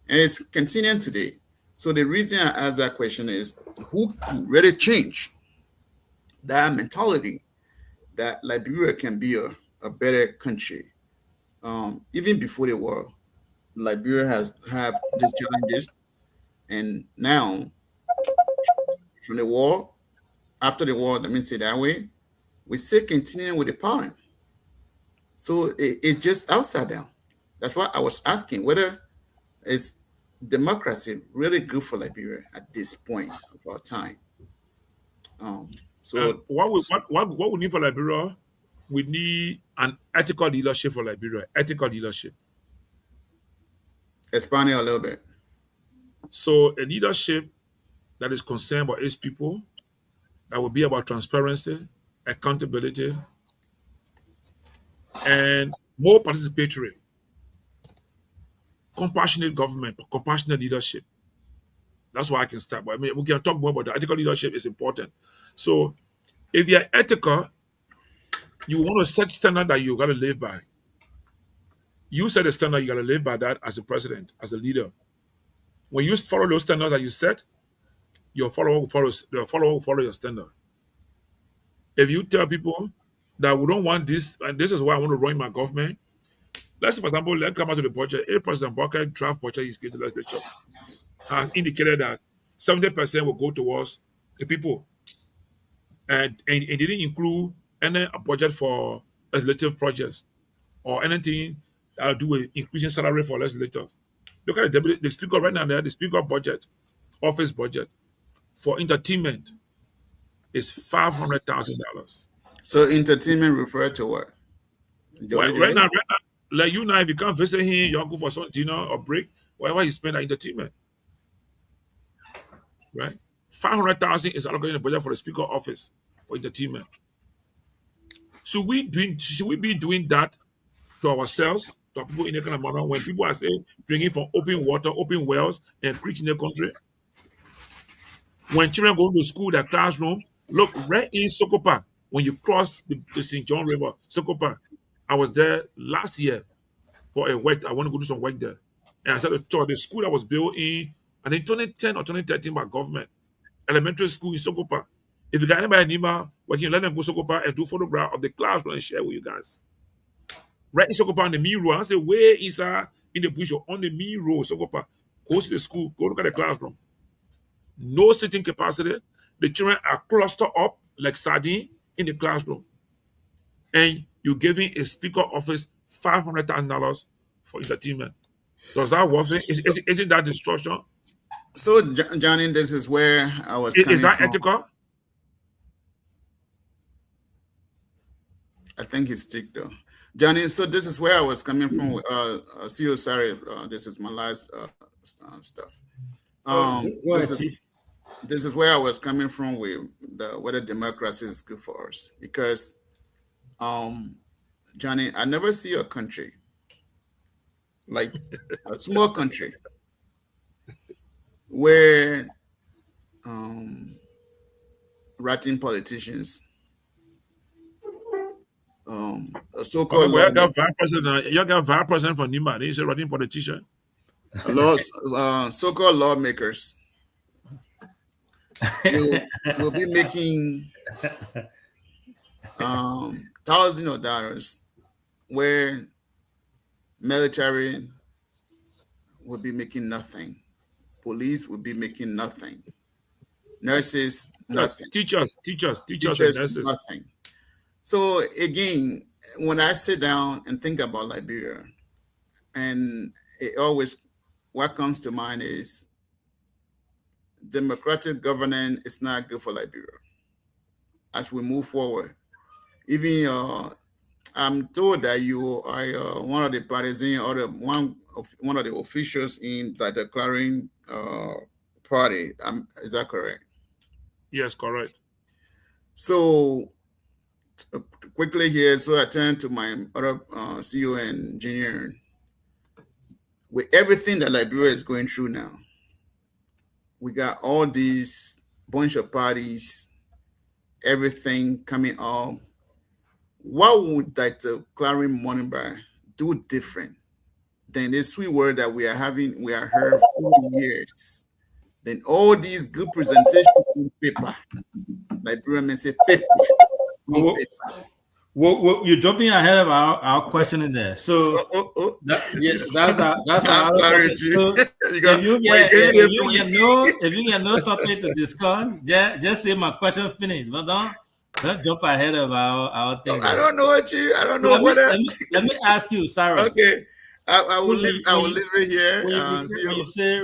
and it's continuing today. So the reason I ask that question is, who could really change that mentality that Liberia can be a better country? Even before the war, Liberia has have these challenges, and now from the war, after the war, let me say that way, we still continuing with the power. So it's just upside down. That's why I was asking whether is democracy really good for Liberia at this point of our time. And So what we need for Liberia, we need an ethical leadership for Liberia. Ethical leadership. expanding a little bit. So a leadership that is concerned about its people, that will be about transparency, accountability, and more participatory, compassionate government, compassionate leadership. That's why I can start. But I mean, we can talk more about the ethical leadership is important. So if you're ethical, you want to set standard that you got to live by. You set a standard, you got to live by that as a president, as a leader. When you follow those standards that you set, your follower will follow. Your follower will follow your standard. If you tell people that we don't want this, and this is why I want to run my government. Let's say, for example, let's come out to the budget. A President Barker draft budget is going to legislature has indicated that 70% will go towards the people, and it didn't include any budget for legislative projects or anything that will do with increasing salary for legislators. Look at the speaker right now. There, the speaker budget, office budget for entertainment is $500,000. So entertainment refer to what? Jolly Right Jolly? now, like you now, if you can't visit him, you go for some dinner or break, whatever you spend on entertainment, right? 500,000 is allocated in the budget for the speaker office for entertainment. Should we be doing that to ourselves, to our people in the kind of manner when people are saying drinking from open water, open wells, and creeks in the country? When children go to school, their classroom, look right in Sokopa, when you cross the St. John River, Sokopa. I was there last year for a work. I want to go do some work there. And I said the school that was built in, I think 2010 or 2013 by government, elementary school in Sokopa. If you got anybody nearby, we can let them go Sokopa and do photograph of the classroom and share with you guys. Right in Sokopa on the main road. I say, where is in the bush or on the main road, Sokopa? Go to the school, go look at the classroom. No sitting capacity. The children are clustered up like sardine in the classroom. And you're giving a speaker office $500,000 for entertainment. Does that worth it? Isn't that destruction? So Johnny, this is where I was coming Is that from. ethical? I think it's stick though. Johnny, so this is where I was coming from. CEO, sorry, this is my last stuff. This is where I was coming from with whether democracy is good for us. Because, Johnny, I never see a country, like a small country, where ratting politicians, a so-called Okay, you got vice president for Nima. They say running politician. so-called lawmakers will be making thousands of dollars, where military will be making nothing, police will be making nothing, nurses nothing, Teachers and nurses. nothing. So again, when I sit down and think about Liberia, and what comes to mind is democratic governance is not good for Liberia as we move forward. Even I'm told that you are one of the partisans or one of the officials in the declaring party. Is that correct? Yes, correct. So quickly here, so I turn to my other CEO and engineer. With everything that Liberia is going through now, we got all these bunch of parties, everything coming up. what would Dr. Clary Monenberg do different than this sweet word that we are heard for years? Then all these good presentations on paper, Liberian may say paper on paper. Well, you're jumping ahead of our question in there. So that's I'm our sorry, topic. G. So if you get no topic to discuss, just say my question finished. But don't jump ahead of our thing. I don't know what you. I don't know let me ask you, Cyrus. Okay, I will leave it here. When you say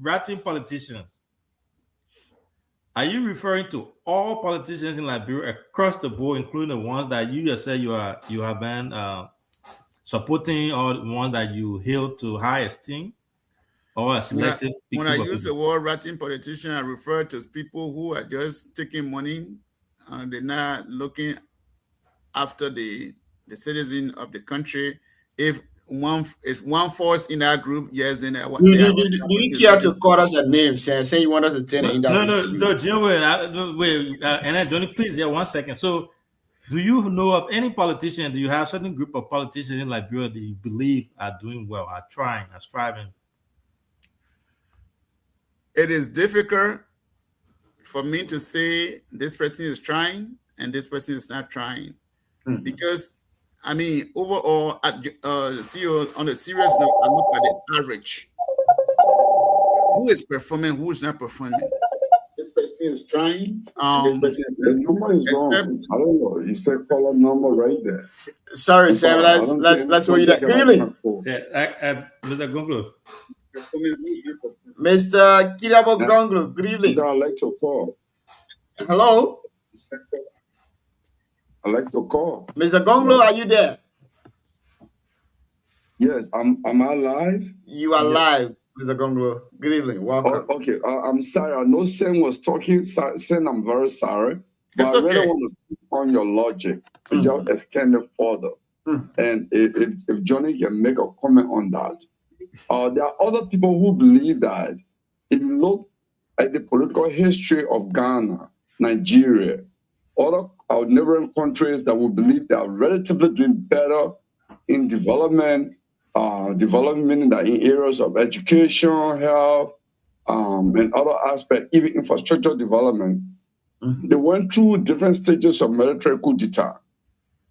ratting politicians, are you referring to all politicians in Liberia across the board, including the ones that you just said you have been supporting, or the ones that you held to high esteem, or selective? When I use the word ratting politician, I refer to people who are just taking money and they're not looking after the citizen of the country. If one falls in that group, yes, then do you care to call us a name? Say you want us to turn it into no, Jim, wait, and then Johnny, please, 1 second. So, do you know of any politician? Do you have a certain group of politicians in Liberia that you believe are doing well, are trying, are striving? It is difficult for me to say this person is trying and this person is not trying, because I mean, overall, CEO, on a serious note, I look at the average. Who is performing? Who is not performing? This person is trying. The number is wrong. I don't know. You said call a number right there. Sorry, Sam. Let's hold you that. Good evening, Mr. Gonglo. Mr. Kirabo Gonglo. Good evening. Elector 4. Hello. I like to call. Mr. Gonglo, are you there? Yes, am I live? You are live, Mr. Gonglo. Good evening. Welcome. Okay, I'm sorry. I know Sen was talking. Sen, I'm very sorry. But It's I really okay. want to speak on your logic and just extend it further. And if Johnny can make a comment on that. There are other people who believe that if you look at the political history of Ghana, Nigeria, other our neighboring countries that we believe they are relatively doing better in development, meaning that in areas of education, health, and other aspects, even infrastructure development, they went through different stages of military coup d'etat.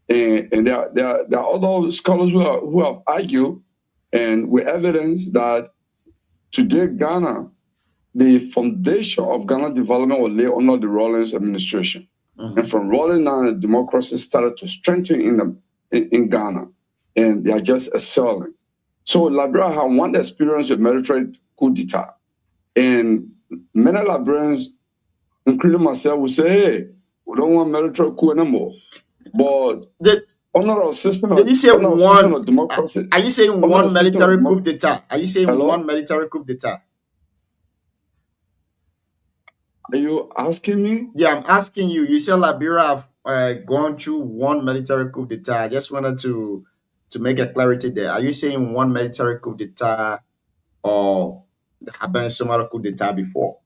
And there are other scholars who have argued and with evidence that today Ghana, the foundation of Ghana development was laid under the Rawlings administration. And from Rawlings on, democracy started to strengthen in Ghana, and they are just excelling. So Liberia had one experience with military coup d'etat, and many Liberians, including myself, would say, "Hey, we don't want military coup anymore." But under our system, did you say one? Of democracy, are you saying one military coup d'etat? Are you saying one military coup d'etat? Are you asking me? Yeah, I'm asking you. You said Liberia have gone through one military coup d'etat. I just wanted to make a clarity there. Are you saying one military coup d'etat, or have been some other coup d'etat before?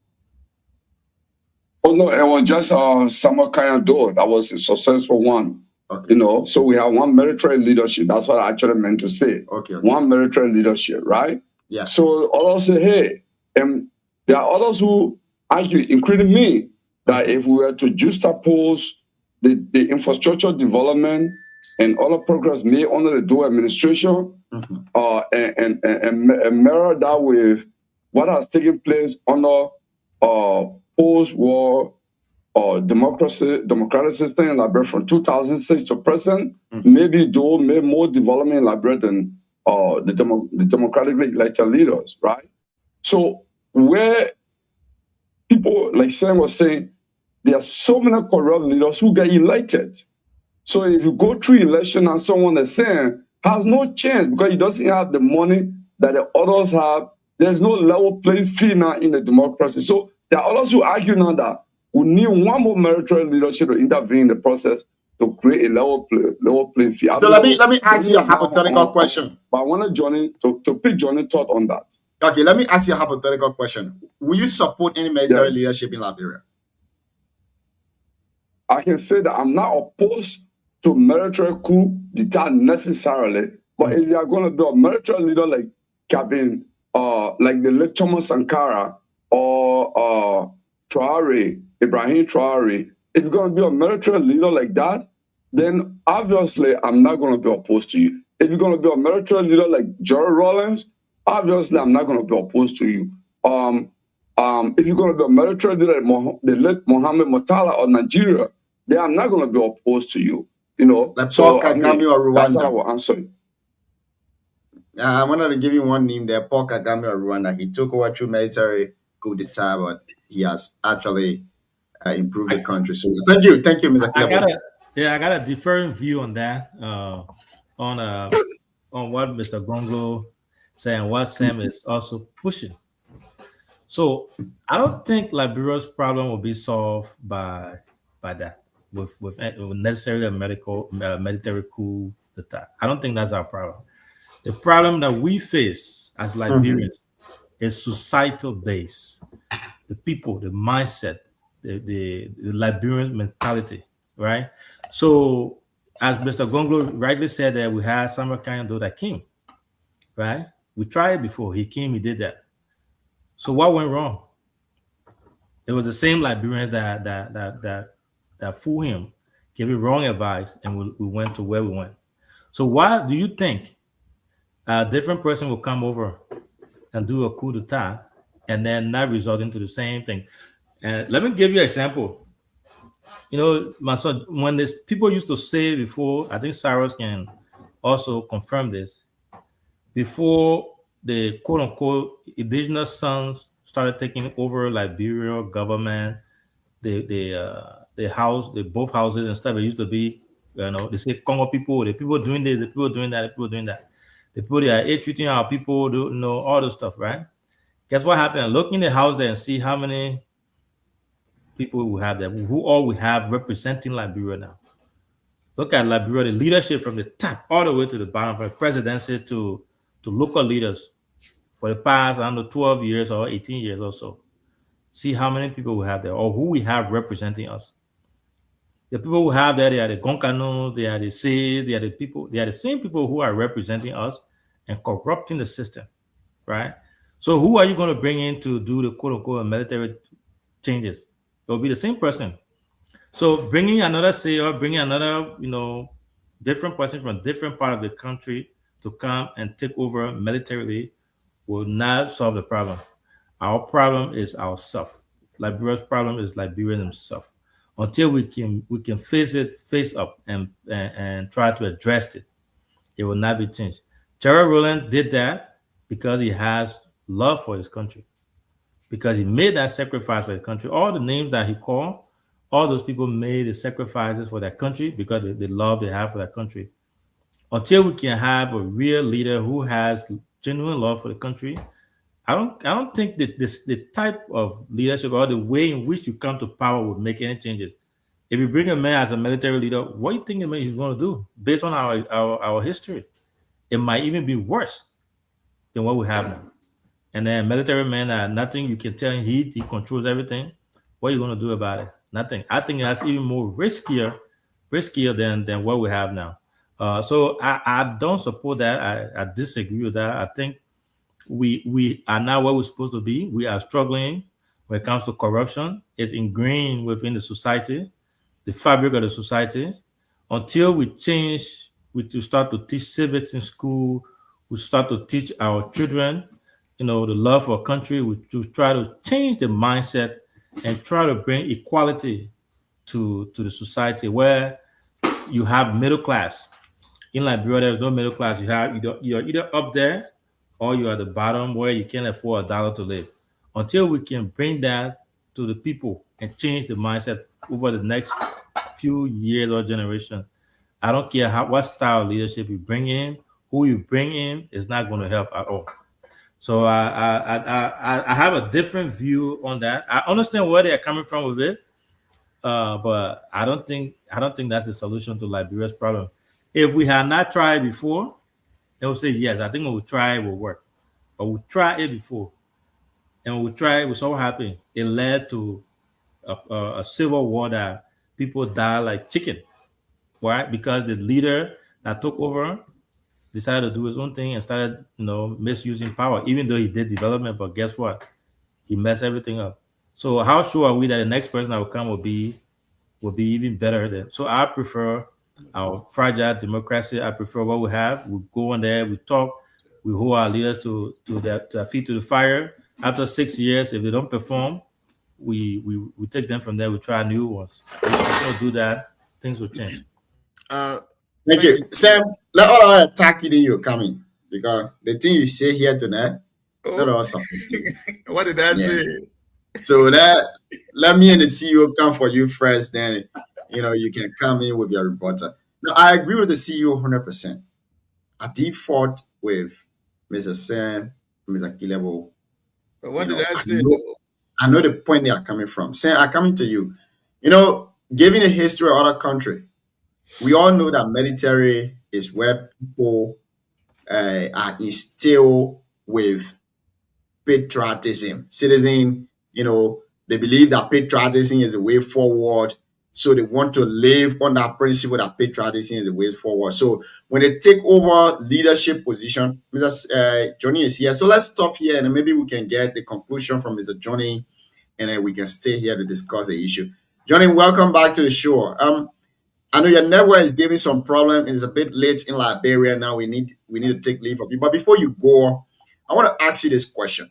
Oh no, it was just Summer Kayado. That was a successful one. Okay. You know, so we have one military leadership. That's what I actually meant to say. Okay. One military leadership, right? Yeah. So others say, hey, there are others who argue, including me, that if we were to juxtapose the infrastructure development and other progress made under the Doe administration, and mirror that with what has taken place under post-war democratic system in Liberia from 2006 to present, maybe Doe made more development in Liberia than the democratically elected leaders, right? So where people, like Sam was saying, there are so many corrupt leaders who get elected. So if you go through election and someone is saying has no chance because he doesn't have the money that the others have, there's no level playing field now in the democracy. So there are others who argue now that we need one more military leadership to intervene in the process to create a level playing field. So let me ask you a hypothetical question. But I wanted Johnny to pick Johnny's thought on that. Okay, let me ask you a hypothetical question. Will you support any military leadership in Liberia? I can say that I'm not opposed to military coup d'etat necessarily, but if you are going to be a military leader like Captain, like the late Thomas Sankara or Traore, Ibrahim Traore, if you're going to be a military leader like that, then obviously I'm not going to be opposed to you. If you're going to be a military leader like Jerry Rawlings, obviously I'm not going to be opposed to you. If you're going to be a military leader like the late Mohammed Murtala of Nigeria, then I'm not going to be opposed to you. You know, Like so Paul Kagame or that's how I Rwanda. will answer you. I wanted to give you one name there, Paul Kagame of Rwanda. He took over through military coup d'etat, but he has actually improved the country. So thank you, Mr. I Cleveland. I got a different view on that. On what Mr. Gongo said and what Sam is also pushing. So I don't think Liberia's problem will be solved by that with necessarily a military coup d'etat. I don't think that's our problem. The problem that we face as Liberians is societal base, the people, the mindset, the Liberian mentality, right? So as Mr. Gongo rightly said, that we had Samuel Kanyando that came, right? We tried it before. He came, he did that. So what went wrong? It was the same Liberians that fooled him, gave him wrong advice, and we went to where we went. So why do you think a different person will come over and do a coup d'etat and then not result into the same thing? And let me give you an example. You know, my son, when this people used to say before, I think Cyrus can also confirm this. Before the quote unquote indigenous sons started taking over Liberia government, the house, the both houses and stuff. It used to be, you know, they say Congo people, the people doing this, the people doing that, the people doing that. The people they are treating our people, do you know all the stuff, right? Guess what happened? Look in the house there and see how many people we have there, who all we have representing Liberia now. Look at Liberia, the leadership from the top all the way to the bottom, from presidency to local leaders for the past, I don't know, 12 years or 18 years or so. See how many people we have there or who we have representing us. The people who have there, they are the Gonkanos, they are the Seeds, they are the people, they are the same people who are representing us and corrupting the system, right? So who are you going to bring in to do the quote unquote military changes? It will be the same person. So bringing another say or bringing another, you know, different person from a different part of the country to come and take over militarily will not solve the problem. Our problem is ourself. Liberia's problem is Liberia himself. Until we can face up and try to address it, it will not be changed. Gerald Rowland did that because he has love for his country, because he made that sacrifice for the country. All the names that he called, all those people made the sacrifices for their country because of the love they have for their country. Until we can have a real leader who has genuine love for the country, I don't think that the type of leadership or the way in which you come to power would make any changes. If you bring a man as a military leader, what do you think he's going to do based on our history? It might even be worse than what we have now. And then military men, nothing you can tell him, he controls everything. What are you going to do about it? Nothing. I think that's even more riskier than what we have now. So I don't support that. I disagree with that. I think we are not where we're supposed to be. We are struggling when it comes to corruption. It's ingrained within the society, the fabric of the society. Until we change, we to start to teach civics in school, we start to teach our children, you know, the love for our country. We to try to change the mindset and try to bring equality to the society where you have middle class. In Liberia, there's no middle class. You're either up there or you're at the bottom where you can't afford $1 to live. Until we can bring that to the people and change the mindset over the next few years or generation, I don't care what style of leadership you bring in, who you bring in, is not going to help at all. So I have a different view on that. I understand where they're coming from with it, but I don't think that's the solution to Liberia's problem. If we had not tried before, they will say yes. I think when we try, it will work. But we tried it before, and when we tried, it was so happy. It led to a civil war that people died like chicken. Why? Because the leader that took over decided to do his own thing and started, misusing power, even though he did development. But guess what? He messed everything up. So how sure are we that the next person that will come will be even better than? So I prefer our fragile democracy. I prefer what we have. We go in there, we talk, we hold our leaders to their feet to the fire. After 6 years, if they don't perform, we take them from there. We try new ones. If we don't do that, things will change. Thank you. Sam, let all our attack you you're coming. Because the thing you say here tonight, that awesome. What did I say? So let me and the CEO come for you first, then you can come in with your reporter. Now I agree with the CEO 100%. I default with Mr. Sam, Mr. Kilebo. But what did I say? I know the point they are coming from. Sam, I'm coming to you. Given the history of other country, we all know that military is where people are instilled with patriotism. Citizen, they believe that patriotism is the way forward. So they want to live on that principle that patriotism is the way forward. So when they take over leadership position, Mr. Johnny is here. So let's stop here and then maybe we can get the conclusion from Mr. Johnny and then we can stay here to discuss the issue. Johnny, welcome back to the show. I know your network is giving some problem. It's a bit late in Liberia now. We need to take leave of you. But before you go, I want to ask you this question.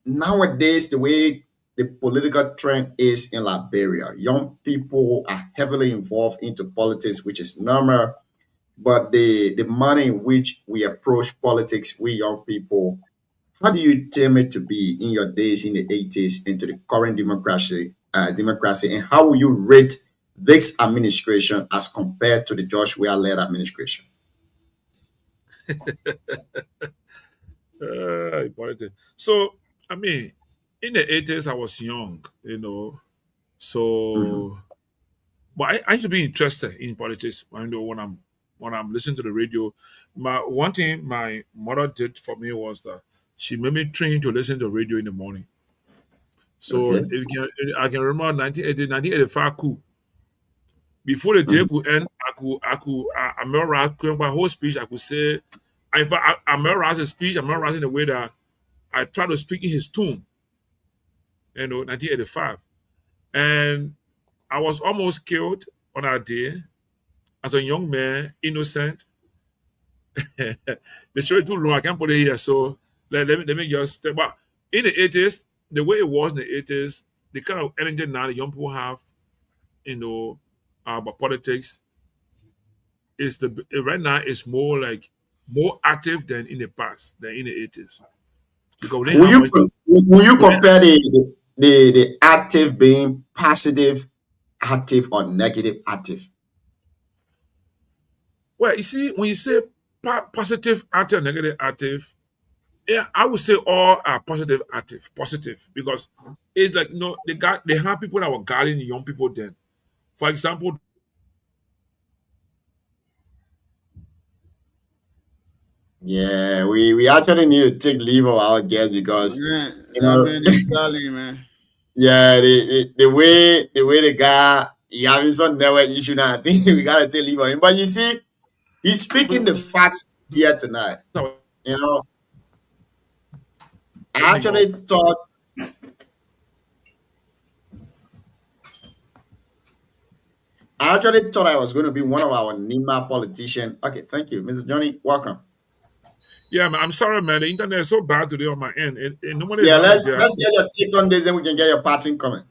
Nowadays, the way the political trend is in Liberia, young people are heavily involved into politics, which is normal. But the manner in which we approach politics, we young people, how do you term it to be in your days in the 80s into the current democracy, and how will you rate this administration as compared to the Josh Weah-led administration? So, I mean, in the 80s, I was young, so, but I used to be interested in politics. When I'm listening to the radio, one thing my mother did for me was that she made me train to listen to radio in the morning. So Okay. I can remember 1985 coup. Before the day could end, I memorized my whole speech. I could say, if I memorized a speech, I memorized in the way that I try to speak in his tone. 1985. And I was almost killed on that day as a young man, innocent. The show is too long. I can't put it here. So let me just step back. In the 80s, the way it was in the 80s, the kind of energy now the young people have, about politics is right now is more active than in the past, than in the 80s. Because will you compare the active being positive, active, or negative active? Well, you see, when you say positive active, negative active, yeah, I would say all are positive because it's like they have people that were guiding the young people then. For example, Yeah, we actually need to take leave of our guests because That man is darling, man. yeah, the way the guy he having some network issue now. I think we gotta take leave of him. But you see, he's speaking the facts here tonight. You know, I actually thought I was going to be one of our Nima politicians. Okay, thank you, Mr. Johnny. Welcome. yeah, man, I'm sorry, man. The internet is so bad today on my end. Normally, Yeah, it's not like let's that. get your take on this, and we can get your parting comment.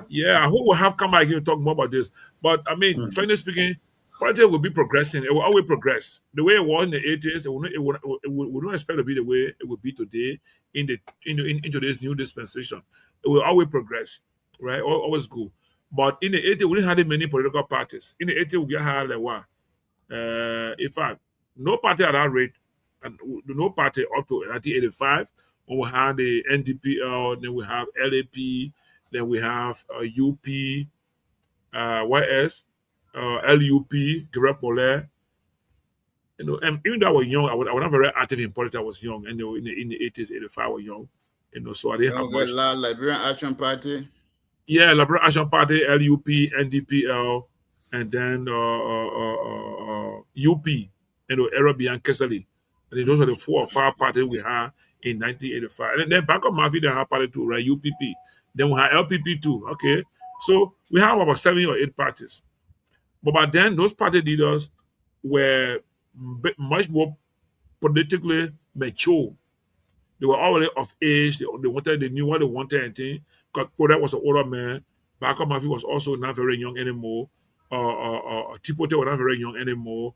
Yeah, I hope we'll have come back here to talk more about this. But I mean, Mhm. frankly speaking, politics will be progressing. It will always progress. The way it was in the 80s, we don't expect to be the way it will be today in today's new dispensation. It will always progress, right? Always go. But in the 80s, we didn't have many political parties. In the 80s, we had like one. In fact, no party at that rate, and no party up to 1985 when we had the NDPL, then we have LAP, then we have UP, YS, LUP, Grep Moller. And even though I was young, I was not very active in politics. I was young, and in the 80s, 85, I was young. So I didn't have Okay, much. Liberian Action Party. Yeah, Liberation Action Party, LUP, NDPL, and then UP, Arabi and Kesali. And those are the 4 or 5 parties we had in 1985. And then back up Murphy, they have party too, right? UPP. Then we have LPP too. Okay. So we have about 7 or 8 parties. But by then, those party leaders were much more politically mature. They were already of age. They knew what they wanted and things. Because Kodak was an older man. Barker Murphy was also not very young anymore. Tipote was not very young anymore.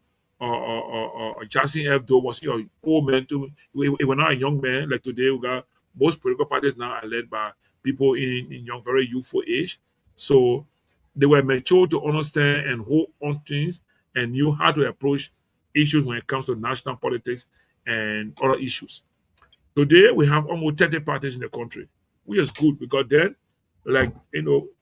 Jackson F. Doe was an old man too. He was not a young man. Like today, we got most political parties now are led by people in young, very youthful age. So they were mature to understand and hold on things and knew how to approach issues when it comes to national politics and other issues. Today we have almost 30 parties in the country, which is good because then, like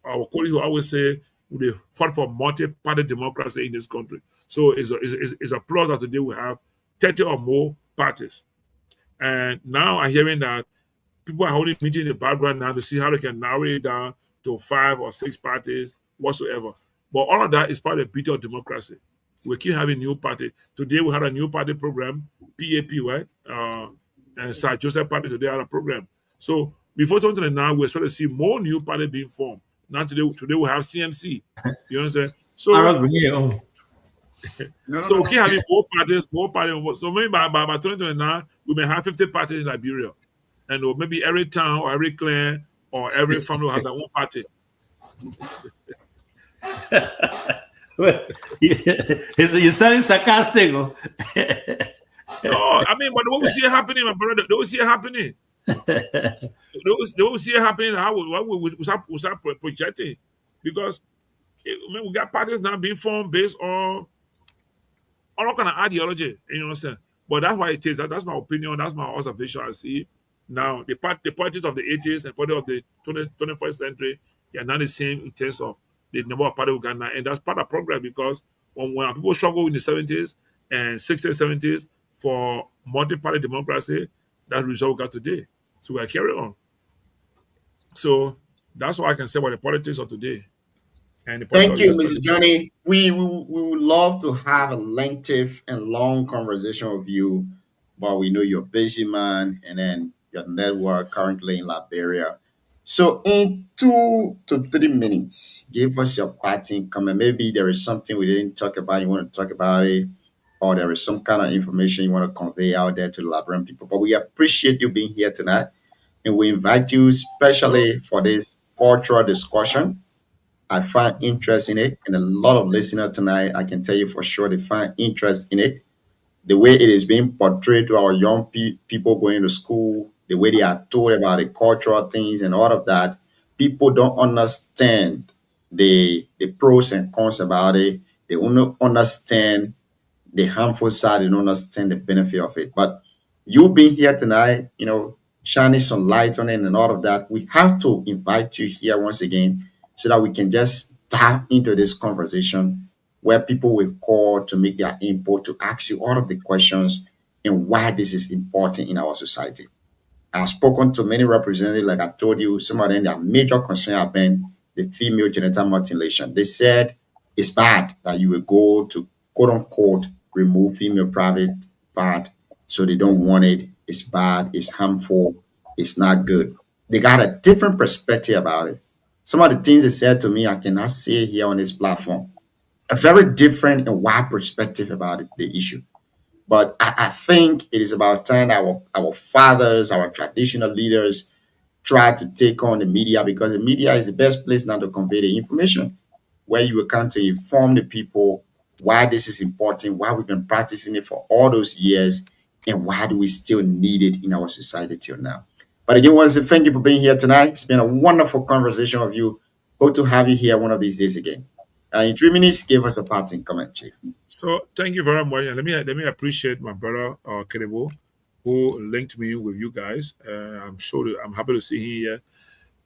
our colleagues will always say, we fought for multi-party democracy in this country. So it's a plus that today we have 30 or more parties. And now I'm hearing that people are holding meetings in the background now to see how they can narrow it down to 5 or 6 parties whatsoever. But all of that is part of the beauty of democracy. We keep having new party. Today we had a new party program, PAP, right? And Sir Joseph Party today had a program. So before 2029, we expect to see more new party being formed. Now today we have CMC. You understand? So we keep having more parties. So maybe by 2029, we may have 50 parties in Liberia. And maybe every town or every clan or every family will have their own party. You're sounding sarcastic. No, I mean, but the way we see it happening, my brother, they will see it happening. They will see it happening. How we start projecting? Because we got parties now being formed based on all kind of ideology. You know what I'm saying? But that's why it is. That's my opinion. That's my observation. I see now the parties of the 80s and parties of the 21st century are not the same in terms of the number of parties we got now, and that's part of the progress because when people struggle in the 70s and 60s, 70s for multi-party democracy, that's the result we got today. So we are carrying on. So that's what I can say about the politics of today. And the Thank politics you, of Mr. yesterday. Johnny. We would love to have a lengthy and long conversation with you, but we know you're a busy man and then your network currently in Liberia. So in 2 to 3 minutes, give us your parting comment. Maybe there is something we didn't talk about, you want to talk about it, or there is some kind of information you want to convey out there to the Liberian people. But we appreciate you being here tonight, and we invite you So especially for this cultural discussion. I find interest in it, and a lot of listeners tonight, I can tell you for sure, they find interest in it. The way it is being portrayed to our young people going to school, the way they are told about the cultural things and all of that, people don't understand the pros and cons about it. They only understand the harmful side and understand the benefit of it. But you being here tonight, shining some light on it and all of that, we have to invite you here once again so that we can just dive into this conversation where people will call to make their input, to ask you all of the questions and why this is important in our society. I've spoken to many representatives, like I told you, some of them, their major concern have been the female genital mutilation. They said it's bad that you will go to quote unquote remove female private part, so they don't want it. It's bad, it's harmful, it's not good. They got a different perspective about it. Some of the things they said to me, I cannot say here on this platform. A very different and wide perspective about it, the issue. But I think it is about time our fathers, our traditional leaders try to take on the media, because the media is the best place now to convey the information, where you will come to inform the people why this is important, why we've been practicing it for all those years, and why do we still need it in our society till now. But again, I want to say thank you for being here tonight. It's been a wonderful conversation with you. Hope to have you here one of these days again. In 3 minutes, give us a parting comment, Chief. So thank you very much, and let me appreciate my brother Kerebo, who linked me with you guys. I'm happy to see him here,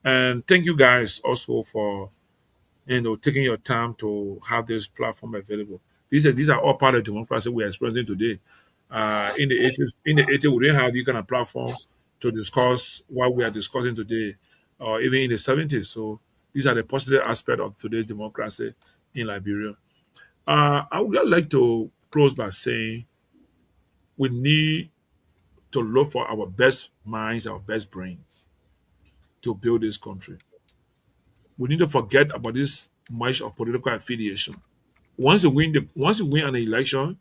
and thank you guys also for taking your time to have this platform available. These are all part of democracy we are experiencing today. In the 80s, we didn't have this kind of platform to discuss what we are discussing today, or even in the 70s. So these are the positive aspect of today's democracy in Liberia. I would like to close by saying we need to look for our best minds, our best brains to build this country. We need to forget about this much of political affiliation. Once you win an election,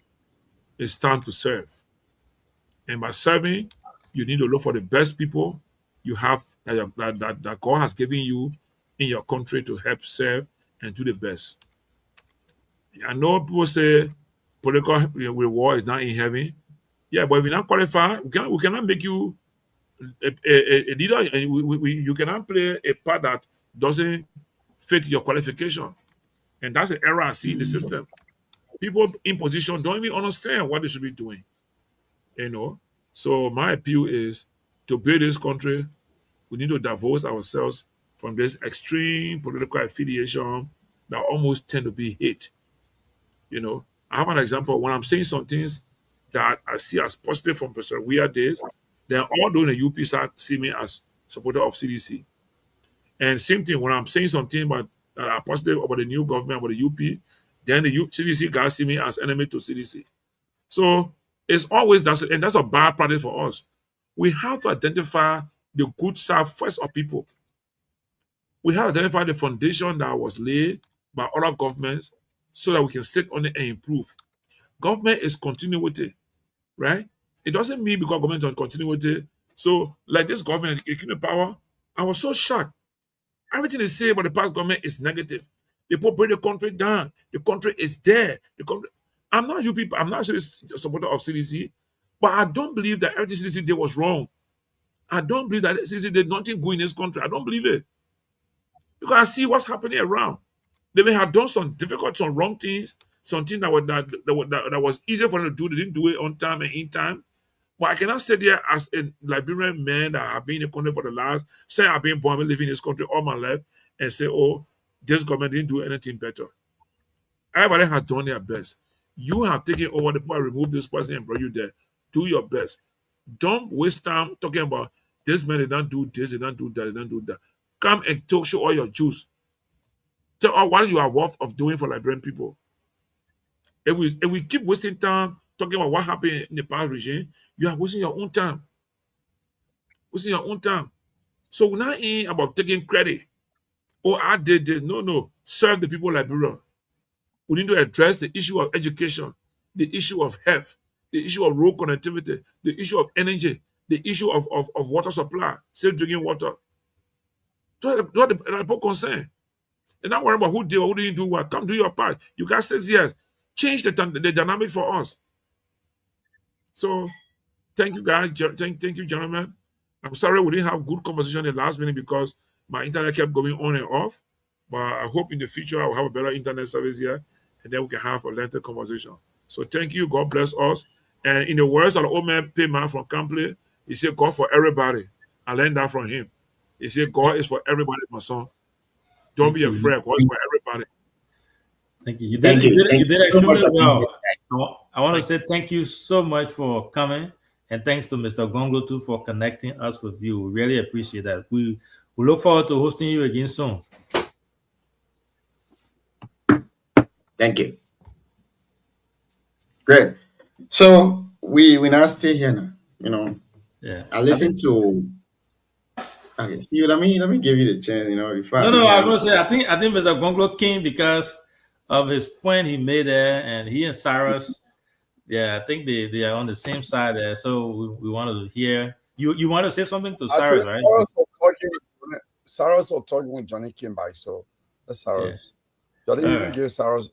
it's time to serve. And by serving, you need to look for the best people you have that God has given you in your country to help serve and do the best. I know people say political reward is not in heaven. Yeah, but if you're not qualified, we cannot make you a leader, and you cannot play a part that doesn't fit your qualification. And that's the error I see in the system. People in position don't even understand what they should be doing. You know. So my appeal is to build this country, we need to divorce ourselves from this extreme political affiliation that almost tend to be hate. You know, I have an example when I'm saying some things that I see as positive from President Weir days, then all those in the UP start see me as supporter of CDC. And same thing when I'm saying something about that are positive about the new government, about the UP, then the CDC guys see me as enemy to CDC. So it's always and that's a bad practice for us. We have to identify the good side first of people. We have to identify the foundation that was laid by other governments so that we can sit on it and improve. Government is continuity, right? It doesn't mean because government is continuity. So, like this government, the power, I was so shocked. Everything they say about the past government is negative. They put bring the country down. The country is there. The country. I'm not you people. I'm not a supporter of CDC, but I don't believe that everything CDC did was wrong. I don't believe that CDC did nothing good in this country. I don't believe it because I see what's happening around. They may have done some difficult, some wrong things, something that was easier for them to do. They didn't do it on time and in time. But I cannot sit there as a Liberian man that have been in the country for the last, say I've been born and living in this country all my life, and say, oh, this government didn't do anything better. Everybody has done their best. You have taken over the power, remove this person and bring you there. Do your best. Don't waste time talking about this man, they don't do this, they don't do that, they don't do that. Come and talk, show all your juice. Tell us what you are worth of doing for Liberian people. If we keep wasting time talking about what happened in the past regime, you are wasting your own time. Wasting your own time. So we're not in about taking credit. Oh, I did this. No, no. Serve the people of Liberia. We need to address the issue of education, the issue of health, the issue of road connectivity, the issue of energy, the issue of water supply, safe drinking water. So the people concerned. They're not worried about who did or who didn't do what. Come do your part. You got 6 years. Change the dynamic for us. So thank you guys. Thank you, gentlemen. I'm sorry we didn't have good conversation in the last minute because my internet kept going on and off. But I hope in the future I will have a better internet service here and then we can have a lengthy conversation. So thank you. God bless us. And in the words of the old man Payman from Campley, he said, God for everybody. I learned that from him. He said, God is for everybody, my son. Don't be afraid. God is for everybody. Thank you. You Thank did you. Thank you so much extremely for being well. I want to say thank you so much for coming, and thanks to Mr. Gongo too for connecting us with you. We really appreciate that. We look forward to hosting you again soon. Thank you. Great. So we now stay here now. You know, Yeah. I listen to. Okay, see, let me give you the chance. You know, before No, I was gonna say I think Mr. Gongo came because of his point he made there, and he and Cyrus, yeah, I think they are on the same side there. So we wanted to hear you want to say something to Cyrus, right? Cyrus was talking when Johnny came by, so that's Cyrus. Yeah. Johnny even gave Cyrus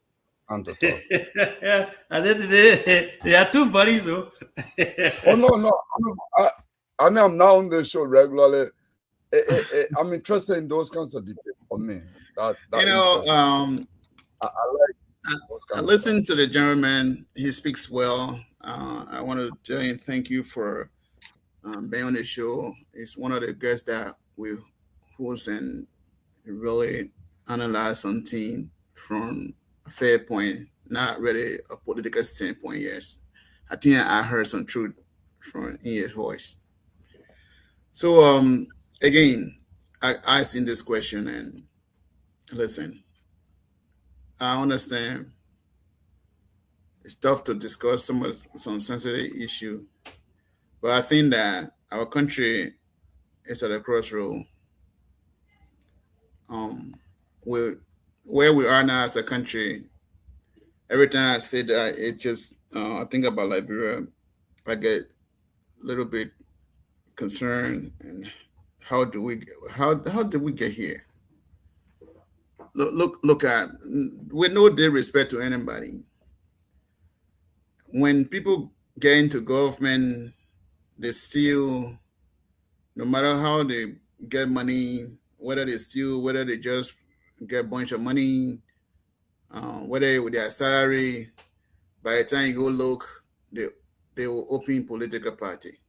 hand to talk. Yeah, I think they are two buddies, though. Oh no, I mean I'm now on the show regularly. I'm interested in those kinds of debates for me. That you know, I listen stuff. to the gentleman. He speaks well. I want to tell him thank you for being on the show. He's one of the guests that we host and really analyze something from a fair point, not really a political standpoint. Yes, I think I heard some truth from in his voice. So again, I asked in this question and listen. I understand it's tough to discuss some sensitive issue. But I think that our country is at a crossroad. Um, we where we are now as a country. Every time I say that, it just I think about Liberia. I get a little bit concerned, and how did we get here? Look at, with no disrespect to anybody. When people get into government, they steal. No matter how they get money, whether they steal, whether they just get a bunch of money, whether with their salary, by the time you go look, they will open political party.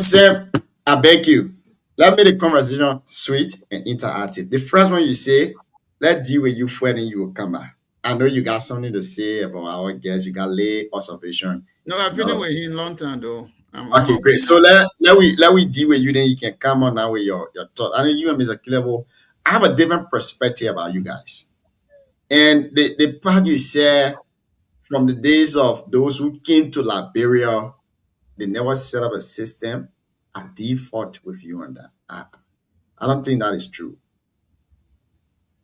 Sam, I beg you, let me the conversation sweet and interactive. The first one you say, let's deal with you first, and you will come back. I know you got something to say about our guests. You got late observation. No, I've been with him long time though. Okay, great. So let we deal with you. Then you can come on now with your thought. I know you and Mr. Kilebo, I have a different perspective about you guys. And the part you said from the days of those who came to Liberia, they never set up a system. I default with you on that. I don't think that is true.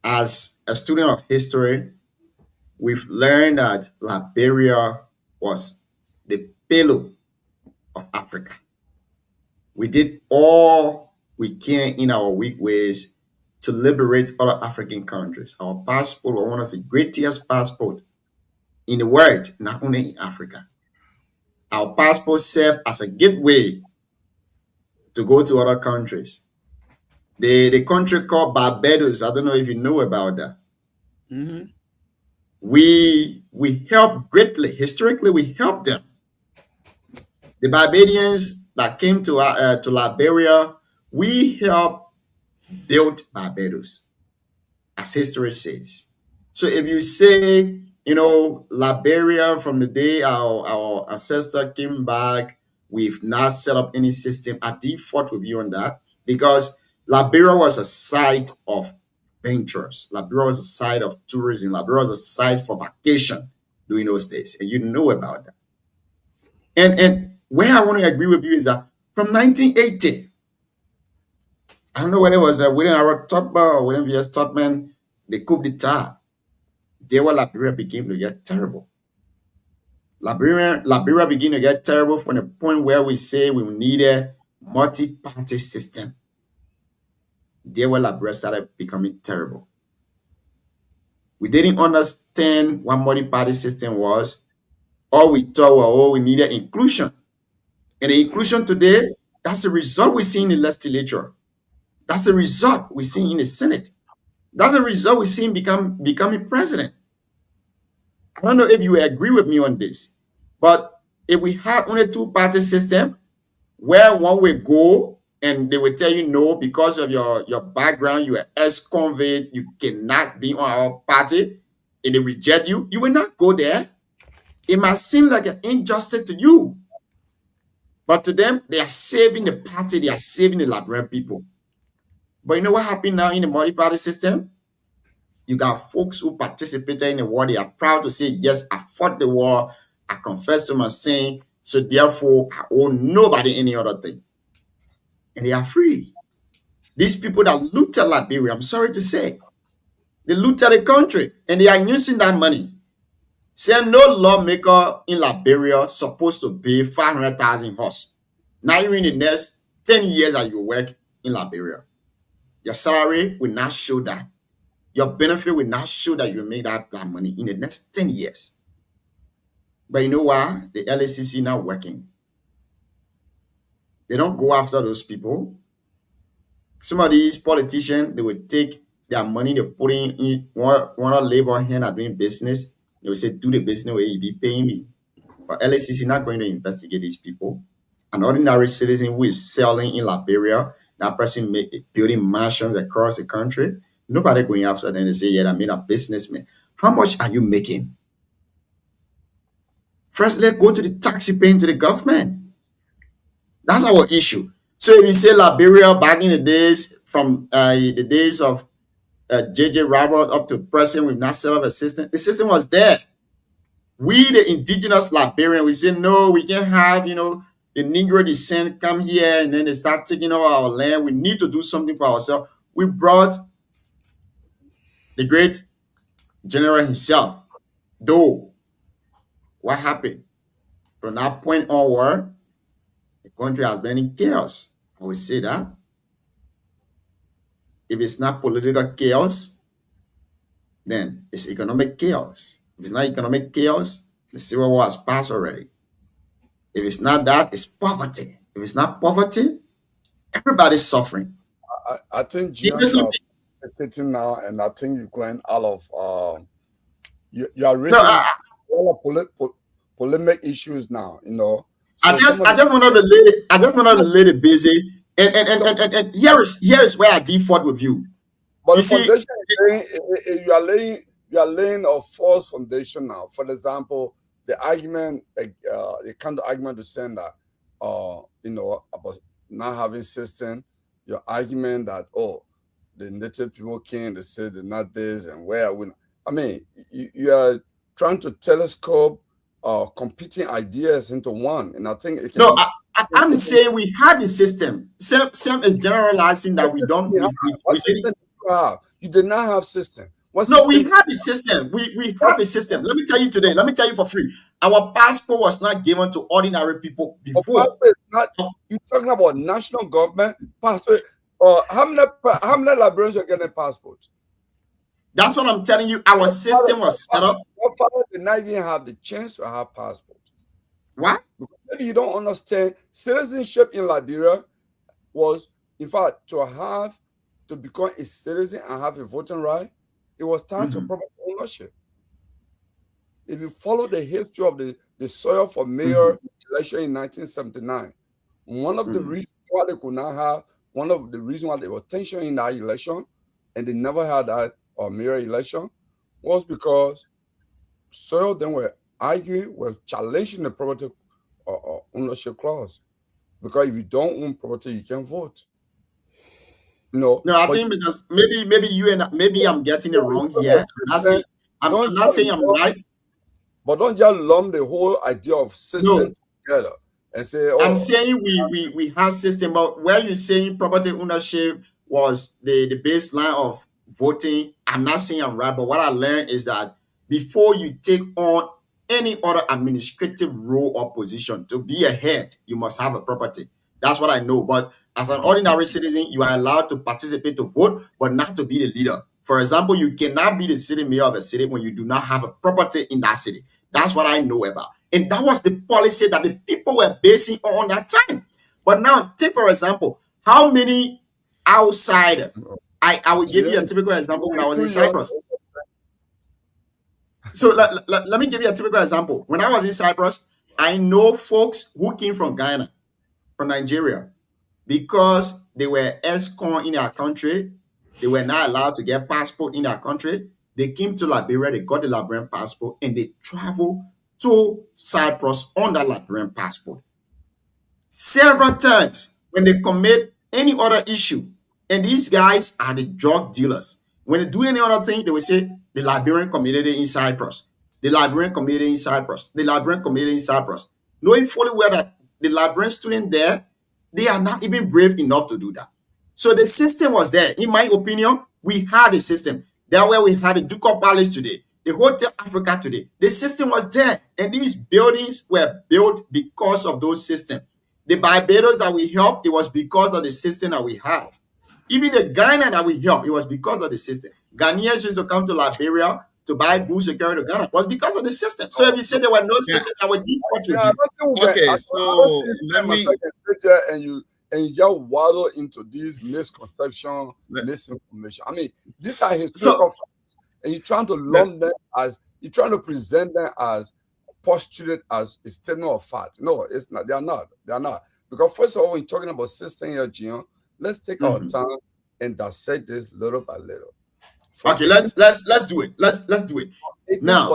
As a student of history, we've learned that Liberia was the pillow of Africa. We did all we can in our weak ways to liberate other African countries. Our passport was one of the greatest passport in the world, not only in Africa. Our passport served as a gateway to go to other countries. The country called Barbados, I don't know if you know about that. Mm-hmm. We helped greatly. Historically, we helped them. The Barbadians that came to Liberia, we helped build Barbados, as history says. So if you say, Liberia, from the day our ancestor came back, we've not set up any system, I default with you on that, because Liberia was a site of ventures. Liberia was a site of tourism. Liberia was a site for vacation during those days, and you know about that. And where I want to agree with you is that from 1980, I don't know whether it was William Howard Tubman or William V.S. Tubman, the coup d'etat, there where Liberia began to get terrible. Liberia began to get terrible from the point where we say we need a multi-party system. There where Liberia started becoming terrible. We didn't understand what multi-party system was. All we thought was, we needed inclusion. And the inclusion today, that's the result we see in the legislature. That's the result we see in the Senate. That's the result we see in becoming president. I don't know if you agree with me on this, but if we had only two-party system, where one will go and they will tell you no, because of your background, you are ex-convict, you cannot be on our party, and they reject you, you will not go there. It might seem like an injustice to you, but to them, they are saving the party, they are saving the Liberian people. But you know what happened now in the multi-party system? You got folks who participated in the war. They are proud to say, yes, I fought the war. I confess to my sin. So therefore, I owe nobody any other thing. And they are free. These people that looted Liberia, I'm sorry to say, they looted the country and they are using that money. Say no lawmaker in Liberia supposed to pay 500,000 horse. Not even in the next 10 years that you work in Liberia. Your salary will not show that. Your benefit will not show that you made that money in the next 10 years. But you know why? The LACC not working. They don't go after those people. Some of these politicians, they will take their money, they put in one labor hand at doing business. They will say, do the business where you be paying me. But LACC not going to investigate these people. An ordinary citizen who is selling in Liberia, that person building mansions across the country, nobody going after them and say, yeah, I made a businessman. How much are you making? First, let's go to the tax you paying to the government. That's our issue. So if you say Liberia back in the days, from the days of J.J. Robert up to present, we've not set up a system. The system was there. We, the indigenous Liberian, we say, no, we can't have, the Negro descent come here and then they start taking over our land. We need to do something for ourselves. We brought the great general himself. Though, what happened? From that point onward, the country has been in chaos. I would say that. If it's not political chaos, then it's economic chaos. If it's not economic chaos, the Civil War has passed already. If it's not that, it's poverty. If it's not poverty, everybody's suffering. I think Giants are sitting now, and I think you're going out of you are raising all of polemic issues now. So I just wanted to lay it busy, and here is where I default with you. But you see, you are laying a false foundation now. For example, the argument, the counter argument to saying that, about not having system, your argument that, the native people came, they said they're not this, and where we. I mean, you are trying to telescope competing ideas into one, and I think it can. No, I'm saying we had the system. Sam is generalizing that we don't. You did not have system. We had the system. We have a system. Let me tell you today. Let me tell you for free. Our passport was not given to ordinary people before. You're talking about national government passport. How many Liberians are getting passports? That's what I'm telling you. Our system was set up. Your father did not even have the chance to have passport. What? Because maybe you don't understand. Citizenship in Liberia was, in fact, to become a citizen and have a voting right, it was tied to property ownership. If you follow the history of the soil for mayor election in 1979, one of the reasons why they could not have, one of the reasons why there was tension in that election, and they never had that mayor election, was because soil then were arguing, were challenging the property ownership clause. Because if you don't own property, you can't vote. No, I think because maybe I'm getting it wrong here. I'm not saying I'm right. But don't just lump the whole idea of system together and say, I'm saying we have system, but where you're saying property ownership was the baseline of voting, I'm not saying I'm right, but what I learned is that before you take on any other administrative role or position, to be a head, you must have a property. That's what I know. But as an ordinary citizen, you are allowed to participate to vote, but not to be the leader. For example, you cannot be the city mayor of a city when you do not have a property in that city. That's what I know about. And that was the policy that the people were basing on that time. But now, take for example, how many outside, I will give you a typical example when I was in Cyprus. So let me give you a typical example. When I was in Cyprus, I know folks who came from Ghana, from Nigeria, because they were ex-con in our country. They were not allowed to get passport in our country. They came to Liberia, they got the Liberian passport, and they traveled to Cyprus on that Liberian passport. Several times when they commit any other issue, and these guys are the drug dealers. When they do any other thing, they will say the Liberian community in Cyprus. The Liberian community in Cyprus. The Liberian community in Cyprus. Knowing fully well that the Liberian students there, they are not even brave enough to do that. So the system was there. In my opinion, we had a system. That's where we had the Ducal Palace today, the Hotel Africa today. The system was there. And these buildings were built because of those systems. The Barbados that we helped, it was because of the system that we have. Even the Ghana that we helped, it was because of the system. Ghanaians used to come to Liberia to buy goods to carry to Ghana. It was because of the system. So if you say there were no system, I would okay, so let me and you just waddle into this misconception, misinformation. I mean, these are historical facts, and you're trying to lump them as you're trying to present them as postulated as a statement of fact. No, it's not. They are not. They are not. Because first of all, when you're talking about system here, Gian, let's take our time and dissect this little by little. Okay, let's do it. Let's do it. Now,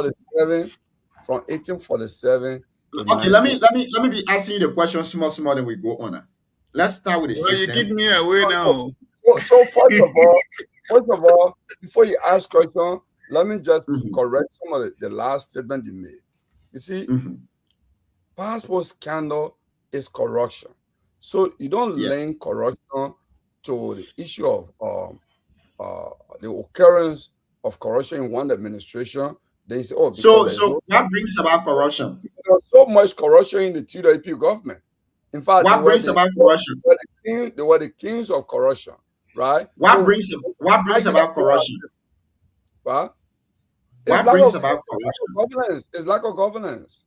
from 1847. Okay, let me be asking you the question small, then we go on. Let's start with the system. You give me away now. So first of all, before you ask question, let me just correct some of the last statement you made. You see, passport scandal is corruption. So you don't link corruption to the issue of the occurrence of corruption in one administration. Then you say, oh, because So what brings about corruption? there was so much corruption in the TWP government. In fact, What brings about corruption? They were the kings of corruption, right? What brings about corruption? What? What brings about corruption? Governance. It's lack of governance.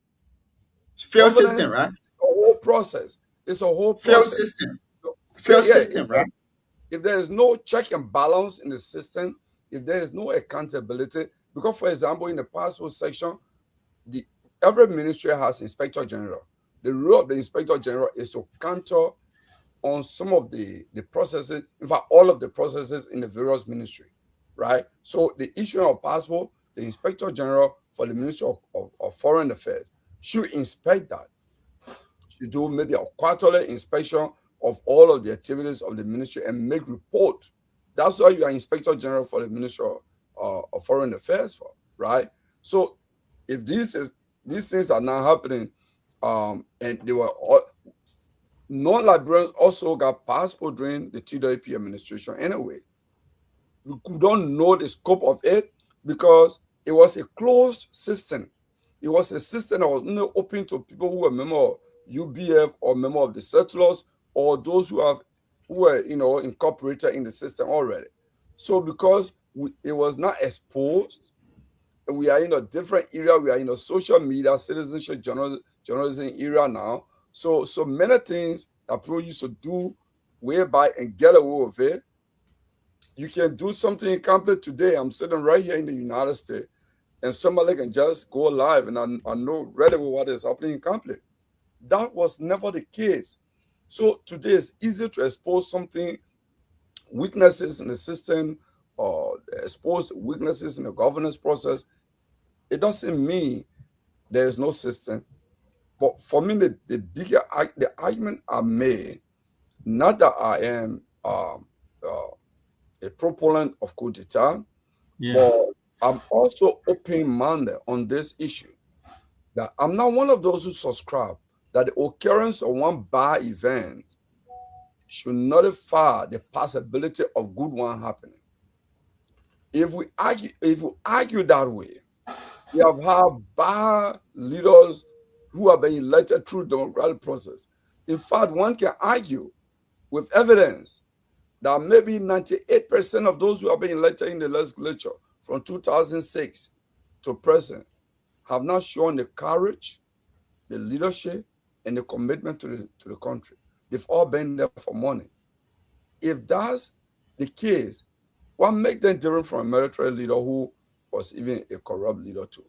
Failed system, right? It's a whole process. It's a whole failed process. system. Failed system, right? If there is no check and balance in the system, if there is no accountability, because for example, in the passport section, every ministry has inspector general. The role of the inspector general is to counter on some of the processes, in fact, all of the processes in the various ministry, right? So the issue of passport, the inspector general for the Ministry of Foreign Affairs should inspect that. Should do maybe a quarterly inspection of all of the activities of the ministry and make report. That's why you are inspector general for the Ministry of Foreign Affairs, right? So if these things are not happening, and they were all, non-Liberians also got passport during the TWP administration anyway. We don't know the scope of it because it was a closed system. It was a system that was not open to people who were member of UBF or member of the settlers or those who were incorporated in the system already. So because it was not exposed, we are in a different era. We are in a social media, citizenship, journalism era now. So many things that people used to do way back and get away with it. You can do something in Complet today. I'm sitting right here in the United States, and somebody can just go live, and I know right away what is happening in Complet. That was never the case. So today it's easy to expose something, weaknesses in the system, or expose weaknesses in the governance process. It doesn't mean there is no system. But for me, the argument I made, not that I am a proponent of coup d'etat, but I'm also open-minded on this issue. That I'm not one of those who subscribe that the occurrence of one bad event should nullify the possibility of good one happening. If we argue that way, we have had bad leaders who have been elected through democratic process. In fact, one can argue with evidence that maybe 98% of those who have been elected in the legislature from 2006 to present have not shown the courage, the leadership, and the commitment to the country. They've all been there for money. If that's the case, what makes them different from a military leader who was even a corrupt leader too?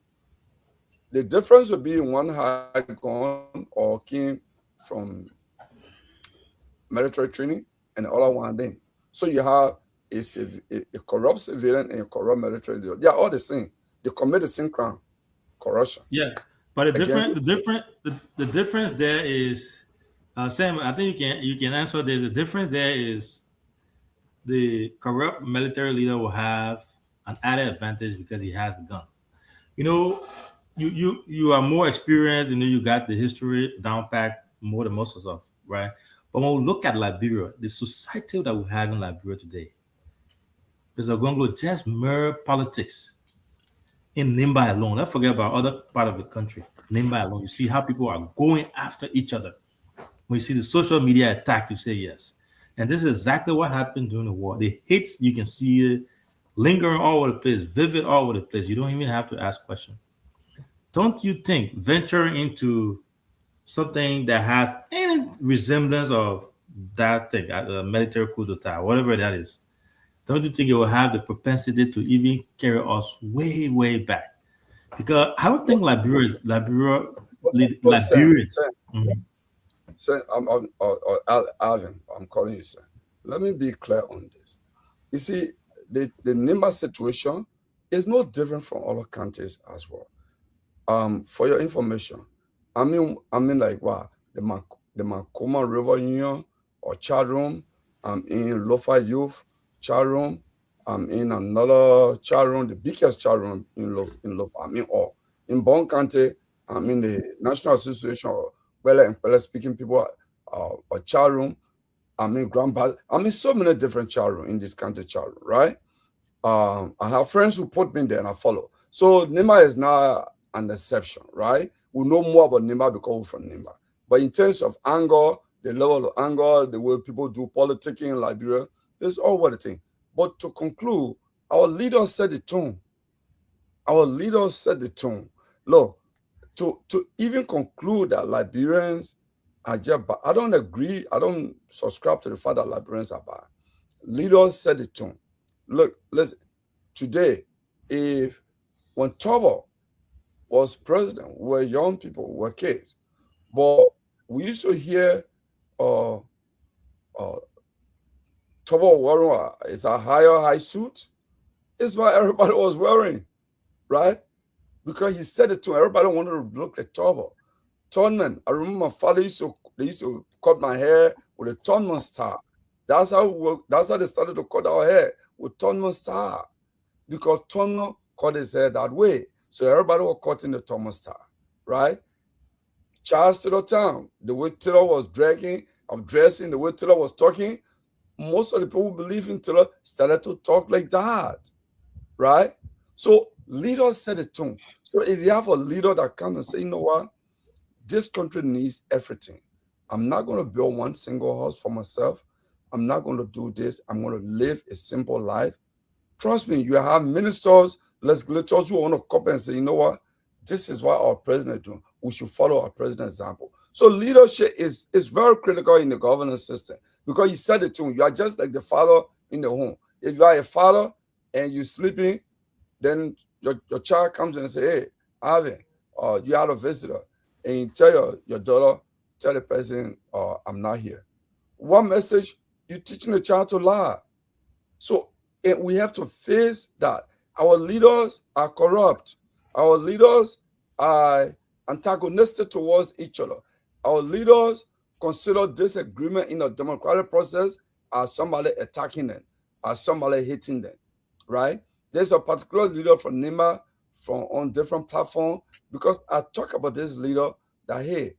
The difference would be one had gone or came from military training and the other one didn't. So you have a corrupt civilian and a corrupt military leader. They are all the same. They commit the same crime, corruption. Yeah, but the difference there is, Sam. I think you can answer this. The difference there is the corrupt military leader will have an added advantage because he has a gun. You are more experienced, you got the history down pat more than most of us, right? But when we look at Liberia, the society that we have in Liberia today is going to just mere politics in Nimba alone. Let's forget about other part of the country. Nimba alone, you see how people are going after each other. When you see the social media attack, you say yes. And this is exactly what happened during the war. The hits, you can see it lingering all over the place, vivid all over the place. You don't even have to ask questions. Don't you think venturing into something that has any resemblance of that thing, a military coup d'etat, whatever that is, don't you think it will have the propensity to even carry us way, way back? Because I don't think Liberians. Sir, Alvin, I'm calling you, sir. Let me be clear on this. You see, the Nimba situation is no different from other countries as well. For your information, I mean like what? The Makoma River Union or chat room, I'm in Lofa Youth chat room, I'm in another chat room, the BKS chat room in Lofa, or in Bon County, the National Association of Bella and Bella speaking people, a chat room. Grandpa. So many different chat room in this country chat room, right? I have friends who put me there and I follow. So Nima is now an exception, right? We know more about Nima because we're from Nima. But in terms of anger, the level of anger, the way people do politicking in Liberia, this is all what I think. But to conclude, our leaders set the tone. Our leaders set the tone. Look, to even conclude that Liberians are just bad, I don't agree. I don't subscribe to the fact that Liberians are bad. Leaders set the tone. Look, listen. Today, when Tobo was president, we were young people, we were kids, but we used to hear Tobo wearing it's a high suit. It's what everybody was wearing, right? Because he said it to everybody wanted to look like Tobo. Tournament. I remember my father used to cut my hair with a tournament star. That's how they started to cut our hair with tournament star. Because Tono cut his hair that way. So everybody was cutting the Thomas star, right? Charles Taylor Town, the way Taylor was dressing, the way Taylor was talking, most of the people who believe in Taylor started to talk like that, right? So leaders set the tone. So if you have a leader that comes and say, you know what, this country needs everything. I'm not going to build one single house for myself. I'm not going to do this. I'm going to live a simple life. Trust me, you have ministers, legislators who want to come and say, you know what, this is what our president is doing. We should follow our president's example. So leadership is very critical in the governance system because you set the tone. You are just like the father in the home. If you are a father and you're sleeping, then your child comes and say, hey, Alvin, you had a visitor. And you tell your daughter, tell the person, I'm not here. One message, you're teaching the child to lie. So we have to face that. Our leaders are corrupt. Our leaders are antagonistic towards each other. Our leaders consider disagreement in a democratic process as somebody attacking them, as somebody hating them, right? There's a particular leader from Nima on different platforms because I talk about this leader that, hey,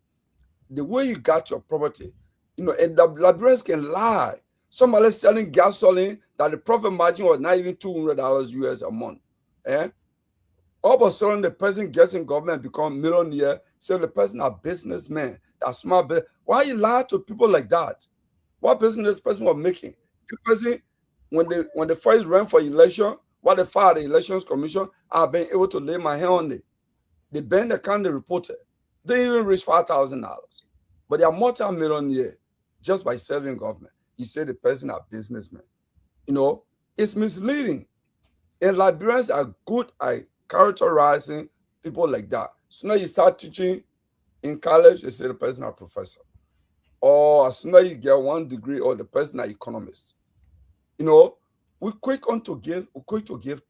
the way you got your property, and the Liberians can lie. Somebody selling gasoline that the profit margin was not even $200 US a month. All of a sudden, the person gets in government, become millionaire, so the person a businessman, a smart business. Why you lie to people like that? What business this person was making? The person, when they first ran for election, what they filed the elections commission, I've been able to lay my hand on it. The bank account they reported, they didn't even reach $5,000. But they are multi-millionaire just by serving government. You say the person a businessman. It's misleading. And Liberians are good at characterizing people like that. So now you start teaching in college, you say the person a professor. Or as soon as you get 1 degree, or the person an economist. We're quick to give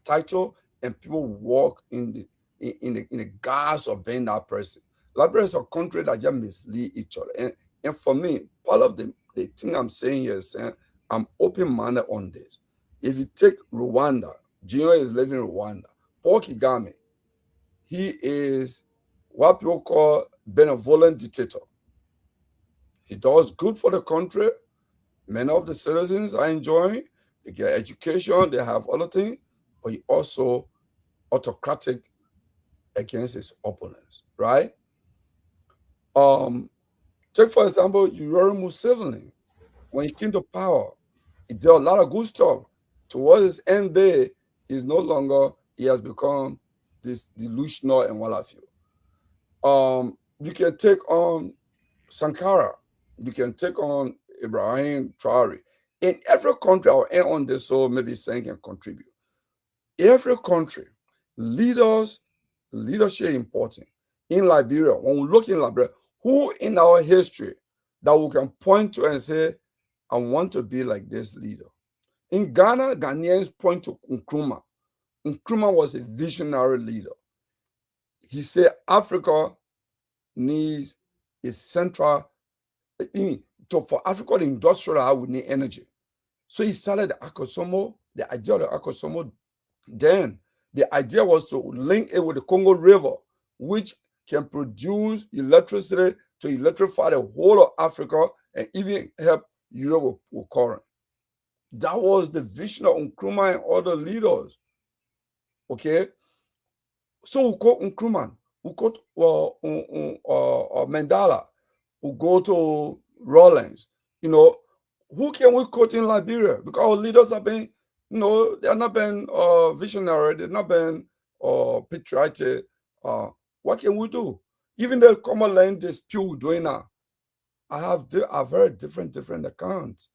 title, and people walk in the gas of being that person. Liberia is a country that just mislead each other. And for me, part of the thing I'm saying here is saying I'm open-minded on this. If you take Rwanda, Junior is living in Rwanda. Paul Kagame, he is what people call benevolent dictator. He does good for the country. Many of the citizens are enjoying. They get education, they have other things, but he also autocratic against his opponents, right? Take for example, Yoweri Museveni. When he came to power, he did a lot of good stuff. Towards his end there, he has become this delusional and what have you. You can take on Sankara. You can take on Ibrahim Traore. In every country, I'll end on this so maybe Sen can contribute. Every country, leadership important. In Liberia, when we look in Liberia, who in our history that we can point to and say, I want to be like this leader? In Ghana, Ghanaians point to Nkrumah. Nkrumah was a visionary leader. He said Africa needs a central, for Africa, the industrial, we need energy. So he started the Akosomo, the idea of the Akosomo. Then the idea was to link it with the Congo River, which can produce electricity to electrify the whole of Africa and even help Europe with current. That was the vision of Nkrumah and other leaders. Okay? So we quote Nkrumah, we quote Mandela, we go to Rawlings. Who can we quote in Liberia? Because our leaders have been, they have not been visionary, they've not been patriotic. What can we do? Even the common land dispute we're doing now, I've heard different accounts.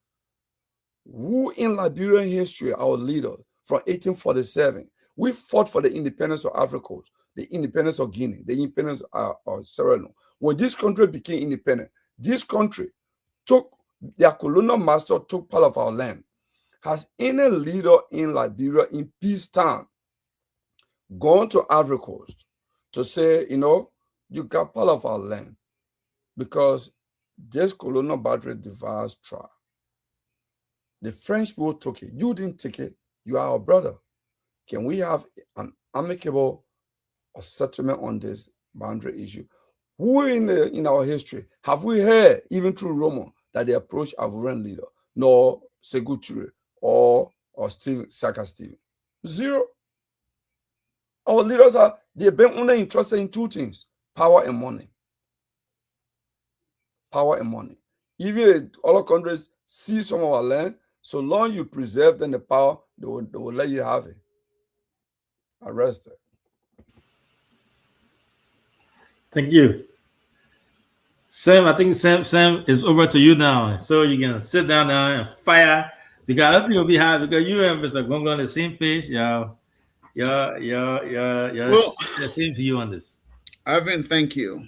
Who in Liberian history, our leaders from 1847, we fought for the independence of Africa, the independence of Guinea, the independence of Sierra Leone. When this country became independent, this country their colonial master took part of our land. Has any leader in Liberia in peacetime gone to Ivory Coast to say, you got part of our land because this colonial boundary divides tribe? The French people took it. You didn't take it. You are our brother. Can we have an amicable settlement on this boundary issue? Who in our history have we heard, even through Roman, that they approached Ivorian leader, nor Sékou Touré or Stephen Saka Stephen? Zero. Our leaders they've been only interested in two things: power and money. Power and money. Even other countries see some of our land, so long you preserve them the power, they will let you have it. Arrested. Thank you. Sam, I think Sam is over to you now. So you can sit down now and fire. Because I don't think you'll be hard because you and Mr. Gongo on the same page. Yeah, same view on this. Ivan, thank you.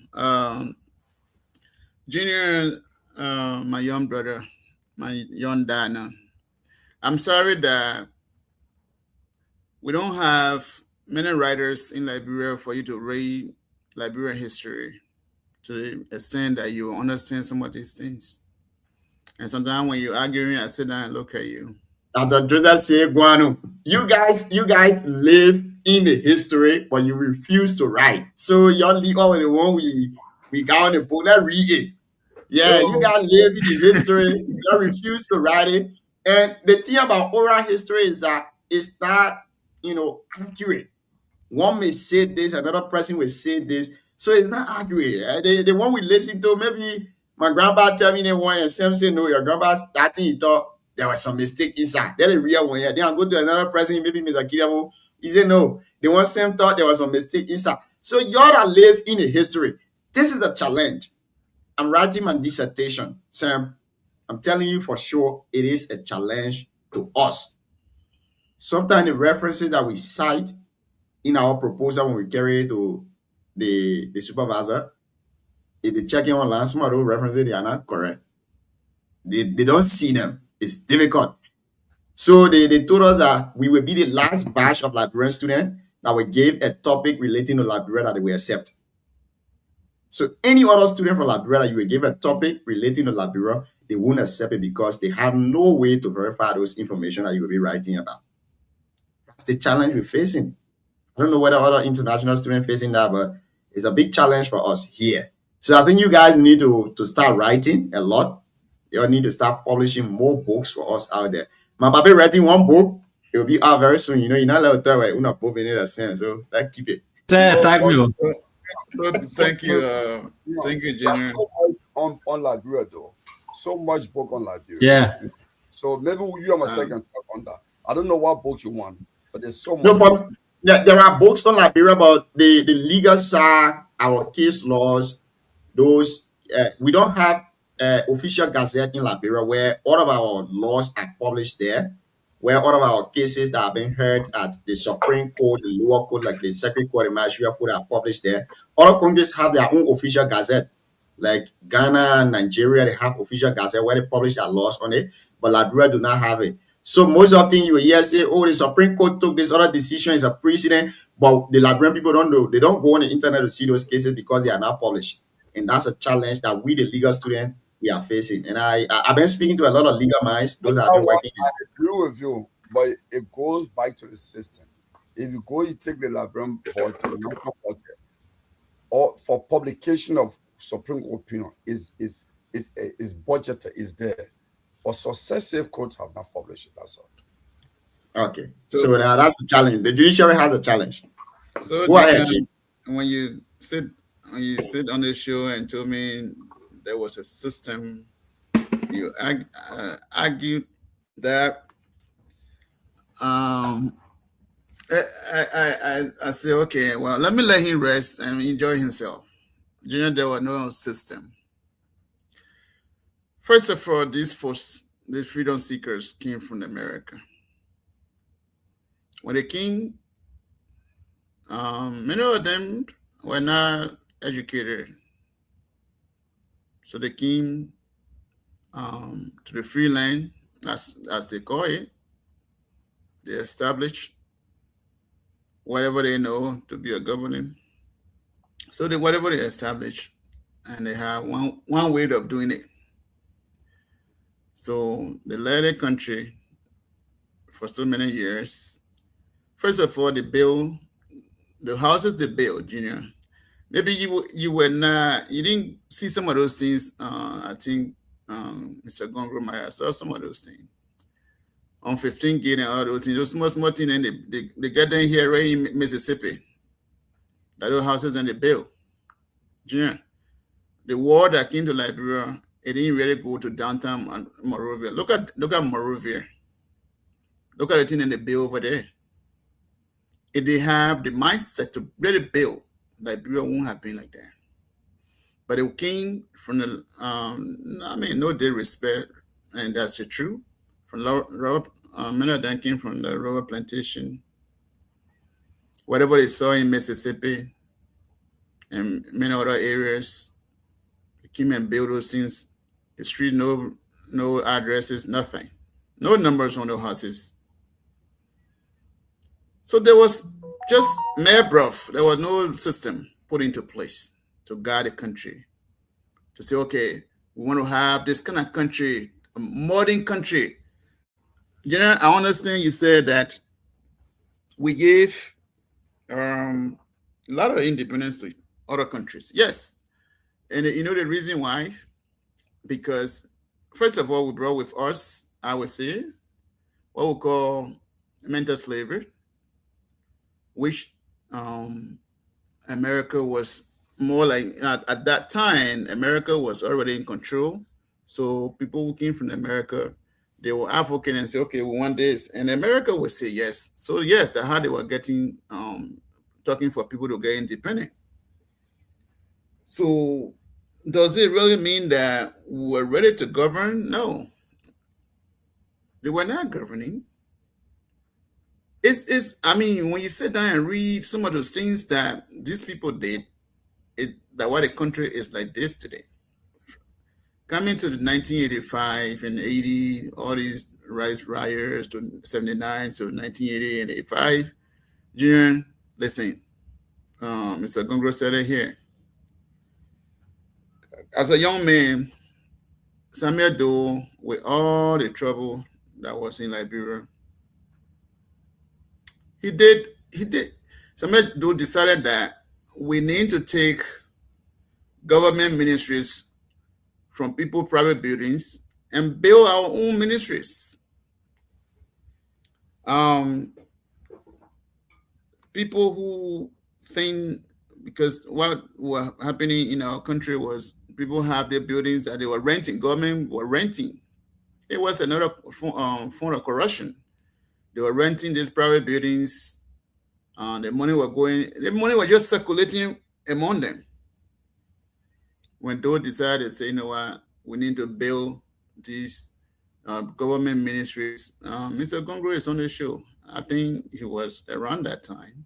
Junior, my young brother, my young dad now. I'm sorry that we don't have many writers in Liberia for you to read Liberian history to the extent that you understand some of these things. And sometimes when you're arguing, I sit down and look at you. Dr. Joseph say, Guano, you guys live in the history, but you refuse to write. So you're the one we got on the book. Let's read it. Yeah, you guys live in the history, you refuse to write it. And the thing about oral history is that it's not, accurate. One may say this, another person will say this. So it's not accurate. The one we listen to, maybe my grandpa tell me one and Sam say, no, your grandpa starting he thought there was some mistake inside. That's the real one. Yeah. Then I go to another person, maybe Mr. Kidabo. He said, no, the one Sam thought there was some mistake inside. So y'all that live in a history, this is a challenge. I'm writing my dissertation, Sam. I'm telling you for sure, it is a challenge to us. Sometimes the references that we cite in our proposal when we carry it to the supervisor, if they check in online, some of those references, they are not correct. They don't see them. It's difficult. So they told us that we will be the last batch of Liberian students that we gave a topic relating to Liberia that they will accept. So any other student from Liberia that you will give a topic relating to Liberia, they won't accept it because they have no way to verify those information that you will be writing about. That's the challenge we're facing. I don't know whether other international students facing that, but it's a big challenge for us here. So I think you guys need to start writing a lot. You need to start publishing more books for us out there. My papa writing one book, it will be out very soon. You're not allowed to write una book in a sense, so let's keep it. Thank you. Thank you, Junior. So much on Liberia, though. So much book on Liberia. Yeah. So maybe you and myself can talk on that. I don't know what book you want, but there's so much. No problem. There are books on Liberia about the legal side, our case laws. Those we don't have official gazette in Liberia where all of our laws are published there, where all of our cases that have been heard at the Supreme Court, the lower court, like the Circuit Court, the Magistrate Court, are published there. Other countries have their own official gazette, like Ghana, Nigeria, they have official gazette where they publish their laws on it, but Liberia do not have it. So most often you will hear say, oh, the Supreme Court took this other decision, is a precedent, but the Liberian people don't know. They don't go on the internet to see those cases because they are not published. And that's a challenge that we, the legal students, we are facing. And I've been speaking to a lot of legal minds. Those have been working. I agree with you, but it goes back to the system. If you go, you take the Liberian board to the national budget, or for publication of Supreme Court opinion is budgeted, is there. But successive courts have not published it. That's all. Okay. So now that's a challenge. The judiciary has a challenge. So go ahead, Chief. when you sit on the show and told me there was a system, you argued that I say, okay, well, let me let him rest and enjoy himself. There was no system. First of all, these folks, the freedom seekers, came from America. When they came, many of them were not educated. So they came to the free land, as they call it. They established whatever they know to be a government. So whatever they establish, and they have one way of doing it. So they led the country for so many years. First of all, they build the houses they built, Junior. Maybe you were not, you didn't see some of those things. I think Mr. Gongro might have saw some of those things on 15 gate and all those things. Those small things, and they get them here right in Mississippi. That those houses and they built. Junior, the war that came to Liberia, it didn't really go to downtown Monrovia. Look at Monrovia. Look at the thing in the bill over there. If they have the mindset to really build, Liberia won't have been like that. But it came from the, no disrespect, and that's the truth. From many of them came from the rubber plantation. Whatever they saw in Mississippi and many other areas, they came and built those things. The street, no addresses, nothing. No numbers on the houses. So there was just mere bruff. There was no system put into place to guide the country. To say, okay, we want to have this kind of country, a modern country. I understand you said that we gave a lot of independence to other countries. Yes. And you know the reason why? Because first of all, we brought with us, I would say, what we call mental slavery, which America was more like, at that time, America was already in control. So people who came from America, they were advocating and say, okay, we want this. And America would say yes. So yes, that's how they were getting, talking for people to get independent. So does it really mean that we're ready to govern? No. They were not governing. When you sit down and read some of those things that these people did, that why the country is like this today. Coming to the 1985 and 80, all these riots to 79, so 1980 and 85, Junior, listen, Mr. Gongro said it here. As a young man, Samuel Doe, with all the trouble that was in Liberia, he did. Samuel Doe decided that we need to take government ministries from people, private buildings, and build our own ministries. People who think, because what was happening in our country was people have their buildings that they were renting, government were renting. It was another form of corruption. They were renting these private buildings. The money was just circulating among them. When Doe decided to say, you know what, we need to build these government ministries, Mr. Gongro is on the show. I think he was around that time.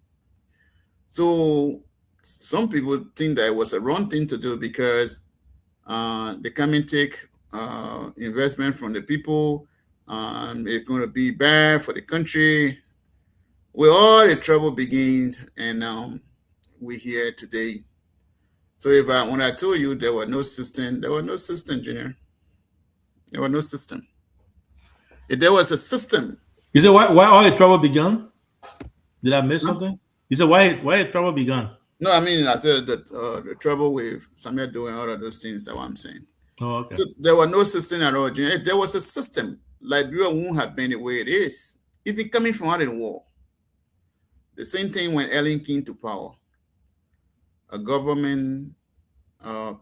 So some people think that it was a wrong thing to do because they come and take investment from the people. It's going to be bad for the country. Where all the trouble begins, and we're here today. So when I told you there was no system, Junior. There was no system. If there was a system. You said why all the trouble began? Did I miss something? You said why the trouble began? No, I mean, I said that the trouble with Samuel doing all of those things, that's what I'm saying. Oh, okay. So there was no system at all. If there was a system, Liberia wouldn't have been the way it is. Even coming from out of the war. The same thing when Ellen came to power. A government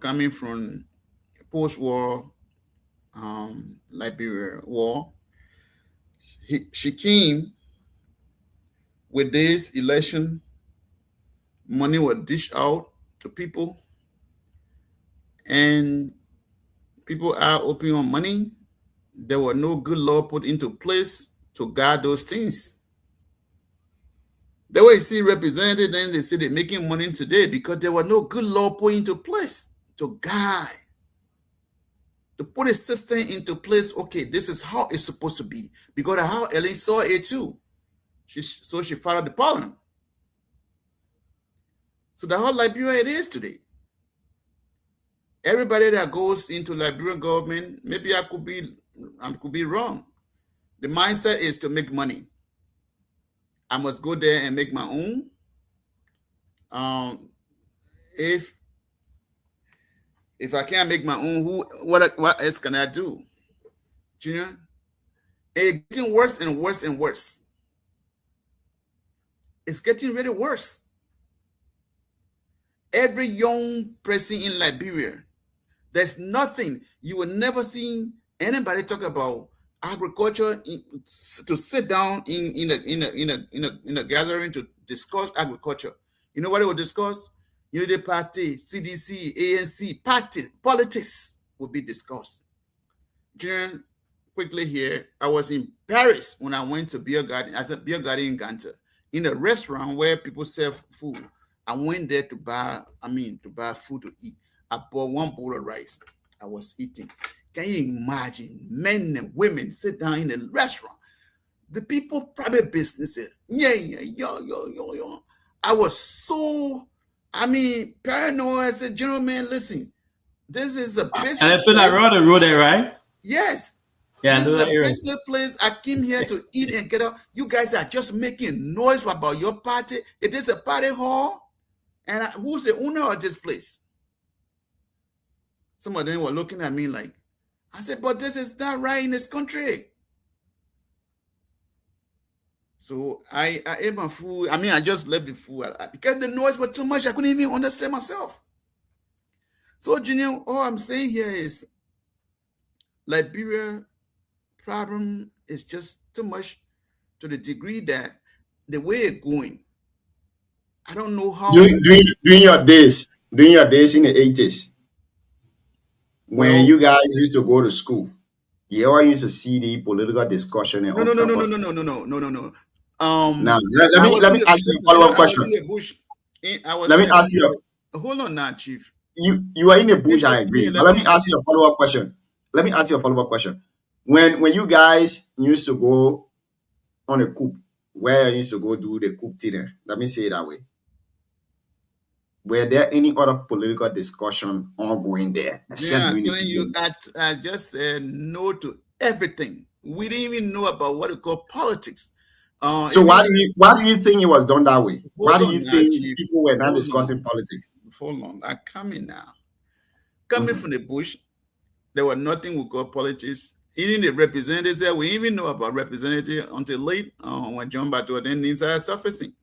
coming from post-war Liberia war. She came with this election. Money was dished out to people, and people are open on money. There were no good law put into place to guard those things. The way you see represented, then they say they're making money today because there were no good law put into place to guide, to put a system into place. Okay, this is how it's supposed to be, because of how Ellen saw it too. So she followed the pattern. So the whole Liberia it is today. Everybody that goes into Liberian government, maybe I could be wrong. The mindset is to make money. I must go there and make my own. If I can't make my own, what else can I do? Junior, it's getting worse and worse and worse. It's getting really worse. Every young person in Liberia, there's nothing, you will never see anybody talk about agriculture to sit down in a gathering to discuss agriculture. You know what they will discuss? Unity Party, CDC, ANC, party, politics will be discussed. During, quickly here, I was in Paris when I went to beer garden, as a beer garden in Ganta, in a restaurant where people serve food. I went there to buy food to eat. I bought one bowl of rice. I was eating. Can you imagine men and women sit down in a restaurant? The people, private businesses, yo. I was so, paranoid. I said, gentlemen, listen, this is a business. And I feel like around the road there, right? Yes. Yeah, this is a business place. I came here to eat and get up. You guys are just making noise about your party. It is a party hall. And who's the owner of this place? Some of them were looking at me like, I said, but this is not right in this country. So I ate my food. I just left the food because the noise was too much. I couldn't even understand myself. So, Junior, all I'm saying here is Liberia problem is just too much, to the degree that the way it's going, I don't know how. During your days in the 80s, when you guys used to go to school, you always used to see the political discussion. No. Now, let me ask you a follow-up question. Let me ask you. Hold on now, Chief. You are in the bush, I agree. But let me ask you a follow-up question. When you guys used to go on a coup, where you used to go do the coup dinner, let me say it that way. Were there any other political discussion ongoing there? I just said no to everything. We didn't even know about what we call politics. So why do you think it was done that way? Why do you think people were not discussing politics? Hold on, I'm coming now. Coming from the bush, there was nothing we call politics. Even the representatives there, we didn't even know about representatives until late when John Bato then started surfacing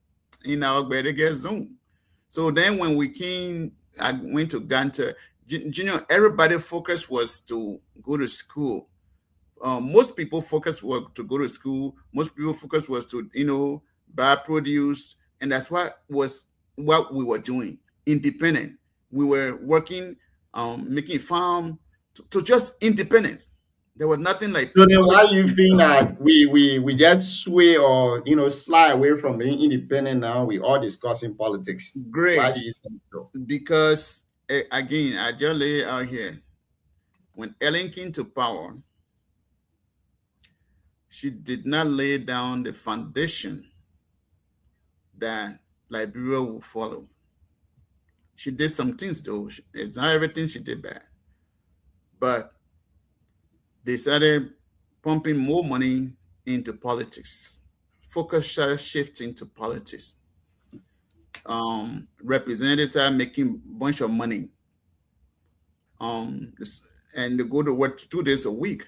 in our BKS zone. So then when we came, I went to Ganta. Everybody focus was to go to school. Most people focus was to go to school. Most people focus was to, buy produce. And that's what we were doing. Independent. We were working, making farm to just independent. There was nothing like. So then why do you think that we just sway or slide away from being independent now? We all discussing politics. Great. Why do you think so? Because again, I just lay it out here. When Ellen came to power, she did not lay down the foundation that Liberia will follow. She did some things though. It's not everything she did bad. But they started pumping more money into politics. Focus started shifting to politics. representatives are making a bunch of money. And they go to work 2 days a week.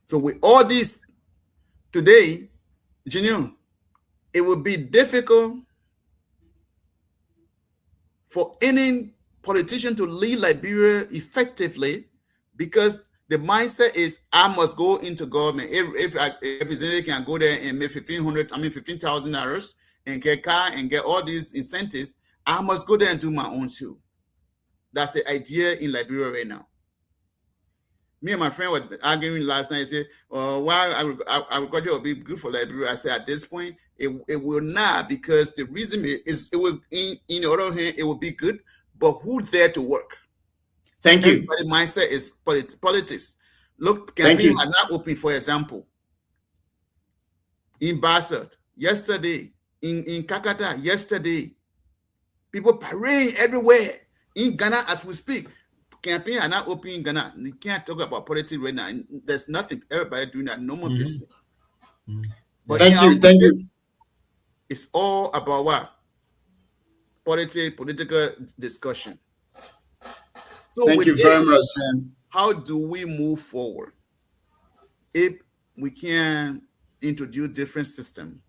So with all this today, Junior, it would be difficult for any politician to lead Liberia effectively because the mindset is I must go into government. If a representative can go there and make $15,000 and get car and get all these incentives, I must go there and do my own too. That's the idea in Liberia right now. Me and my friend were arguing last night. He said, why agriculture will be good for Liberia? I said, at this point, it will not, because the reason is it will, in the other hand, it will be good, but who's there to work? Thank you. Everybody's mindset is politics. Look, campaigns are not open, for example. In Bassett, yesterday, in Kakata, yesterday, people parading everywhere. In Ghana, as we speak, campaigns are not open in Ghana. You can't talk about politics right now. There's nothing. Everybody doing that normal business. But Thank you. It's all about what? Political discussion. So thank you very much, Sam. How do we move forward? If we can introduce different systems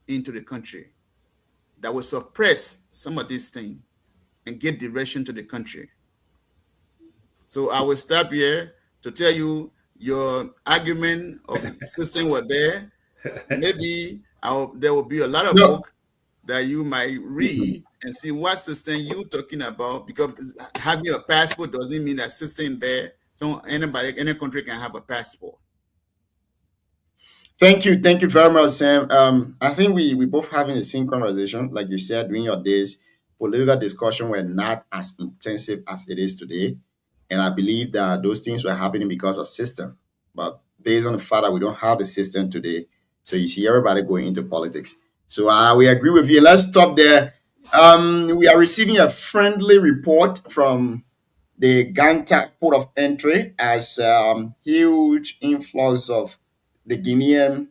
into the country that will suppress some of these things and get direction to the country. So I will stop here to tell you your argument of the system was there. Maybe there will be a lot of book that you might read and see what system you're talking about, because having a passport doesn't mean that system there. So any country can have a passport. Thank you very much, Sam. I think we both having the same conversation. Like you said, during your days, political discussion were not as intensive as it is today. And I believe that those things were happening because of system. But based on the fact that we don't have the system today, so you see everybody going into politics. So we agree with you. Let's stop there. We are receiving a friendly report from the Ganta port of entry as huge influx of the Guinean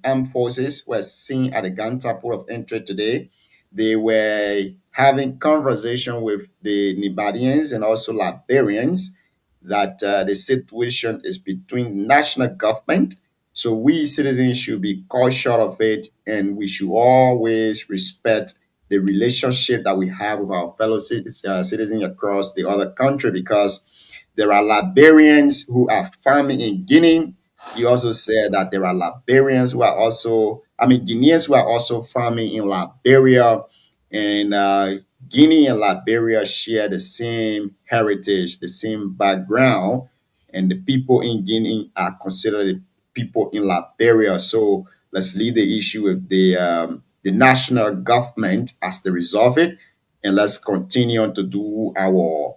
armed forces were seen at the Ganta port of entry today. They were having conversation with the Nibadians and also Liberians that the situation is between national government. So we citizens should be cautious of it, and we should always respect the relationship that we have with our fellow citizens across the other country, because there are Liberians who are farming in Guinea. You also said that there are Liberians who are also, Guineans who are also farming in Liberia, and Guinea and Liberia share the same heritage, the same background, and the people in Guinea are considered the people in Liberia. So let's leave the issue with the national government as they resolve it, and let's continue on to do our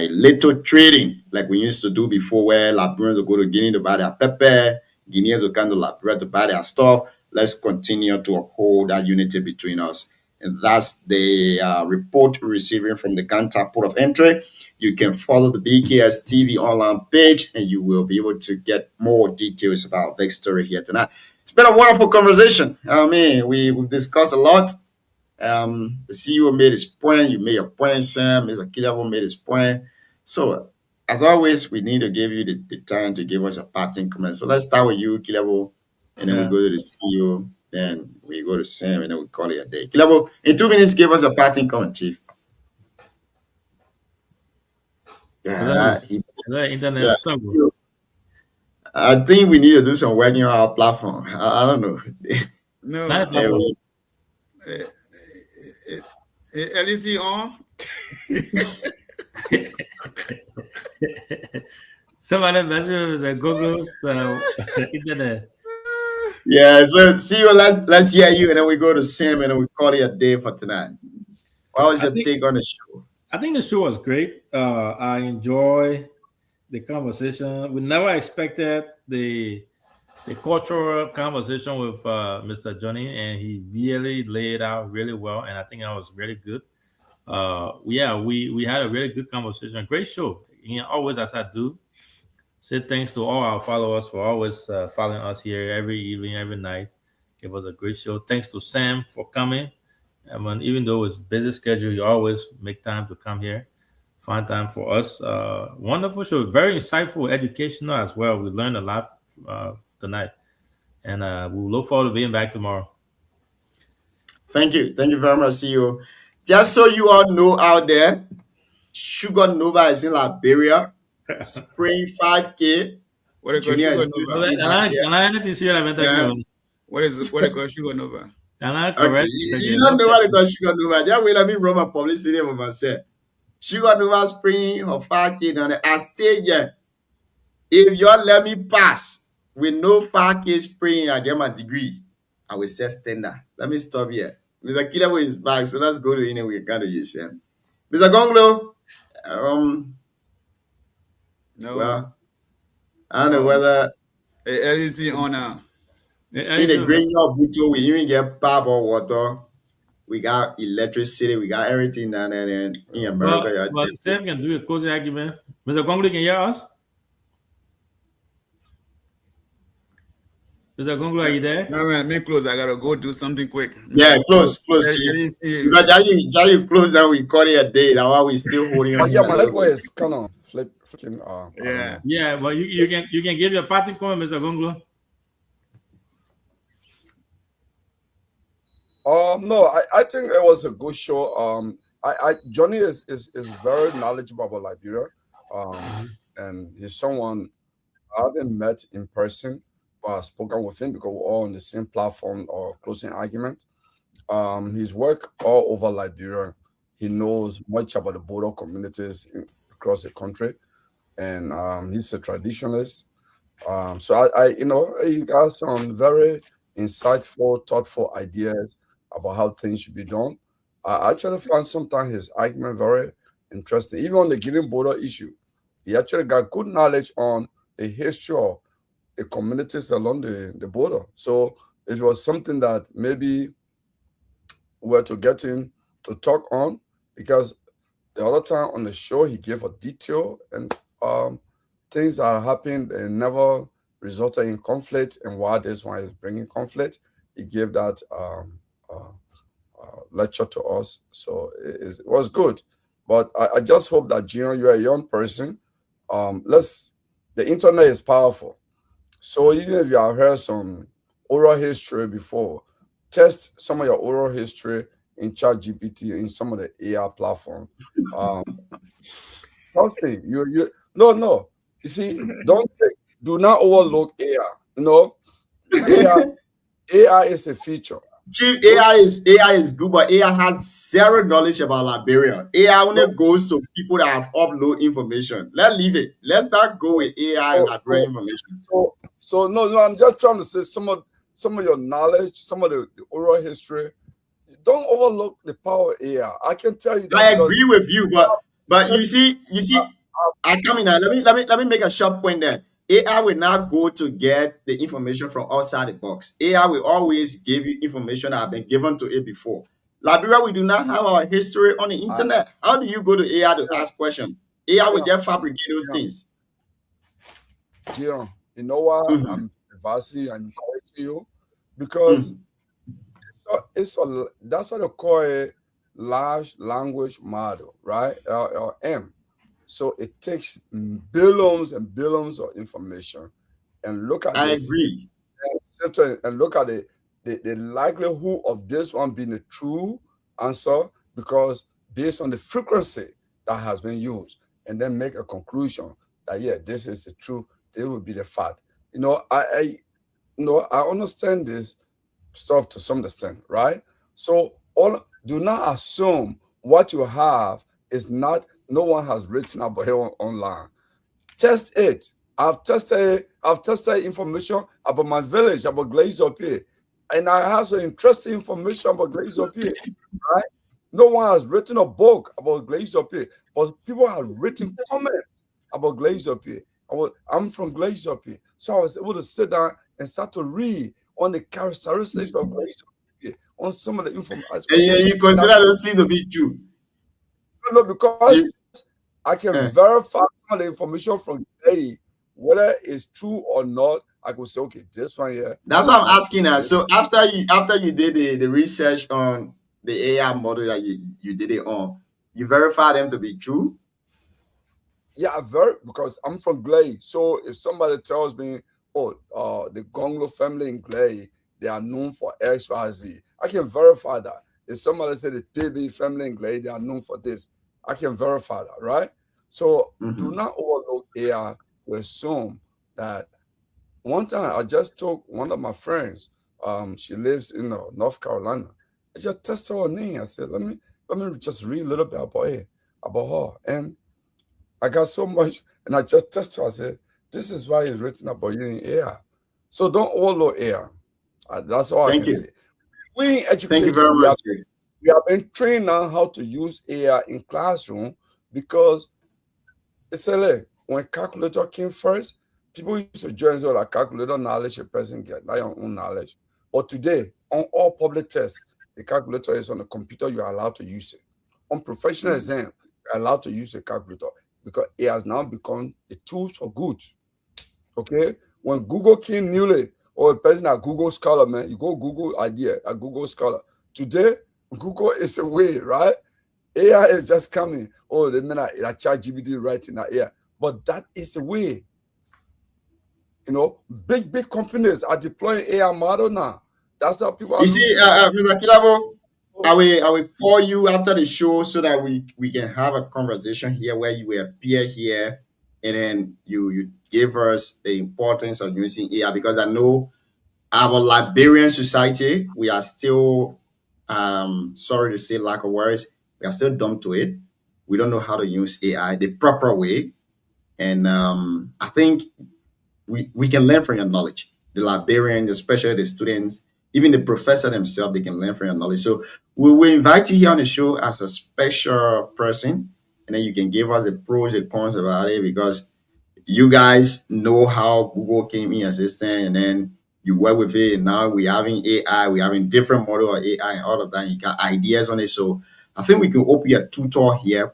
little trading like we used to do before, where Liberians will go to Guinea to buy their pepper, Guineans will come to Liberia to buy their stuff. Let's continue to uphold that unity between us. And that's the report we're receiving from the Ganta port of entry. You can follow the BKS TV online page, and you will be able to get more details about this story here tonight. It's been a wonderful conversation. We've discussed a lot. The CEO made his point. You made your point, Sam. Mr. Kilavo made his point. So, as always, we need to give you the time to give us a parting comment. So let's start with you, Kilavo, and then we go to the CEO. Then we go to Sam, and then we call it a day. Kilavo, in 2 minutes, give us a parting comment, Chief. Internet struggle. I think we need to do some working on our platform. I don't know. No. LEC on? Somebody messages the Google's internet. Yeah, so see you. Let's hear you, and then we go to Sam, and then we call it a day for tonight. What was your take on the show? I think the show was great. I enjoy the conversation. We never expected the cultural conversation with Mr. Johnny, and he really laid out really well, and I think that was really good. We had a really good conversation. Great show. Always, as I do, say thanks to all our followers for always following us here every evening, every night. It was a great show. Thanks to Sam for coming I mean, even though it's busy schedule, you always make time to come here, find time for us. Wonderful show, very insightful, educational as well. We learned a lot tonight, and we look forward to being back tomorrow. Thank you. Thank you very much, CEO. Just so you all know out there, Sugar Nova is in Liberia. Spring 5K. What they call Junior is Sugar still Nova? speaking out there. Yeah. What they call Sugar Nova? Okay, you don't know what they call Sugar Nova. Just wait, let me run my publicity for myself. Sugar Nova Spring of 5K down there. I stay here. If y'all let me pass with no 5K spring, I get my degree. I will set standard. Let me stop here. Mr. Killer is back, so let's go to anyway. Kind of use him. Mr. Gonglo, No. well, I don't know whether LEC honor. in the green your buto, we even get power or water. We got electricity, we got everything down there in America. Well, Sam can do a closing argument. Mr. Gongli, can you hear us? Mr. Gongli, are you there? No, man, me close. I gotta go do something quick. Yeah, close, Chief. Because you close down, we call it a day. Now while we still holding on. Yeah, my network is kind of flipping. Yeah. Well, you can give your parting comment, Mr. Gonglo. No, I think it was a good show. Johnny is very knowledgeable about Liberia. And he's someone I haven't met in person, but I've spoken with him because we're all on the same platform or closing argument. His work all over Liberia. He knows much about the border communities across the country, and he's a traditionalist. So he got some very insightful, thoughtful ideas about how things should be done. I actually found sometimes his argument very interesting, even on the Guinea border issue. He actually got good knowledge on the history of the communities along the border. So it was something that maybe we were to get him to talk on, because the other time on the show he gave a detail and things that happened and never resulted in conflict, and why this one is bringing conflict. He gave that lecture to us, so it was good. But I just hope that, Junior, you're a young person. The internet is powerful. So even if you have heard some oral history before, test some of your oral history in ChatGPT, in some of the AI platform. Something no. You see, do not overlook AI. AI is a feature. Chief, AI is good, but AI has zero knowledge about Liberia. AI only goes to people that have upload information. Let's leave it. Let's not go with AI and Liberia information. So no, I'm just trying to say some of your knowledge, some of the oral history. Don't overlook the power of AI. I can tell you that. I agree with you, but you see, I come in now. Let me make a short point there. AI will not go to get the information from outside the box. AI will always give you information that have been given to it before. Liberia, we do not have our history on the internet. How do you go to AI to ask questions? AI will just fabricate those things. Yeah, you know why I'm advising and encouraging you? Because that's what they call a large language model, right? LLM. So it takes billions and billions of information, and look at I agree. And look at the likelihood of this one being a true answer, because based on the frequency that has been used, and then make a conclusion that this is the truth, this will be the fact. I understand this stuff to some extent, right? So do not assume what you have is not. No one has written about it online. Test it. I've tested information about my village, about Glaze up here. And I have some interesting information about Glaze up here, right? No one has written a book about Glaze up here, but people have written comments about Glaze up here. I'm from Glaze up here. So I was able to sit down and start to read on the characteristics of Glaze up here, on some of the information. And you consider those things to be true? No, because I can verify some of the information from today, whether it's true or not. I could say, okay, this one here. That's what I'm asking now. So after you did the research on the AI model that you did it on, you verify them to be true? Yeah, because I'm from Glay. So if somebody tells me, oh, the Gonglo family in Glay, they are known for XYZ, I can verify that. If somebody said the PB family in Glay, they are known for this, I can verify that, right? So do not overlook AI to assume that. One time I just took one of my friends, she lives in North Carolina. I just tested her name. I said, let me just read a little bit about her. And I got so much, and I just tested her. I said, this is why it's written about you in AI. So don't overload AI. That's all I Thank can you. say. We in Thank you education, very much. we have been trained on how to use AI in classroom because it's like when calculator came first, people used to join so that calculator knowledge a person get, not your own knowledge. But today, on all public tests, the calculator is on the computer, you are allowed to use it. On professional exam, you're allowed to use a calculator because it has now become a tool for good. Okay? When Google came newly, or a person at Google Scholar, man, you go Google idea at Google Scholar. Today, Google is a way, right? AI is just coming. Oh, they mean that chat GPT writing that, yeah. But that is a way. You know, big companies are deploying AI model now. That's how people are You see, losing. Mr. Kilabo, I will call you after the show so that we can have a conversation here where you will appear here and then you give us the importance of using AI, because I know our Liberian society, we are still, sorry to say lack of words, we are still dumb to it. We don't know how to use AI the proper way. And I think we can learn from your knowledge. The librarian, especially the students, even the professor themselves, they can learn from your knowledge. So we will invite you here on the show as a special person, and then you can give us the pros and cons about it, because you guys know how Google came in assistant, and then you work with it, and now we're having AI, we're having different model of AI and all of that. You got ideas on it. So I think we can open a tutor here,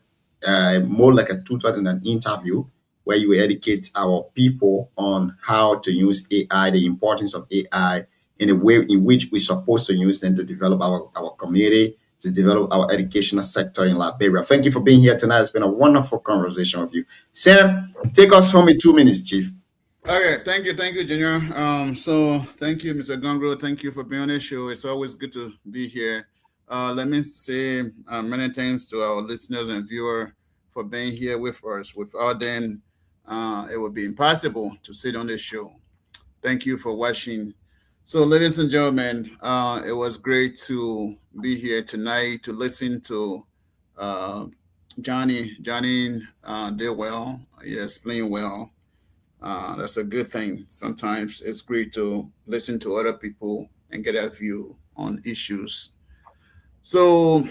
more like a tutor than an interview, where you will educate our people on how to use AI, the importance of AI, in a way in which we're supposed to use them to develop our community, to develop our educational sector in Liberia. Thank you for being here tonight. It's been a wonderful conversation with you. Sam, take us home in 2 minutes, Chief. Okay, thank you, Junior. So thank you, Mr. Gongro. Thank you for being on the show. It's always good to be here. Let me say many thanks to our listeners and viewers for being here with us. Without them, it would be impossible to sit on this show. Thank you for watching. So, ladies and gentlemen, it was great to be here tonight to listen to Johnny. Johnny did well. He explained well. That's a good thing. Sometimes it's great to listen to other people and get a view on issues. So,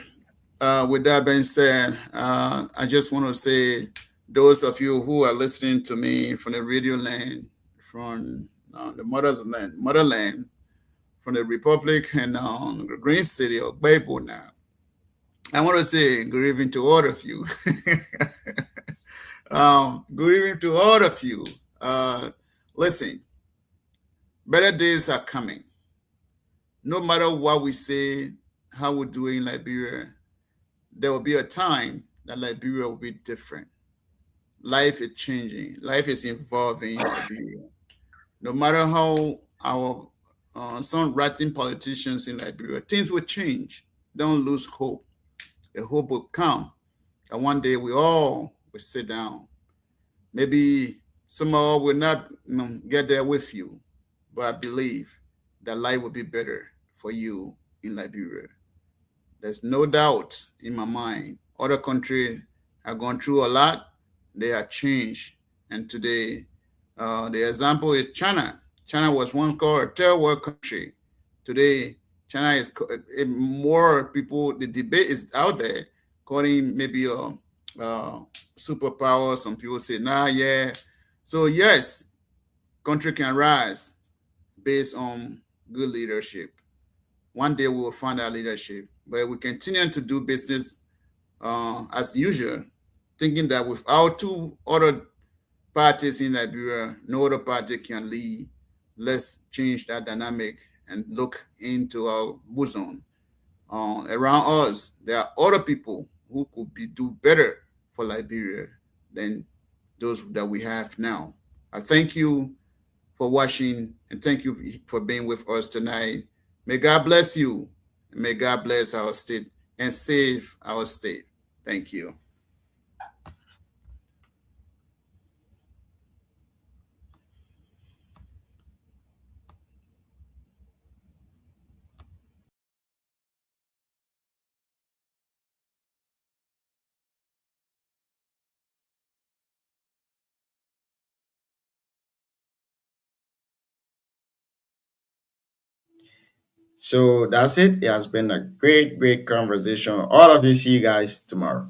with that being said, I just want to say, those of you who are listening to me from the radio land, from the motherland, from the Republic and the Green City of Baybo now, I want to say good evening to all of you. Good evening to all of you. Listen, better days are coming. No matter what we say, how we do in Liberia, there will be a time that Liberia will be different. Life is changing. Life is evolving in Liberia. No matter how our some rotten politicians in Liberia, things will change. Don't lose hope. The hope will come. And one day we all will sit down. Maybe some of us will not get there with you, but I believe that life will be better for you in Liberia. There's no doubt in my mind. Other countries have gone through a lot. They have changed. And today, the example is China. China was once called a third world country. Today, China is more people, the debate is out there, calling maybe a superpower. Some people say, nah, yeah. So yes, country can rise based on good leadership. One day we will find our leadership, but we continue to do business as usual, thinking that without two other parties in Liberia, no other party can lead. Let's change that dynamic and look into our bosom around us, there are other people who could do better for Liberia than those that we have now. I thank you for watching and thank you for being with us tonight. May God bless you. And may God bless our state and save our state. Thank you. So that's it. It has been a great, great conversation. All of you, see you guys tomorrow.